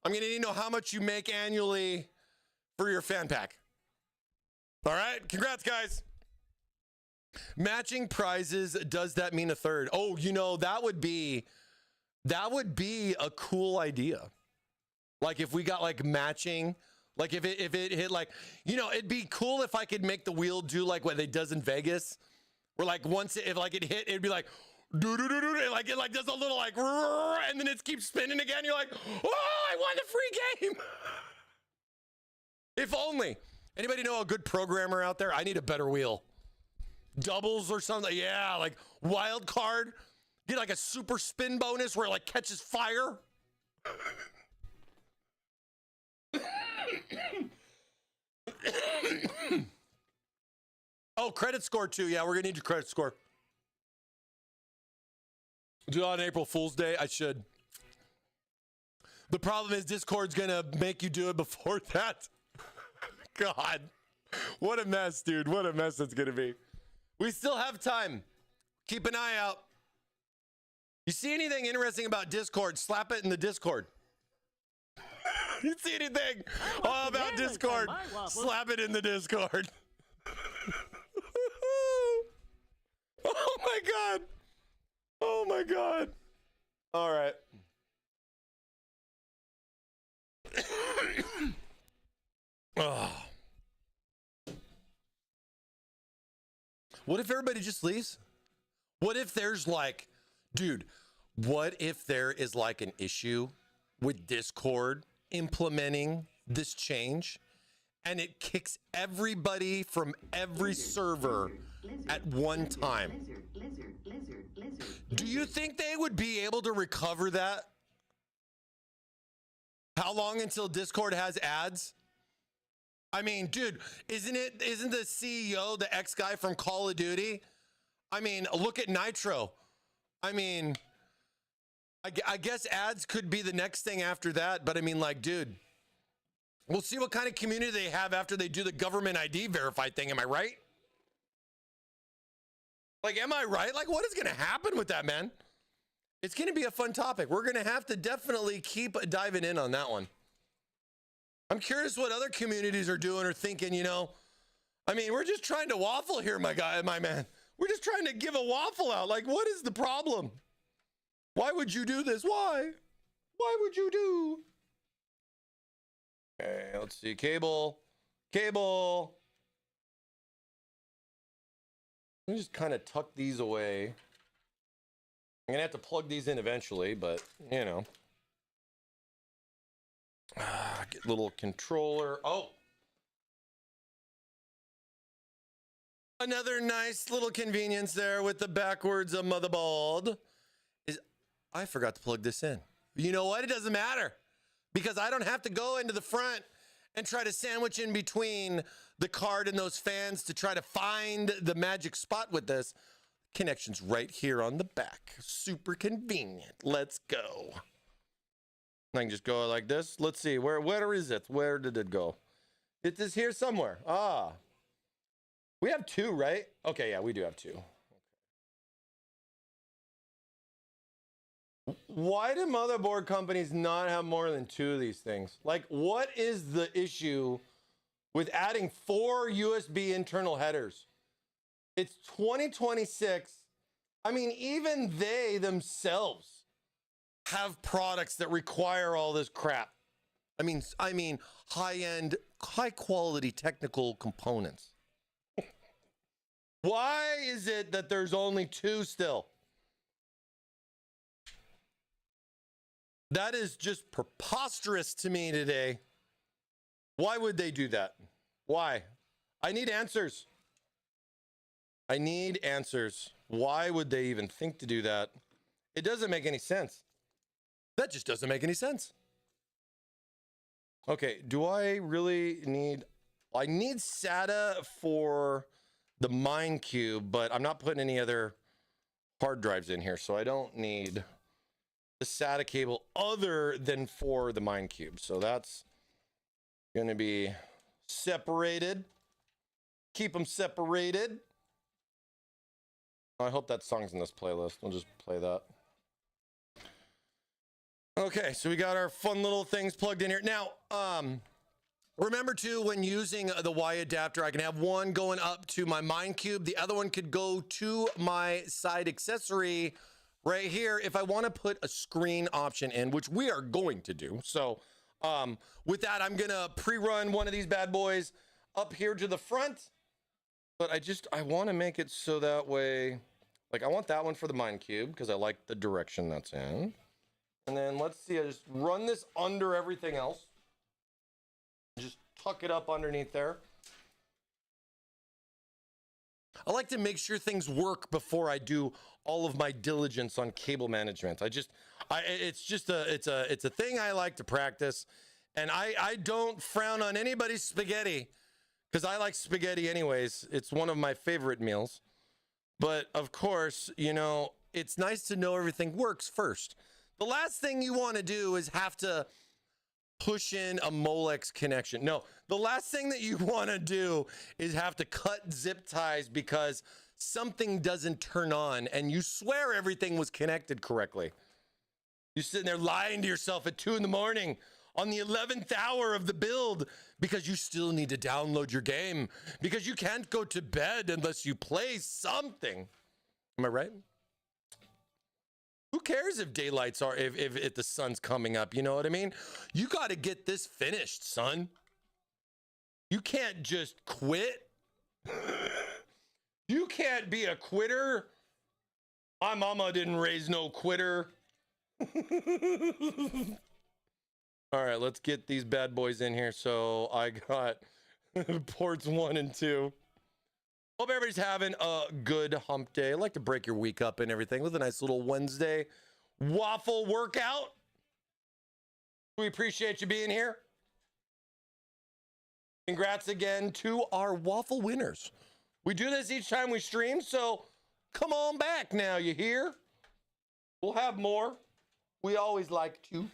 I'm going to need to know how much you make annually for your fan pack. All right. Congrats, guys. Matching prizes. Does that mean a third? Oh, you know, that would be a cool idea. Like if we got like matching, like if it hit like, you know, it'd be cool if I could make the wheel do like what it does in Vegas. Where like once if like it hit, it'd be like, like it like does a little like, and then it keeps spinning again. You're like, oh, I won the free game. If only. Anybody know a good programmer out there? I need a better wheel. Doubles or something. Yeah, like wild card. Get like a super spin bonus where it like catches fire. Oh, credit score too. Yeah, we're gonna need your credit score. Do it on April Fool's Day. I should. The problem is Discord's gonna make you do it before that. God, what a mess, dude. What a mess that's gonna be. We still have time. Keep an eye out. You see anything interesting about Discord? Slap it in the Discord. You see anything about Discord? Slap it in the Discord. Oh my God. Oh my God. All right. Oh. What if everybody just leaves? What if there's like, dude, what if there is like an issue with Discord implementing this change and it kicks everybody from every server at one time? Do you think they would be able to recover that? How long until Discord has ads? I mean, dude, isn't the CEO the ex guy from Call of Duty? I mean, look at Nitro. I mean, I guess ads could be the next thing after that. But I mean, like, dude, we'll see what kind of community they have after they do the government ID verified thing. Am I right? Like, am I right? Like, what is going to happen with that, man? It's going to be a fun topic. We're going to have to definitely keep diving in on that one. I'm curious what other communities are doing or thinking, you know. I mean, we're just trying to waffle here, my guy, my man. We're just trying to give a waffle out. Like, what is the problem? Why would you do this? Why? Why would you do? Okay, let's see. Cable. Cable. Let me just kind of tuck these away. I'm going to have to plug these in eventually, but, you know. Get a little controller. Oh. Another nice little convenience there with the backwards motherboard. I forgot to plug this in. You know what? It doesn't matter because I don't have to go into the front and try to sandwich in between the card and those fans to try to find the magic spot with this. Connection's right here on the back. Super convenient. Let's go. I can just go like this. Let's see. Where is it? Where did it go? It is here somewhere. Ah. We have two, right? Okay, yeah, we do have two. Why do motherboard companies not have more than two of these things? Like, what is the issue with adding 4 USB internal headers? It's 2026. I mean, even they themselves have products that require all this crap. I mean, high-end, high-quality technical components. Why is it that there's only 2 still? That is just preposterous to me today. Why would they do that? Why? I need answers. I need answers. Why would they even think to do that? It doesn't make any sense. That just doesn't make any sense. Okay, do I really need... I need SATA for the Mine Cube, but I'm not putting any other hard drives in here, so I don't need the SATA cable other than for the Mine Cube. So that's going to be separated. Keep them separated. I hope that song's in this playlist. We'll just play that. Okay, so we got our fun little things plugged in here. Now, remember too, when using the Y adapter, I can have one going up to my Mine Cube. The other one could go to my side accessory right here if I want to put a screen option in, which we are going to do. So with that, I'm going to pre-run one of these bad boys up here to the front. But I want to make it so that way, like I want that one for the Mine Cube because I like the direction that's in. And then let's see, I just run this under everything else. Just tuck it up underneath there. I like to make sure things work before I do all of my diligence on cable management. It's a thing I like to practice, and I don't frown on anybody's spaghetti because I like spaghetti anyways. It's one of my favorite meals. But of course, you know, it's nice to know everything works first. The last thing you want to do is have to push in a Molex connection. No, the last thing that you want to do is have to cut zip ties because something doesn't turn on and you swear everything was connected correctly. You're sitting there lying to yourself at 2 in the morning on the 11th hour of the build because you still need to download your game because you can't go to bed unless you play something. Am I right? Who cares if daylights are, if the sun's coming up, you know what I mean? You got to get this finished, son. You can't just quit. You can't be a quitter. My mama didn't raise no quitter. All right, let's get these bad boys in here. So I got ports 1 and 2. Hope everybody's having a good hump day. I'd like to break your week up and everything with a nice little Wednesday waffle workout. We appreciate you being here. Congrats again to our waffle winners. We do this each time we stream, so come on back now, you hear? We'll have more. We always like to.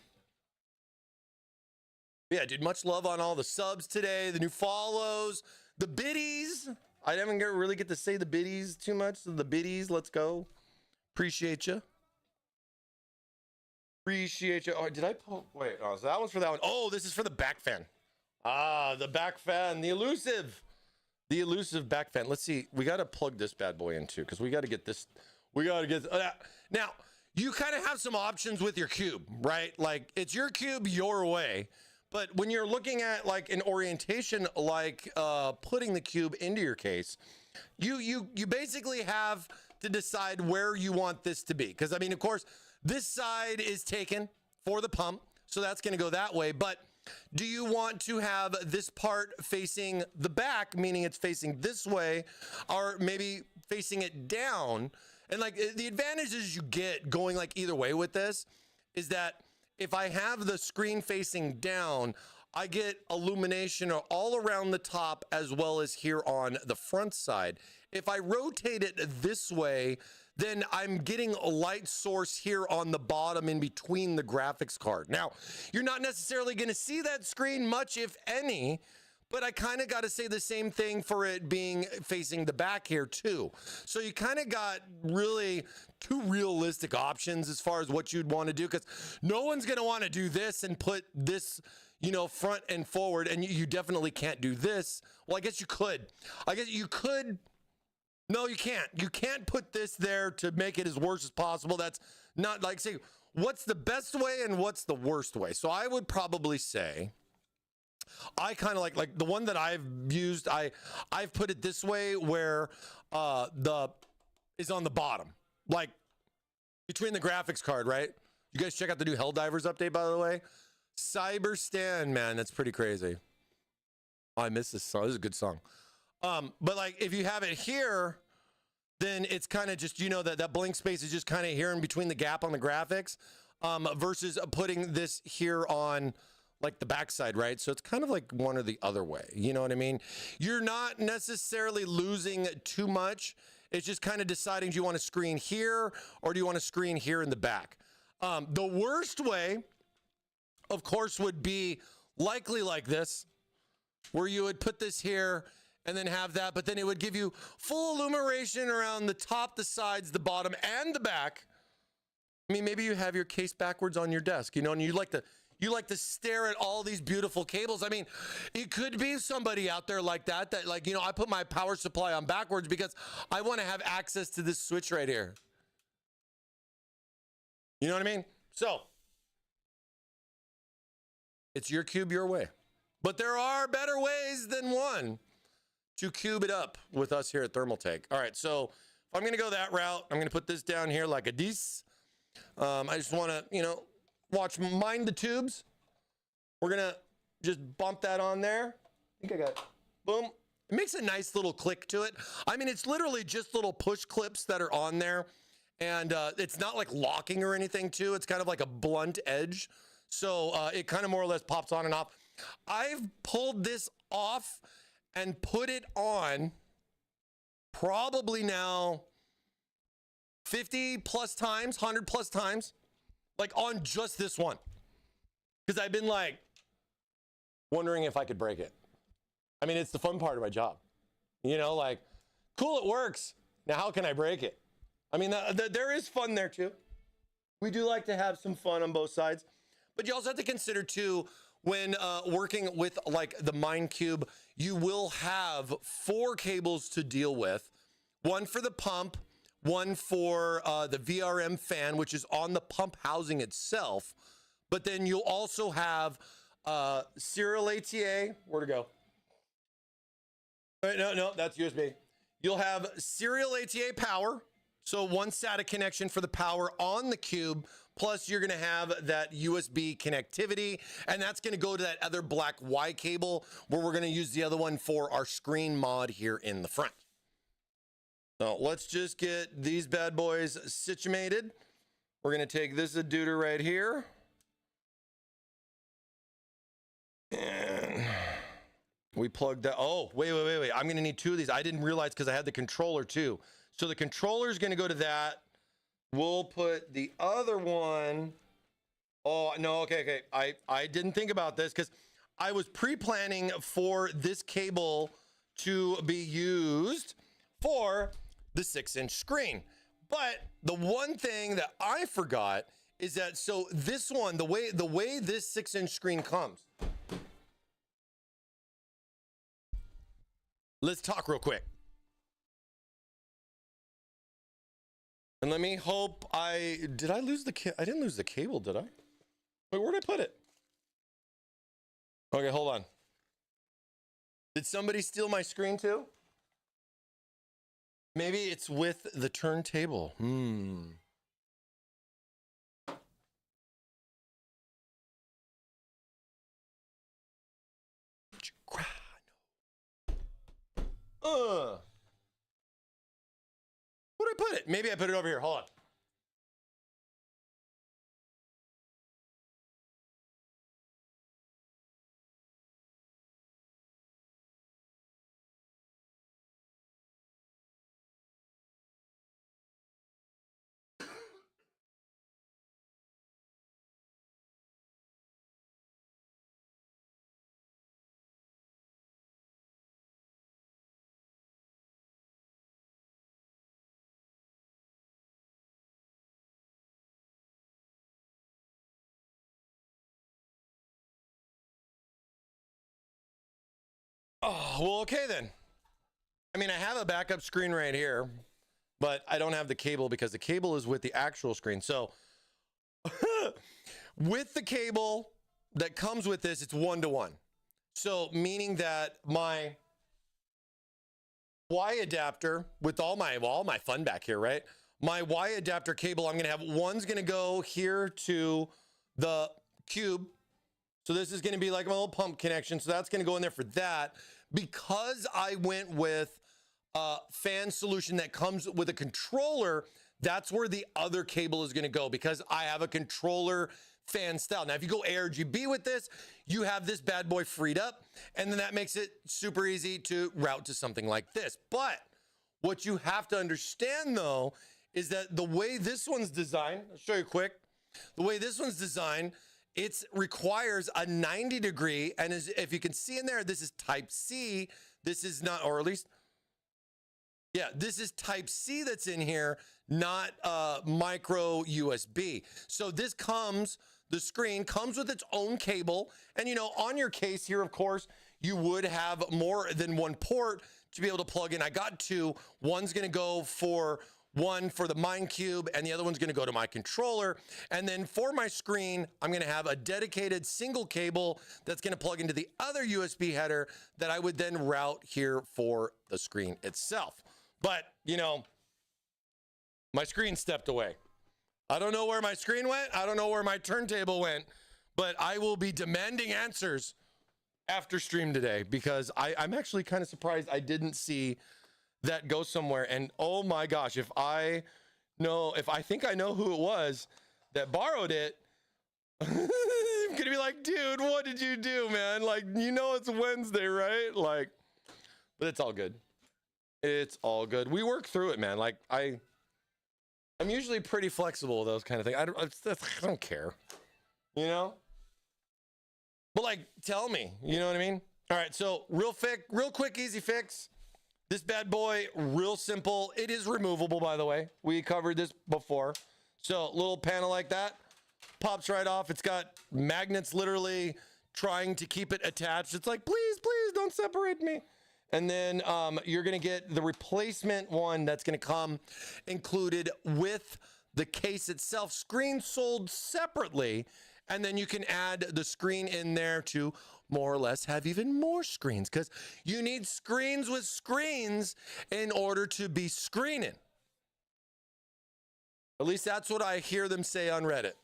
Yeah, dude, much love on all the subs today, the new follows, the biddies. I didn't really get to say the biddies too much. So the biddies, let's go. Appreciate you. Appreciate you. Oh, did I pull? Wait, oh, so that one's for that one. Oh, this is for the back fan. Ah, the back fan, the elusive back fan. Let's see. We got to plug this bad boy in too, because we got to get this. We got to get now. You kind of have some options with your cube, right? Like it's your cube your way. But when you're looking at like an orientation, like putting the cube into your case, you basically have to decide where you want this to be. Because I mean, of course, this side is taken for the pump, so that's going to go that way. But do you want to have this part facing the back, meaning it's facing this way, or maybe facing it down? And like the advantages you get going like either way with this is that if I have the screen facing down, I get illumination all around the top as well as here on the front side. If I rotate it this way, then I'm getting a light source here on the bottom in between the graphics card. Now, you're not necessarily going to see that screen much, if any, but I kind of got to say the same thing for it being facing the back here too. So you kind of got really two realistic options as far as what you'd want to do, because no one's going to want to do this and put this, you know, front and forward, and you definitely can't do this. Well, I guess you could. I guess you could. No, you can't. You can't put this there to make it as worse as possible. That's not like, say, what's the best way and what's the worst way? So I would probably say, I kind of like the one that I've used, I've put it this way where the is on the bottom, like between the graphics card, right? You guys check out the new Helldivers update, by the way. Cyber Stand, man, that's pretty crazy. Oh, I miss this song. This is a good song. But like if you have it here, then it's kind of just, you know, that blank space is just kind of here in between the gap on the graphics, versus putting this here on like the backside, right? So it's kind of like one or the other way. You know what I mean? You're not necessarily losing too much. It's just kind of deciding, do you want to screen here or do you want to screen here in the back? The worst way, of course, would be likely like this, where you would put this here and then have that, but then it would give you full illumination around the top, the sides, the bottom, and the back. I mean, maybe you have your case backwards on your desk, you know, and you like to stare at all these beautiful cables. I mean, it could be somebody out there like that, like, you know, I put my power supply on backwards because I want to have access to this switch right here. You know what I mean? So it's your cube your way, but there are better ways than one to cube it up with us here at Thermaltake. All right, so if I'm going to go that route, I'm going to put this down here like a this. I just want to, you know, mind the tubes. We're going to just bump that on there. I think I got, boom. It makes a nice little click to it. I mean, it's literally just little push clips that are on there. And it's not like locking or anything too. It's kind of like a blunt edge. So it kind of more or less pops on and off. I've pulled this off and put it on probably now 50 plus times, 100 plus times, like on just this one. Because I've been like wondering if I could break it. I mean, it's the fun part of my job. You know, like, cool, it works. Now, how can I break it? I mean, there is fun there too. We do like to have some fun on both sides. But you also have to consider too, when working with like the Mind Cube, you will have 4 cables to deal with. One for the pump, one for the VRM fan, which is on the pump housing itself. But then you'll also have serial ATA. Where'd it go? No, that's USB. You'll have serial ATA power. So one SATA connection for the power on the cube. Plus, you're going to have that USB connectivity, and that's going to go to that other black Y cable, where we're going to use the other one for our screen mod here in the front. So let's just get these bad boys situated. We're going to take this adapter right here. And we plug that. Oh, wait. I'm going to need 2 of these. I didn't realize because I had the controller too. So the controller is going to go to that. We'll put the other one Oh, no, okay. I didn't think about this because I was pre-planning for this cable to be used for the 6-inch screen. But the one thing that I forgot is that, so this one, the way this 6-inch screen comes. Let's talk real quick. And let me hope did I lose the I didn't lose the cable, did I? Wait, where'd I put it? Okay, hold on. Did somebody steal my screen too? Maybe it's with the turntable. Where'd I put it? Maybe I put it over here. Hold on. Oh, well, okay then. I mean, I have a backup screen right here, but I don't have the cable because the cable is with the actual screen. So with the cable that comes with this, it's 1-to-1. So meaning that my Y adapter with all my fun back here, right? My Y adapter cable, I'm going to have one's going to go here to the cube. So this is going to be like my little pump connection. So that's going to go in there for that. Because I went with a fan solution that comes with a controller, that's where the other cable is going to go because I have a controller fan style. Now, if you go ARGB with this, you have this bad boy freed up, and then that makes it super easy to route to something like this. But what you have to understand, though, is that the way this one's designed, I'll show you quick, the way this one's designed, it requires a 90-degree, and if you can see in there, this is type C. This is not, or at least, yeah, this is type C that's in here, not micro USB. So this comes, the screen comes with its own cable. And, you know, on your case here, of course, you would have more than one port to be able to plug in. I got two. One's going to go for one for the Mind Cube, and the other one's going to go to my controller. And then for my screen, I'm going to have a dedicated single cable that's going to plug into the other USB header that I would then route here for the screen itself. But, you know, my screen stepped away. I don't know where my screen went. I don't know where my turntable went, but I will be demanding answers after stream today because I'm actually kind of surprised I didn't see that go somewhere. And oh my gosh, if I think I know who it was that borrowed it, I'm gonna be like, dude, what did you do, man? Like, you know, it's Wednesday, right? Like, but it's all good. It's all good. We work through it, man. Like, I'm usually pretty flexible with those kind of things. I don't care, you know? But like, tell me, you know what I mean? All right, so real quick, easy fix. This bad boy, real simple. It is removable, by the way. We covered this before. So little panel like that, pops right off. It's got magnets literally trying to keep it attached. It's like, please, please don't separate me. And then you're gonna get the replacement one that's gonna come included with the case itself. Screen sold separately. And then you can add the screen in there to more or less have even more screens because you need screens with screens in order to be screening. At least that's what I hear them say on Reddit.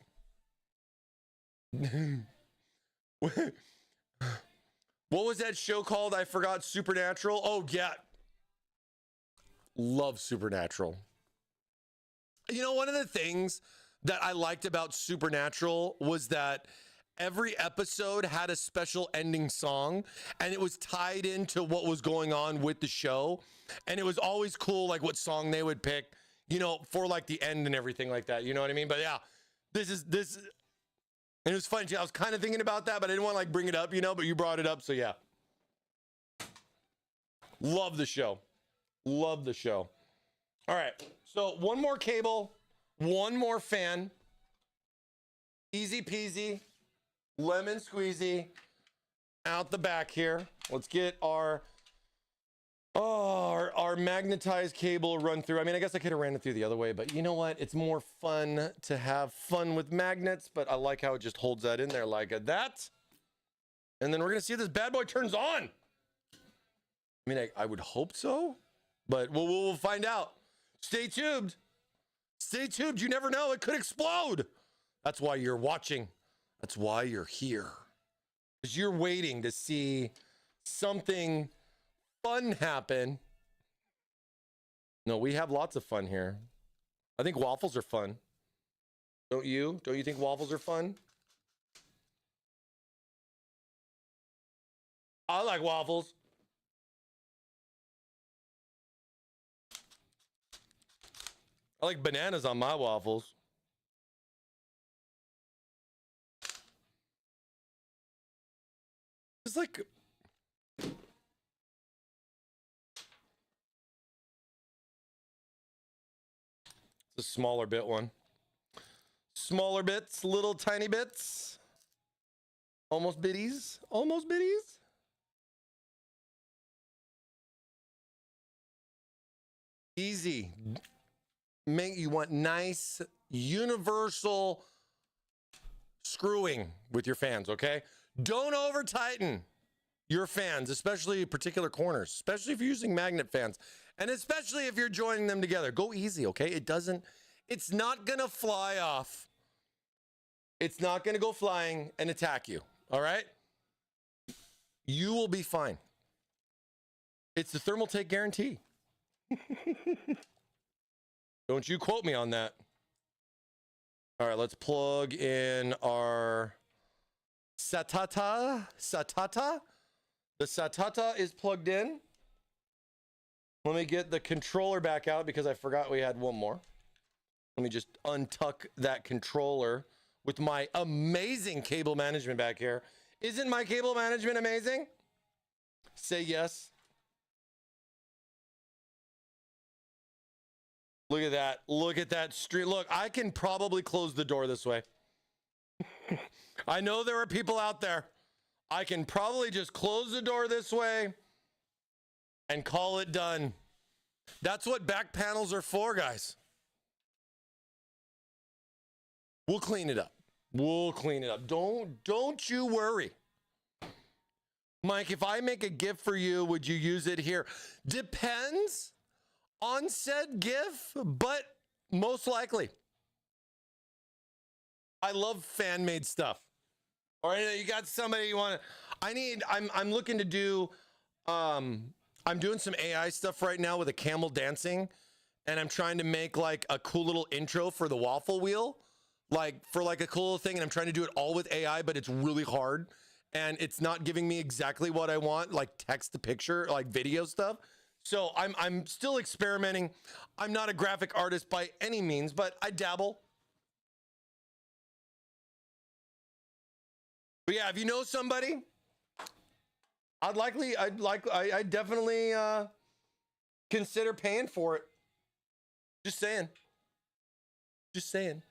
What was that show called? I forgot. Supernatural. Oh, yeah. Love Supernatural. You know, one of the things that I liked about Supernatural was that every episode had a special ending song and it was tied into what was going on with the show. And it was always cool, like what song they would pick, you know, for like the end and everything like that. You know what I mean? But yeah, this And it was funny, too. I was kind of thinking about that, but I didn't want to like bring it up, you know, but you brought it up, so yeah. Love the show. Love the show. All right, so one more cable, one more fan. Easy peasy, lemon squeezy. Out the back here. Let's get our magnetized cable run through. I mean, I guess I could have ran it through the other way, but you know what? It's more fun to have fun with magnets, but I like how it just holds that in there like that. And then we're going to see if this bad boy turns on. I mean, I would hope so, but we'll find out. Stay tuned. Stay tuned. You never know. It could explode. That's why you're watching. That's why you're here. Because you're waiting to see something fun happen. No, we have lots of fun here. I think waffles are fun. Don't you? Don't you think waffles are fun? I like waffles. I like bananas on my waffles. It's like it's a smaller bit one. Smaller bits, little tiny bits. Almost bitties. Almost bitties. Easy. You want nice, universal screwing with your fans, okay? Don't over tighten your fans, especially particular corners, especially if you're using magnet fans, and especially if you're joining them together. Go easy, okay? It's not gonna fly off. It's not gonna go flying and attack you, all right? You will be fine. It's the Thermaltake guarantee. Don't you quote me on that. All right, let's plug in our SATA. The SATA is plugged in. Let me get the controller back out because I forgot we had one more. Let me just untuck that controller with my amazing cable management back here. Isn't my cable management amazing? Say yes. Look at that. Look at that street. Look, I can probably close the door this way. I know there are people out there. I can probably just close the door this way and call it done. That's what back panels are for, guys. We'll clean it up. We'll clean it up. Don't you worry. Mike, if I make a gift for you, would you use it here? Depends on said GIF, but most likely. I love fan-made stuff. All right, you got somebody you want to, I'm looking to do, I'm doing some AI stuff right now with a camel dancing, and I'm trying to make like a cool little intro for the waffle wheel, like for like a cool little thing, and I'm trying to do it all with AI, but it's really hard, and it's not giving me exactly what I want, like text to picture, like video stuff. So I'm still experimenting. I'm not a graphic artist by any means, but I dabble. But yeah, if you know somebody, I'd definitely consider paying for it. Just saying. Just saying.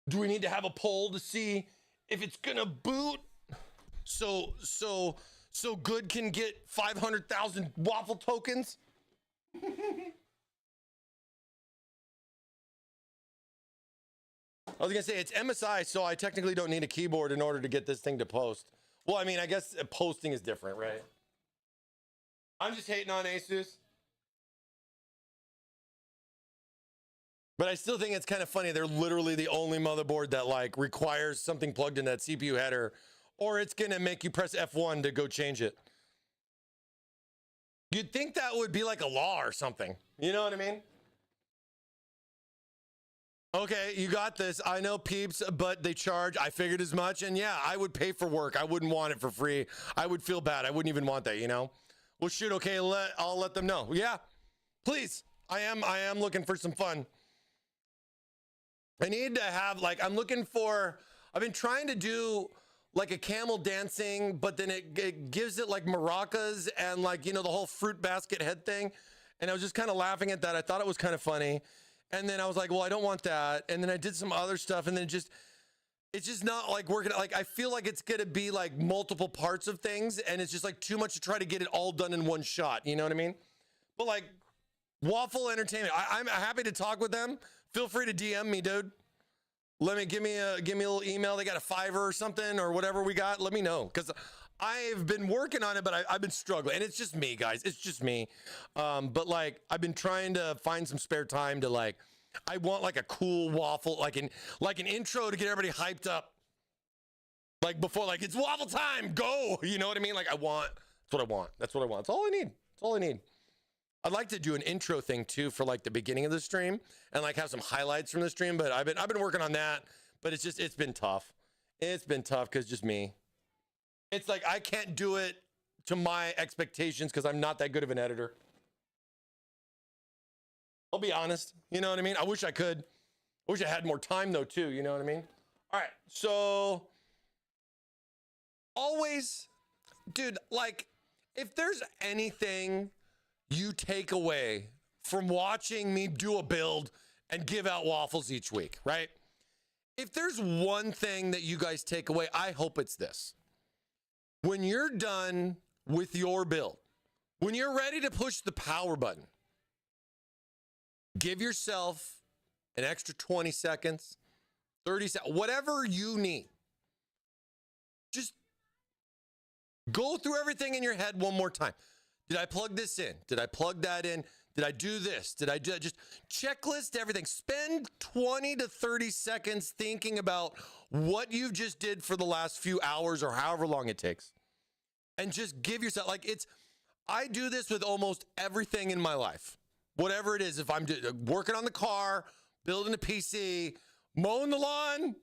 Do we need to have a poll to see if it's gonna boot? So Good can get 500,000 waffle tokens? I was gonna say it's MSI, so I technically don't need a keyboard in order to get this thing to post. Well, I mean, I guess posting is different, right? I'm just hating on Asus. But I still think it's kind of funny. They're literally the only motherboard that like requires something plugged in that CPU header, or it's gonna make you press F1 to go change it. You'd think that would be like a law or something. You know what I mean? Okay, you got this. I know peeps, but they charge. I figured as much. And yeah, I would pay for work. I wouldn't want it for free. I would feel bad. I wouldn't even want that, you know? Well, shoot, okay, I'll let them know. Yeah, please. I am looking for some fun. I need to have like, I've been trying to do like a camel dancing, but then it gives it like maracas and like, the whole fruit basket head thing. And I was just kind of laughing at that. I thought it was kind of funny. And then I was like, well, I don't want that. And then I did some other stuff. And then it's just not like working. Like, I feel like it's going to be like multiple parts of things. And it's just like too much to try to get it all done in one shot. You know what I mean? But like Waffle Entertainment, I'm happy to talk with them. Feel free to DM me, dude. Give me a little email. They got a Fiverr or something or whatever we got. Let me know, because I've been working on it, but I've been struggling, and it's just me, guys. It's just me. But like, I've been trying to find some spare time to like. I want like a cool waffle, like an intro to get everybody hyped up. Like before, like it's waffle time, go. You know what I mean? Like that's what I want. That's what I want. That's all I need. That's all I need. I'd like to do an intro thing too for like the beginning of the stream and like have some highlights from the stream, but I've been working on that, but it's been tough. It's been tough because just me. It's like I can't do it to my expectations because I'm not that good of an editor. I'll be honest. You know what I mean? I wish I could. I wish I had more time though too. You know what I mean? All right. So always, dude, like if there's anything you take away from watching me do a build and give out waffles each week, right? If there's one thing that you guys take away, I hope it's this. When you're done with your build, when you're ready to push the power button, give yourself an extra 20 seconds, 30 seconds, whatever you need. Just go through everything in your head one more time. Did I plug this in? Did I plug that in? Did I do this? Did I do that? Just checklist everything. Spend 20 to 30 seconds thinking about what you just did for the last few hours or however long it takes. And just give yourself, like I do this with almost everything in my life. Whatever it is, if I'm working on the car, building a PC, mowing the lawn,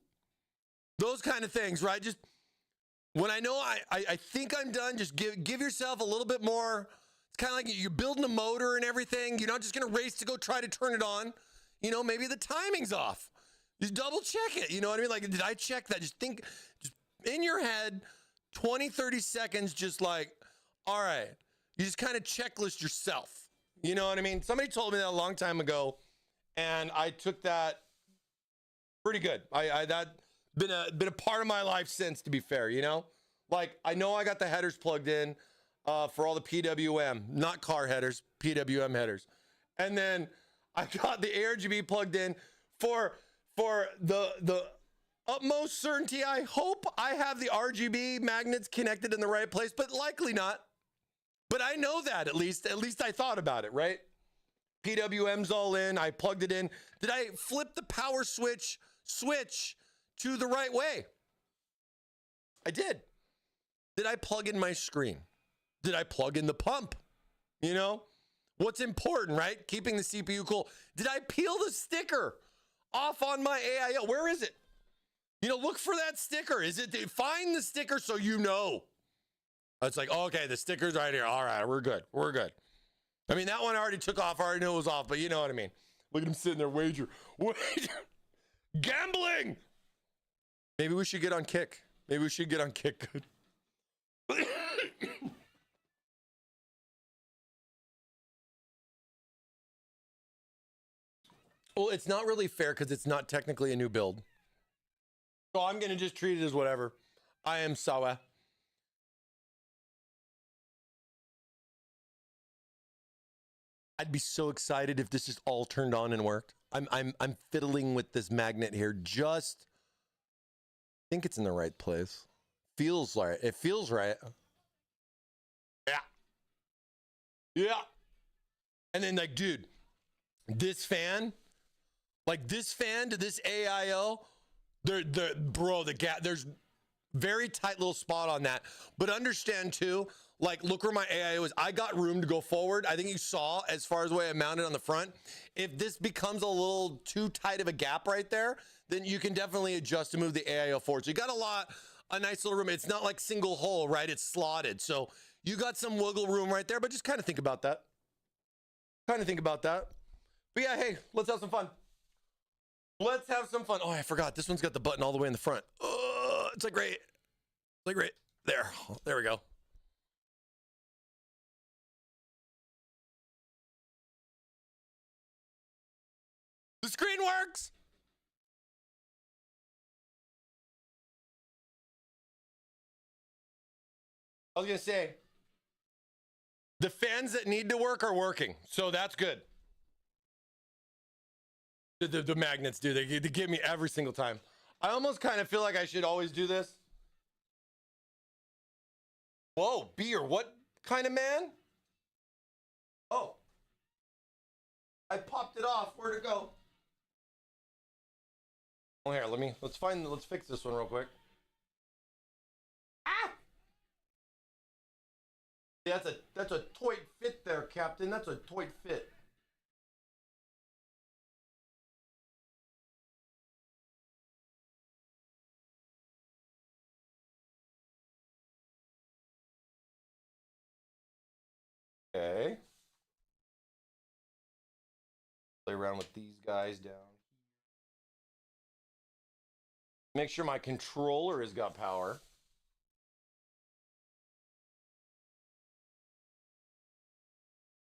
those kind of things, right? Just when I know I think I'm done, just give yourself a little bit more. It's kind of like you're building a motor and everything. You're not just going to race to go try to turn it on. Maybe the timing's off. Just double check it. You know what I mean? Like, did I check that? Just think, just in your head, 20, 30 seconds, just like, all right. You just kind of checklist yourself. You know what I mean? Somebody told me that a long time ago, and I took that pretty good. That been a part of my life since, to be fair, like I know I got the headers plugged in for all the PWM, not car headers, PWM headers, and then I got the ARGB plugged in for the utmost certainty. I hope I have the RGB magnets connected in the right place, but likely not. But I know that at least I thought about it, right? PWM's all in. I plugged it in. Did I flip the power switch to the right way? I did. Did I plug in my screen? Did I plug in the pump? What's important, right? Keeping the CPU cool. Did I peel the sticker off on my AIO? Where is it? Look for that sticker. Find the sticker so you know. It's like, okay, the sticker's right here. All right, we're good. We're good. I mean, that one I already took off. I already knew it was off, but you know what I mean. Look at him sitting there, wager. Gambling. Maybe we should get on Kick. Good. Well, it's not really fair because it's not technically a new build. So I'm going to just treat it as whatever. I am Sawa. I'd be so excited if this just all turned on and worked. I'm fiddling with this magnet here. Just think it's in the right place. Feels right. It feels right. Yeah. And then like, dude, this fan to this AIO, the gap, there's very tight little spot on that. But understand too, like, look where my AIO is. I got room to go forward. I think you saw as far as the way I mounted on the front. If this becomes a little too tight of a gap right there, then you can definitely adjust to move the AIO forward. So you got a nice little room. It's not like single hole, right? It's slotted. So you got some wiggle room right there, but just kind of think about that. But yeah, hey, let's have some fun. Let's have some fun. Oh, I forgot. This one's got the button all the way in the front. It's like right there. There we go. The screen works. I was gonna say, the fans that need to work are working, so that's good. The magnets do. They give me every single time. I almost kind of feel like I should always do this. Whoa, beer. What kind of man? Oh. I popped it off. Where'd it go? Oh, here, let's fix this one real quick. Ah! Yeah, that's a tight fit there, Captain. That's a tight fit. Okay. Play around with these guys down. Make sure my controller has got power.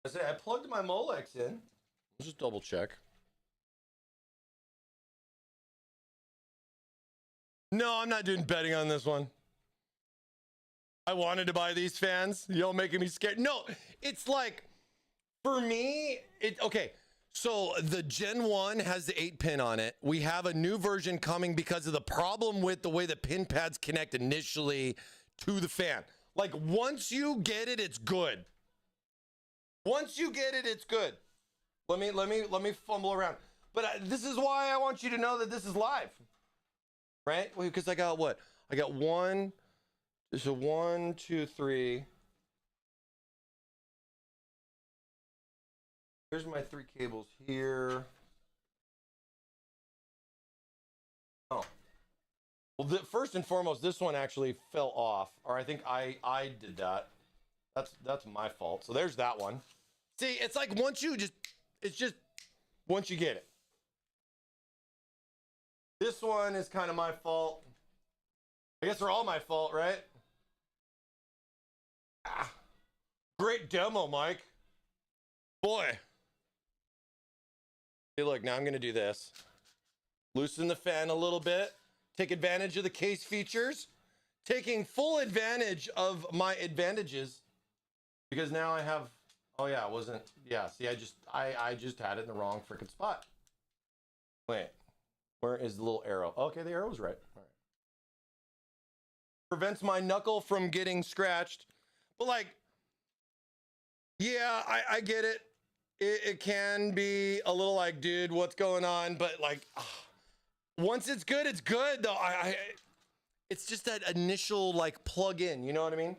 I plugged my Molex in. Let's just double check. No, I'm not doing betting on this one. I wanted to buy these fans. Y'all making me scared. No, it's like, for me, okay. So the Gen 1 has the 8-pin on it. We have a new version coming because of the problem with the way the pin pads connect initially to the fan. Like, once you get it, it's good. Once you get it, it's good. Let me fumble around. But this is why I want you to know that this is live, right? Because I got what? I got one. So 1, 2, 3. Here's my 3 cables here. Oh. Well, first and foremost, this one actually fell off, or I think I did that. That's my fault. So there's that one. See, it's like once you once you get it. This one is kind of my fault. I guess they're all my fault, right? Ah, great demo, Mike. Boy. Hey, look, now I'm going to do this. Loosen the fan a little bit. Take advantage of the case features. Taking full advantage of my advantages. Because now I have... Oh, yeah, it wasn't... Yeah, see, I just had it in the wrong freaking spot. Wait. Where is the little arrow? Okay, the arrow's right. All right. Prevents my knuckle from getting scratched. But, like... Yeah, I get it. It can be a little like, dude, what's going on? But like, once it's good, it's good. Though it's just that initial like plug in. You know what I mean?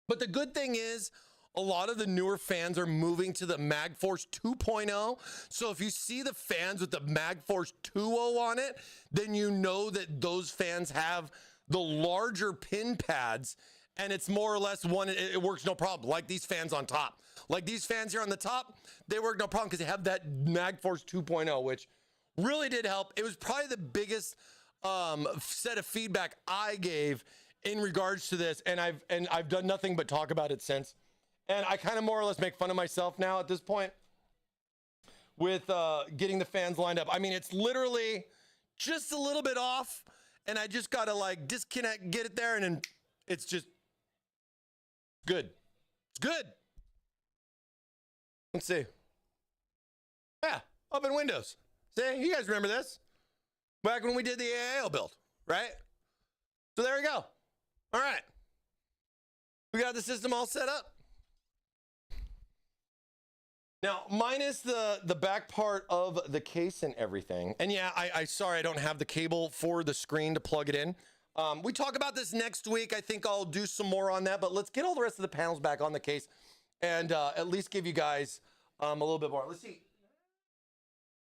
But the good thing is, a lot of the newer fans are moving to the MagForce 2.0. So if you see the fans with the MagForce 2.0 on it, then you know that those fans have the larger pin pads. And it's more or less one, it works no problem. Like these fans on top. Like these fans here on the top, they work no problem because they have that MagForce 2.0, which really did help. It was probably the biggest set of feedback I gave in regards to this. And I've done nothing but talk about it since. And I kind of more or less make fun of myself now at this point with getting the fans lined up. I mean, it's literally just a little bit off. And I just got to like disconnect, get it there, and then it's just good. It's good. Let's see. Yeah, up in Windows. See, you guys remember this? Back when we did the AIO build, right? So there we go. All right. We got the system all set up. Now, minus the back part of the case and everything. And yeah, sorry, I don't have the cable for the screen to plug it in. We talk about this next week. I think I'll do some more on that, but let's get all the rest of the panels back on the case and at least give you guys a little bit more. Let's see.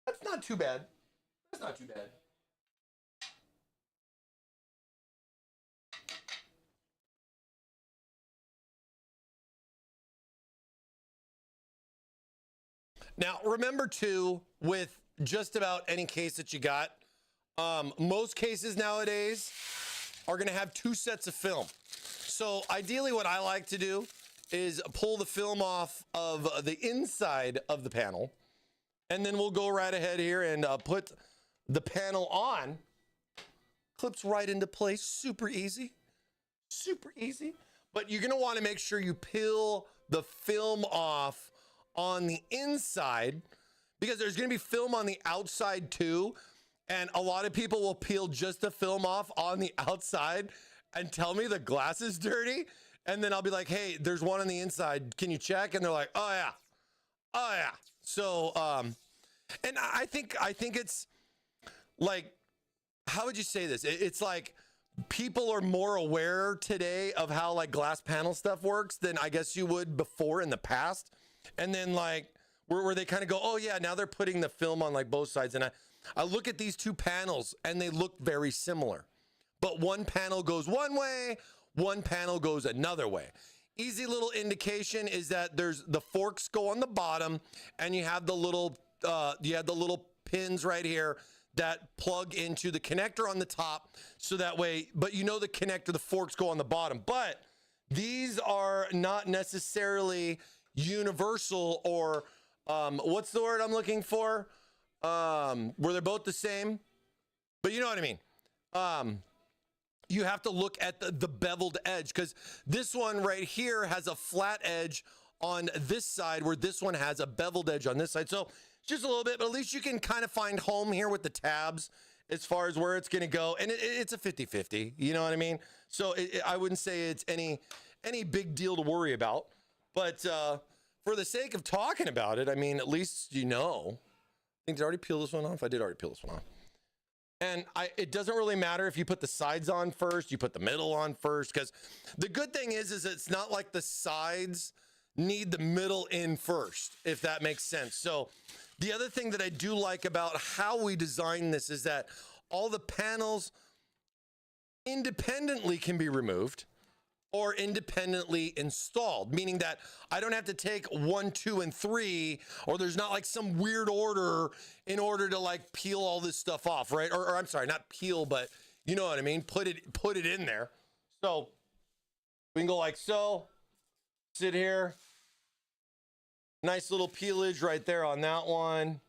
That's not too bad. That's not too bad. Now, remember too, with just about any case that you got. Most cases nowadays are going to have 2 sets of film. So ideally what I like to do is pull the film off of the inside of the panel, and then we'll go right ahead here and put the panel on. Clips right into place. Super easy. Super easy. But you're going to want to make sure you peel the film off on the inside, because there's going to be film on the outside too. And a lot of people will peel just the film off on the outside and tell me the glass is dirty. And then I'll be like, hey, there's one on the inside. Can you check? And they're like, oh yeah. Oh yeah. So, and I think it's like, how would you say this? It's like people are more aware today of how like glass panel stuff works than I guess you would before in the past. And then like where they kind of go, oh yeah, now they're putting the film on like both sides. And I look at these 2 panels and they look very similar, but one panel goes one way, one panel goes another way. Easy little indication is that the forks go on the bottom, and you have the little pins right here that plug into the connector on the top. So that way, but the connector, the forks go on the bottom, but these are not necessarily universal, or what's the word I'm looking for? Where they're both the same, but you know what I mean? You have to look at the beveled edge, because this one right here has a flat edge on this side, where this one has a beveled edge on this side. So just a little bit, but at least you can kind of find home here with the tabs as far as where it's going to go. And it's a 50-50, you know what I mean? So I wouldn't say it's any big deal to worry about, but for the sake of talking about it, I mean, at least you know. I think, did I already peel this one off? I did already peel this one off. And it doesn't really matter if you put the sides on first, you put the middle on first, because the good thing is it's not like the sides need the middle in first, if that makes sense. So the other thing that I do like about how we design this is that all the panels independently can be removed or independently installed, meaning that I don't have to take 1, 2, and 3, or there's not like some weird order in order to like peel all this stuff off, right? Or I'm sorry, not peel, but you know what I mean? Put it in there. So we can go like so, sit here. Nice little peelage right there on that one.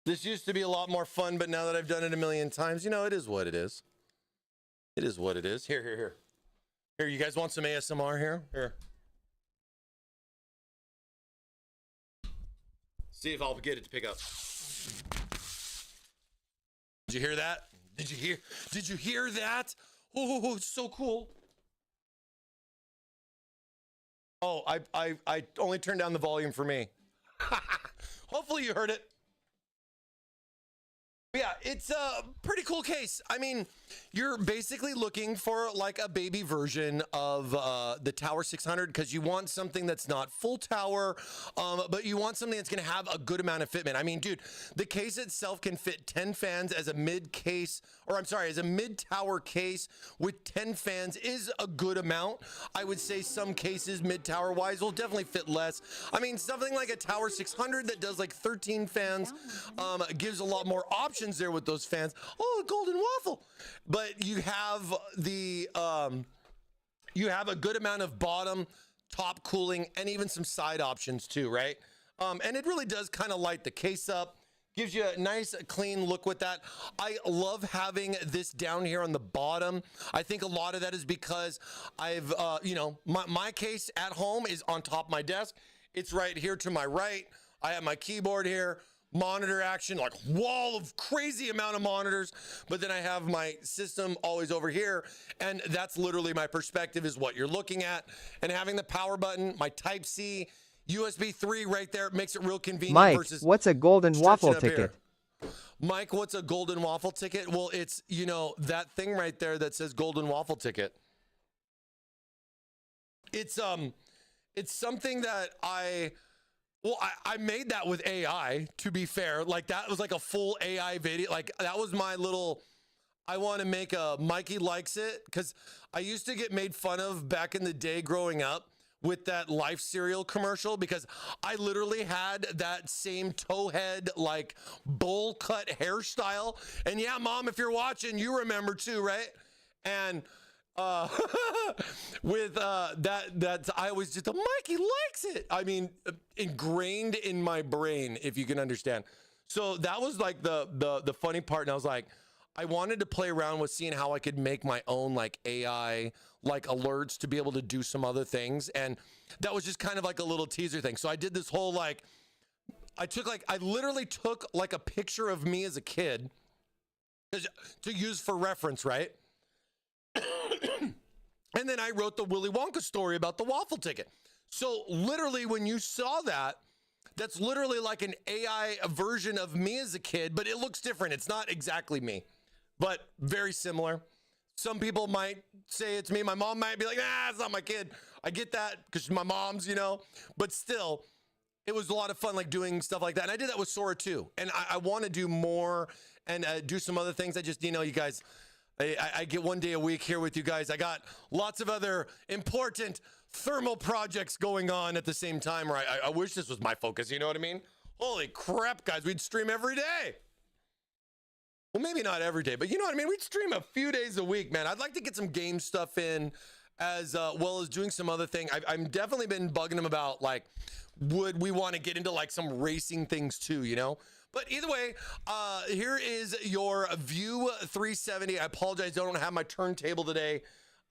This used to be a lot more fun, but now that I've done it a million times, it is what it is. It is what it is. Here. Here, you guys want some ASMR here? Here. See if I'll get it to pick up. Did you hear that? Did you hear that? Oh, it's so cool. Oh, I only turned down the volume for me. Hopefully you heard it. Yeah, it's a pretty cool case. I mean, you're basically looking for like a baby version of the Tower 600, because you want something that's not full tower, but you want something that's going to have a good amount of fitment. I mean, dude, the case itself can fit 10 fans as a mid case, or I'm sorry, as a mid tower case with 10 fans is a good amount. I would say some cases mid tower wise will definitely fit less. I mean, something like a Tower 600 that does like 13 fans gives a lot more options there with those fans. Oh, golden waffle. But you have you have a good amount of bottom, top cooling, and even some side options too, right? And it really does kind of light the case up, gives you a nice clean look with that. I love having this down here on the bottom. I think a lot of that is because I've my case at home is on top of my desk. It's right here to my right. I have my keyboard here, monitor action, like wall of crazy amount of monitors, but then I have my system always over here, and that's literally my perspective is what you're looking at. And having the power button, my Type C, USB 3 right there makes it real convenient. Mike, versus what's a golden waffle ticket? Mike, what's a golden waffle ticket? Well, it's, that thing right there that says golden waffle ticket. It's something that I made that with AI, to be fair. Like, that was like a full AI video. Like, that was my little, I want to make a Mikey likes it, because I used to get made fun of back in the day growing up with that Life cereal commercial, because I literally had that same towhead, like bowl cut hairstyle. And yeah, Mom, if you're watching, you remember too, right? And with that I always just, Mikey likes it. I mean, ingrained in my brain, if you can understand. So that was like the funny part. And I was like, I wanted to play around with seeing how I could make my own like AI like alerts to be able to do some other things. And that was just kind of like a little teaser thing. So I did this whole like, I literally took like a picture of me as a kid to use for reference, right? And then I wrote the Willy Wonka story about the waffle ticket. So literally when you saw that, that's literally like an AI version of me as a kid, but it looks different. It's not exactly me, but very similar. Some people might say it's me. My mom might be like, nah, it's not my kid. I get that because my mom's, you know, but still, it was a lot of fun, like doing stuff like that. And I did that with Sora too. And I want to do more and do some other things. I just, you know, you guys, I get one day a week here with you guys. I got lots of other important thermal projects going on at the same time, where I wish this was my focus. You know what I mean? Holy crap, guys. We'd stream every day. Well, maybe not every day, but you know what I mean? We'd stream a few days a week, man. I'd like to get some game stuff in as well as doing some other thing. I've definitely been bugging him about, like, would we want to get into like some racing things too, you know? But either way, here is your View 370. I apologize, I don't have my turntable today,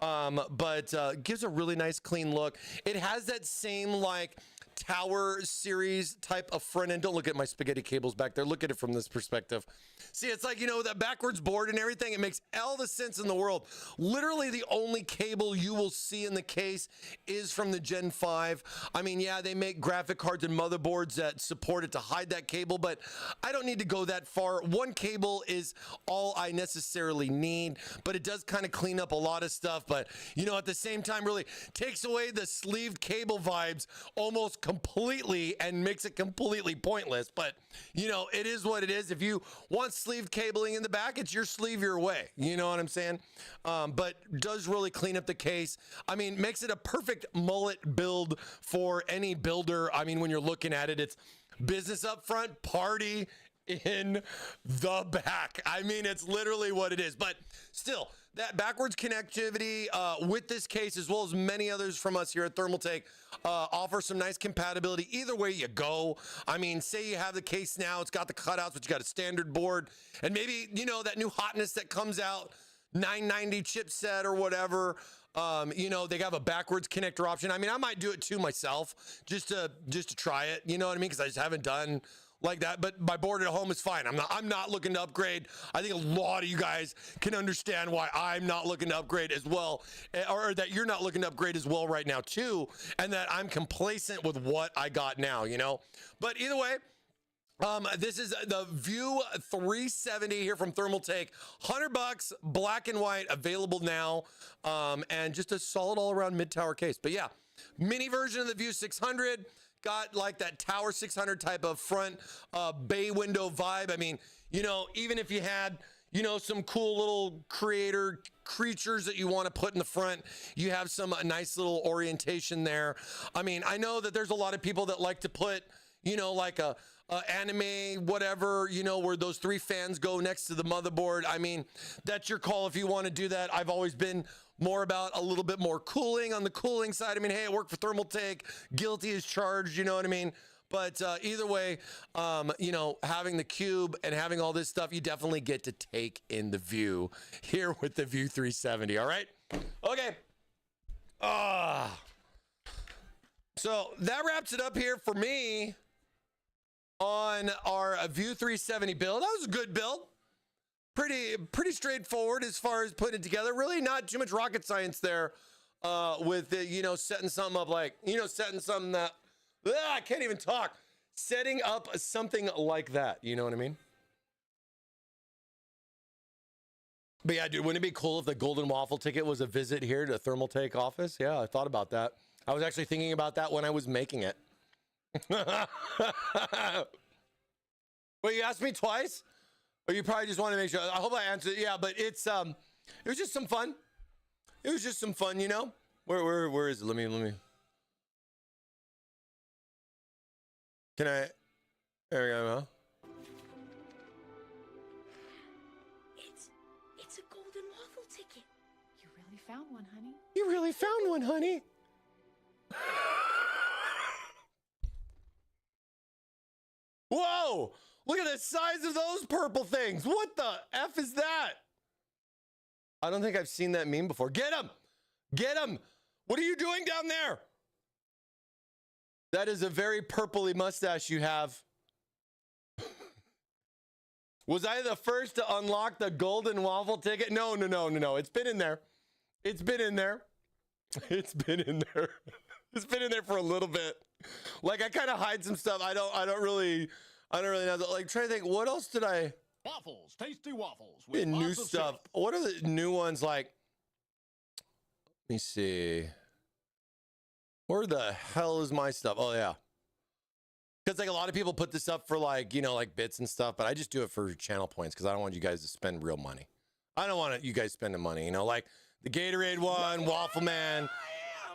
but gives a really nice clean look. It has that same like tower series type of front end. Don't look at my spaghetti cables back there. Look at it from this perspective. See, it's like, you know, that backwards board and everything. It makes all the sense in the world. Literally the only cable you will see in the case is from the Gen 5. I mean, yeah, they make graphic cards and motherboards that support it to hide that cable, but I don't need to go that far. One cable is all I necessarily need, but it does kind of clean up a lot of stuff. But, you know, at the same time, really takes away the sleeved cable vibes almost completely and makes it completely pointless. But, you know, it is what it is. If you want sleeved cabling in the back, it's your sleeve your way. You know what I'm saying? But does really clean up the case. I mean, makes it a perfect mullet build for any builder. I mean, when you're looking at it, it's business up front, party in the back. I mean, it's literally what it is. But still, that backwards connectivity with this case, as well as many others from us here at Thermaltake, offer some nice compatibility either way you go. I mean, say you have the case now, it's got the cutouts, but you got a standard board, and maybe, you know, that new hotness that comes out, 990 chipset or whatever, you know, they have a backwards connector option. I mean, I might do it too myself, just to try it, you know what I mean? Because I just haven't done like that, but my board at home is fine. I'm not looking to upgrade. I think a lot of you guys can understand why I'm not looking to upgrade as well, or that you're not looking to upgrade as well right now too, and that I'm complacent with what I got now, you know? But either way, this is the View 370 here from Thermaltake. $100, black and white, available now, and just a solid all-around mid-tower case. But yeah, mini version of the View 600. Got like that Tower 600 type of front bay window vibe. I mean, you know, even if you had, you know, some cool little creatures that you want to put in the front, you have some nice little orientation there. I mean, I know that there's a lot of people that like to put, you know, like a anime, whatever, you know, where those three fans go next to the motherboard. I mean, that's your call if you want to do that. I've always been more about a little bit more cooling on the cooling side. I mean, hey, I work for Thermaltake, guilty as charged, you know what I mean? But either way, you know, having the cube and having all this stuff, you definitely get to take in the View here with the View 370, all right? Okay. So that wraps it up here for me on our View 370 build. That was a good build. Pretty straightforward as far as putting it together. Really not too much rocket science there with the, you know, setting something up like, you know, setting something that, I can't even talk. Setting up something like that, you know what I mean? But yeah, dude, wouldn't it be cool if the golden waffle ticket was a visit here to Thermaltake office? Yeah, I thought about that. I was actually thinking about that when I was making it. Well, you asked me twice? Or you probably just want to make sure. I hope I answered. Yeah, but it's it was just some fun. It was just some fun, you know. Where is it? Let me. Can I? There we go. It's a golden waffle ticket. You really found one, honey. You really found one, honey. Whoa! Look at the size of those purple things. What the F is that? I don't think I've seen that meme before. Get him! Get him! What are you doing down there? That is a very purpley mustache you have. Was I the first to unlock the golden waffle ticket? No. It's been in there. It's been in there. It's been in there. It's been in there for a little bit. Like I kind of hide some stuff. I don't really know. Like try to think, what else did I? Waffles, tasty waffles. With New lots of stuff. syrup. What are the new ones like? Let me see. Where the hell is my stuff? Oh yeah. Because like a lot of people put this up for like, you know, like bits and stuff, but I just do it for channel points because I don't want you guys to spend real money. I don't want you guys spending money, you know, like the Gatorade one, Waffle Man,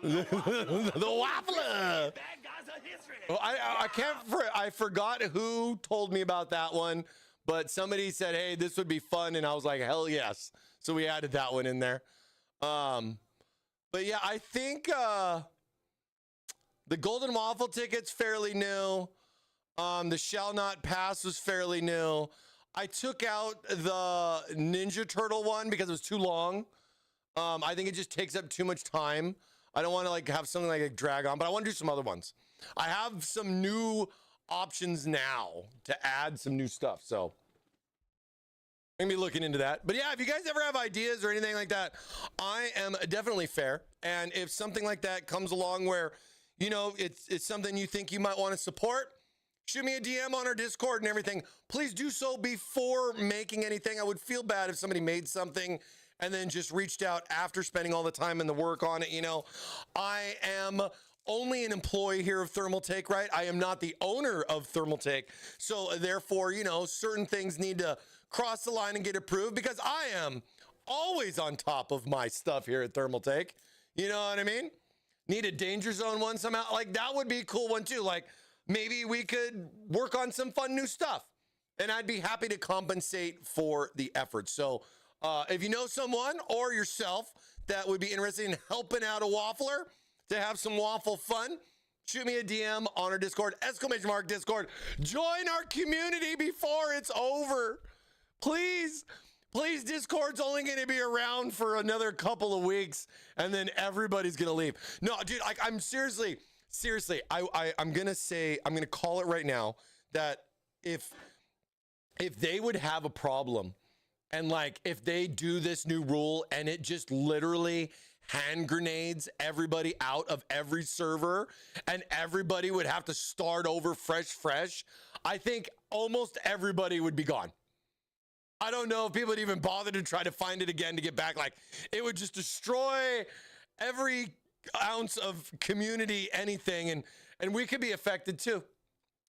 the Waffler. Bad guys are history. Oh, I forgot who told me about that one, but somebody said, hey, this would be fun. And I was like, hell yes. So we added that one in there. But yeah, I think the golden waffle ticket's fairly new. The shall not pass was fairly new. I took out the Ninja Turtle one because it was too long. I think it just takes up too much time. I don't want to like have something like drag on, but I want to do some other ones. I have some new options now to add some new stuff. So I'm gonna be looking into that. But yeah, if you guys ever have ideas or anything like that, I am definitely fair. And if something like that comes along where, you know, it's something you think you might want to support, shoot me a DM on our Discord and everything. Please do so before making anything. I would feel bad if somebody made something and then just reached out after spending all the time and the work on it. You know, I am only an employee here of Thermaltake, right? I am not the owner of Thermaltake. So therefore, you know, certain things need to cross the line and get approved because I am always on top of my stuff here at Thermaltake. You know what I mean? Need a danger zone one somehow. Like that would be a cool one too. Like maybe we could work on some fun new stuff and I'd be happy to compensate for the effort. So if you know someone or yourself that would be interested in helping out a waffler to have some waffle fun, shoot me a DM on our Discord, ! Discord. Join our community before it's over. Please, please, Discord's only going to be around for another couple of weeks and then everybody's going to leave. No, dude, I'm seriously, I'm going to call it right now that if they would have a problem and like if they do this new rule and it just literally hand grenades everybody out of every server and everybody would have to start over fresh, I think almost everybody would be gone. I don't know if people would even bother to try to find it again to get back. Like it would just destroy every ounce of community, anything. And we could be affected too.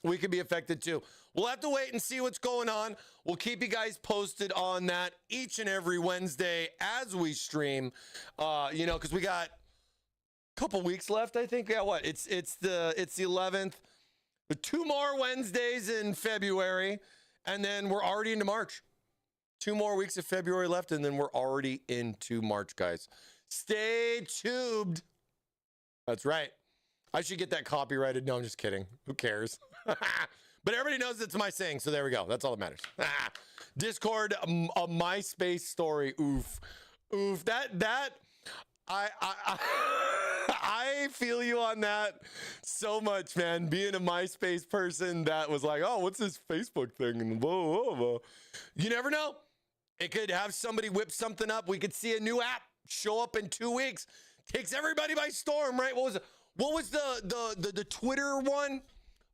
We could be affected too. We'll have to wait and see what's going on. We'll keep you guys posted on that each and every Wednesday as we stream, you know, cause we got a couple weeks left, I think. Yeah. What it's the 11th, but 2 more Wednesdays in February. And then we're already into March. 2 more weeks of February left, and then we're already into March, guys. Stay tuned. That's right. I should get that copyrighted. No, I'm just kidding. Who cares? But everybody knows it's my saying, so there we go. That's all that matters. Discord, a MySpace story. Oof. I feel you on that so much, man. Being a MySpace person that was like, oh, what's this Facebook thing? And blah, blah, blah. You never know. It could have somebody whip something up. We could see a new app show up in 2 weeks. Takes everybody by storm, right? What was the Twitter one?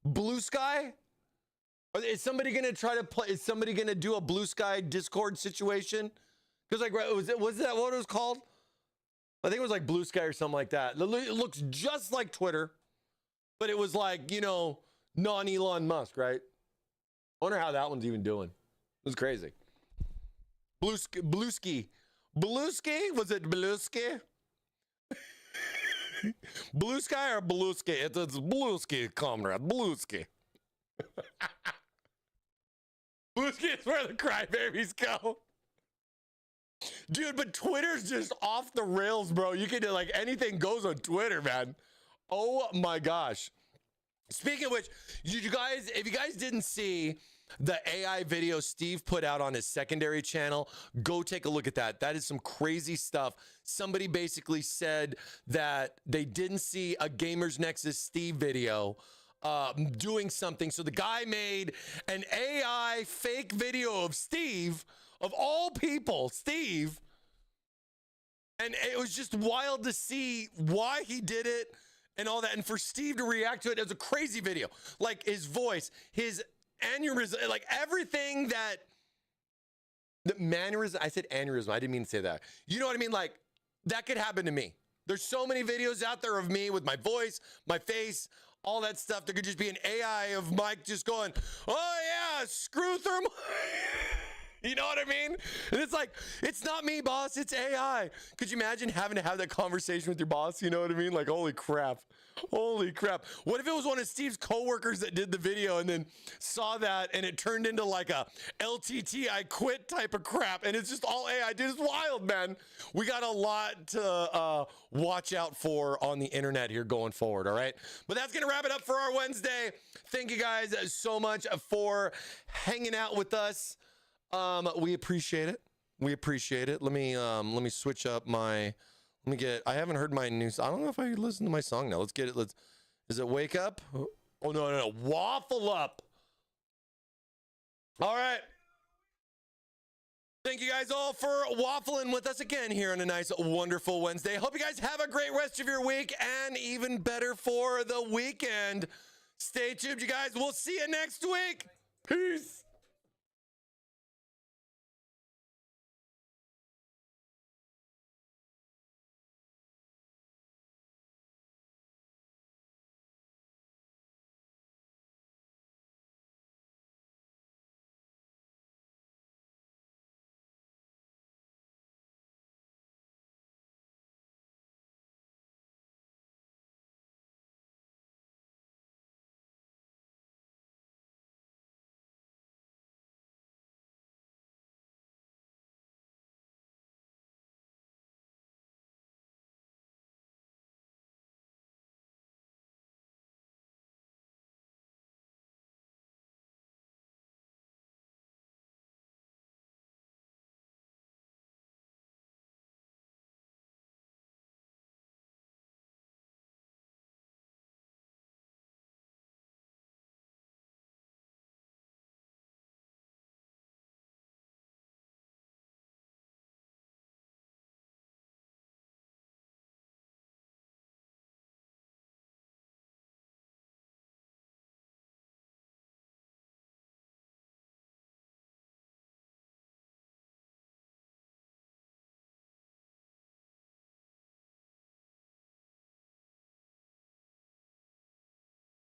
Blue Sky? Is somebody gonna try to play? Is somebody gonna do a Blue Sky Discord situation? Because like, was that what it was called? I think it was like Blue Sky or something like that. It looks just like Twitter, but it was like, you know, non-Elon Musk, right? I wonder how that one's even doing. It was crazy. Blueski. Was it Blueski? Blue Sky or Blueski? It's Blueski, comrade. Blueski. Booski is where the crybabies go. Dude, but Twitter's just off the rails, bro. You can do like anything goes on Twitter, man. Oh my gosh. Speaking of which, you guys, if you guys didn't see the AI video Steve put out on his secondary channel, go take a look at that. That is some crazy stuff. Somebody basically said that they didn't see a Gamers Nexus Steve video doing something. So the guy made an AI fake video of Steve, of all people, Steve. And it was just wild to see why he did it and all that. And for Steve to react to it, it was a crazy video. Like his voice, his aneurysm, like everything that the mannerism. I said aneurysm. I didn't mean to say that. You know what I mean? Like that could happen to me. There's so many videos out there of me with my voice, my face, all that stuff. There could just be an AI of Mike just going, oh yeah, screw thermal. You know what I mean? And it's like, it's not me, boss. It's AI. Could you imagine having to have that conversation with your boss? You know what I mean? Like, holy crap. Holy crap. What if it was one of Steve's coworkers that did the video and then saw that and it turned into like a LTT I quit type of crap and it's just all AI? Dude, it's wild, man. We got a lot to watch out for on the internet here going forward, all right? But that's going to wrap it up for our Wednesday. Thank you guys so much for hanging out with us. We appreciate it. We appreciate it. Let me switch up my, I haven't heard my news. I don't know if I listen to my song now. Let's get it. Is it Wake Up? Oh, no. Waffle Up. All right. Thank you guys all for waffling with us again here on a nice, wonderful Wednesday. Hope you guys have a great rest of your week and even better for the weekend. Stay tuned, you guys. We'll see you next week. Peace.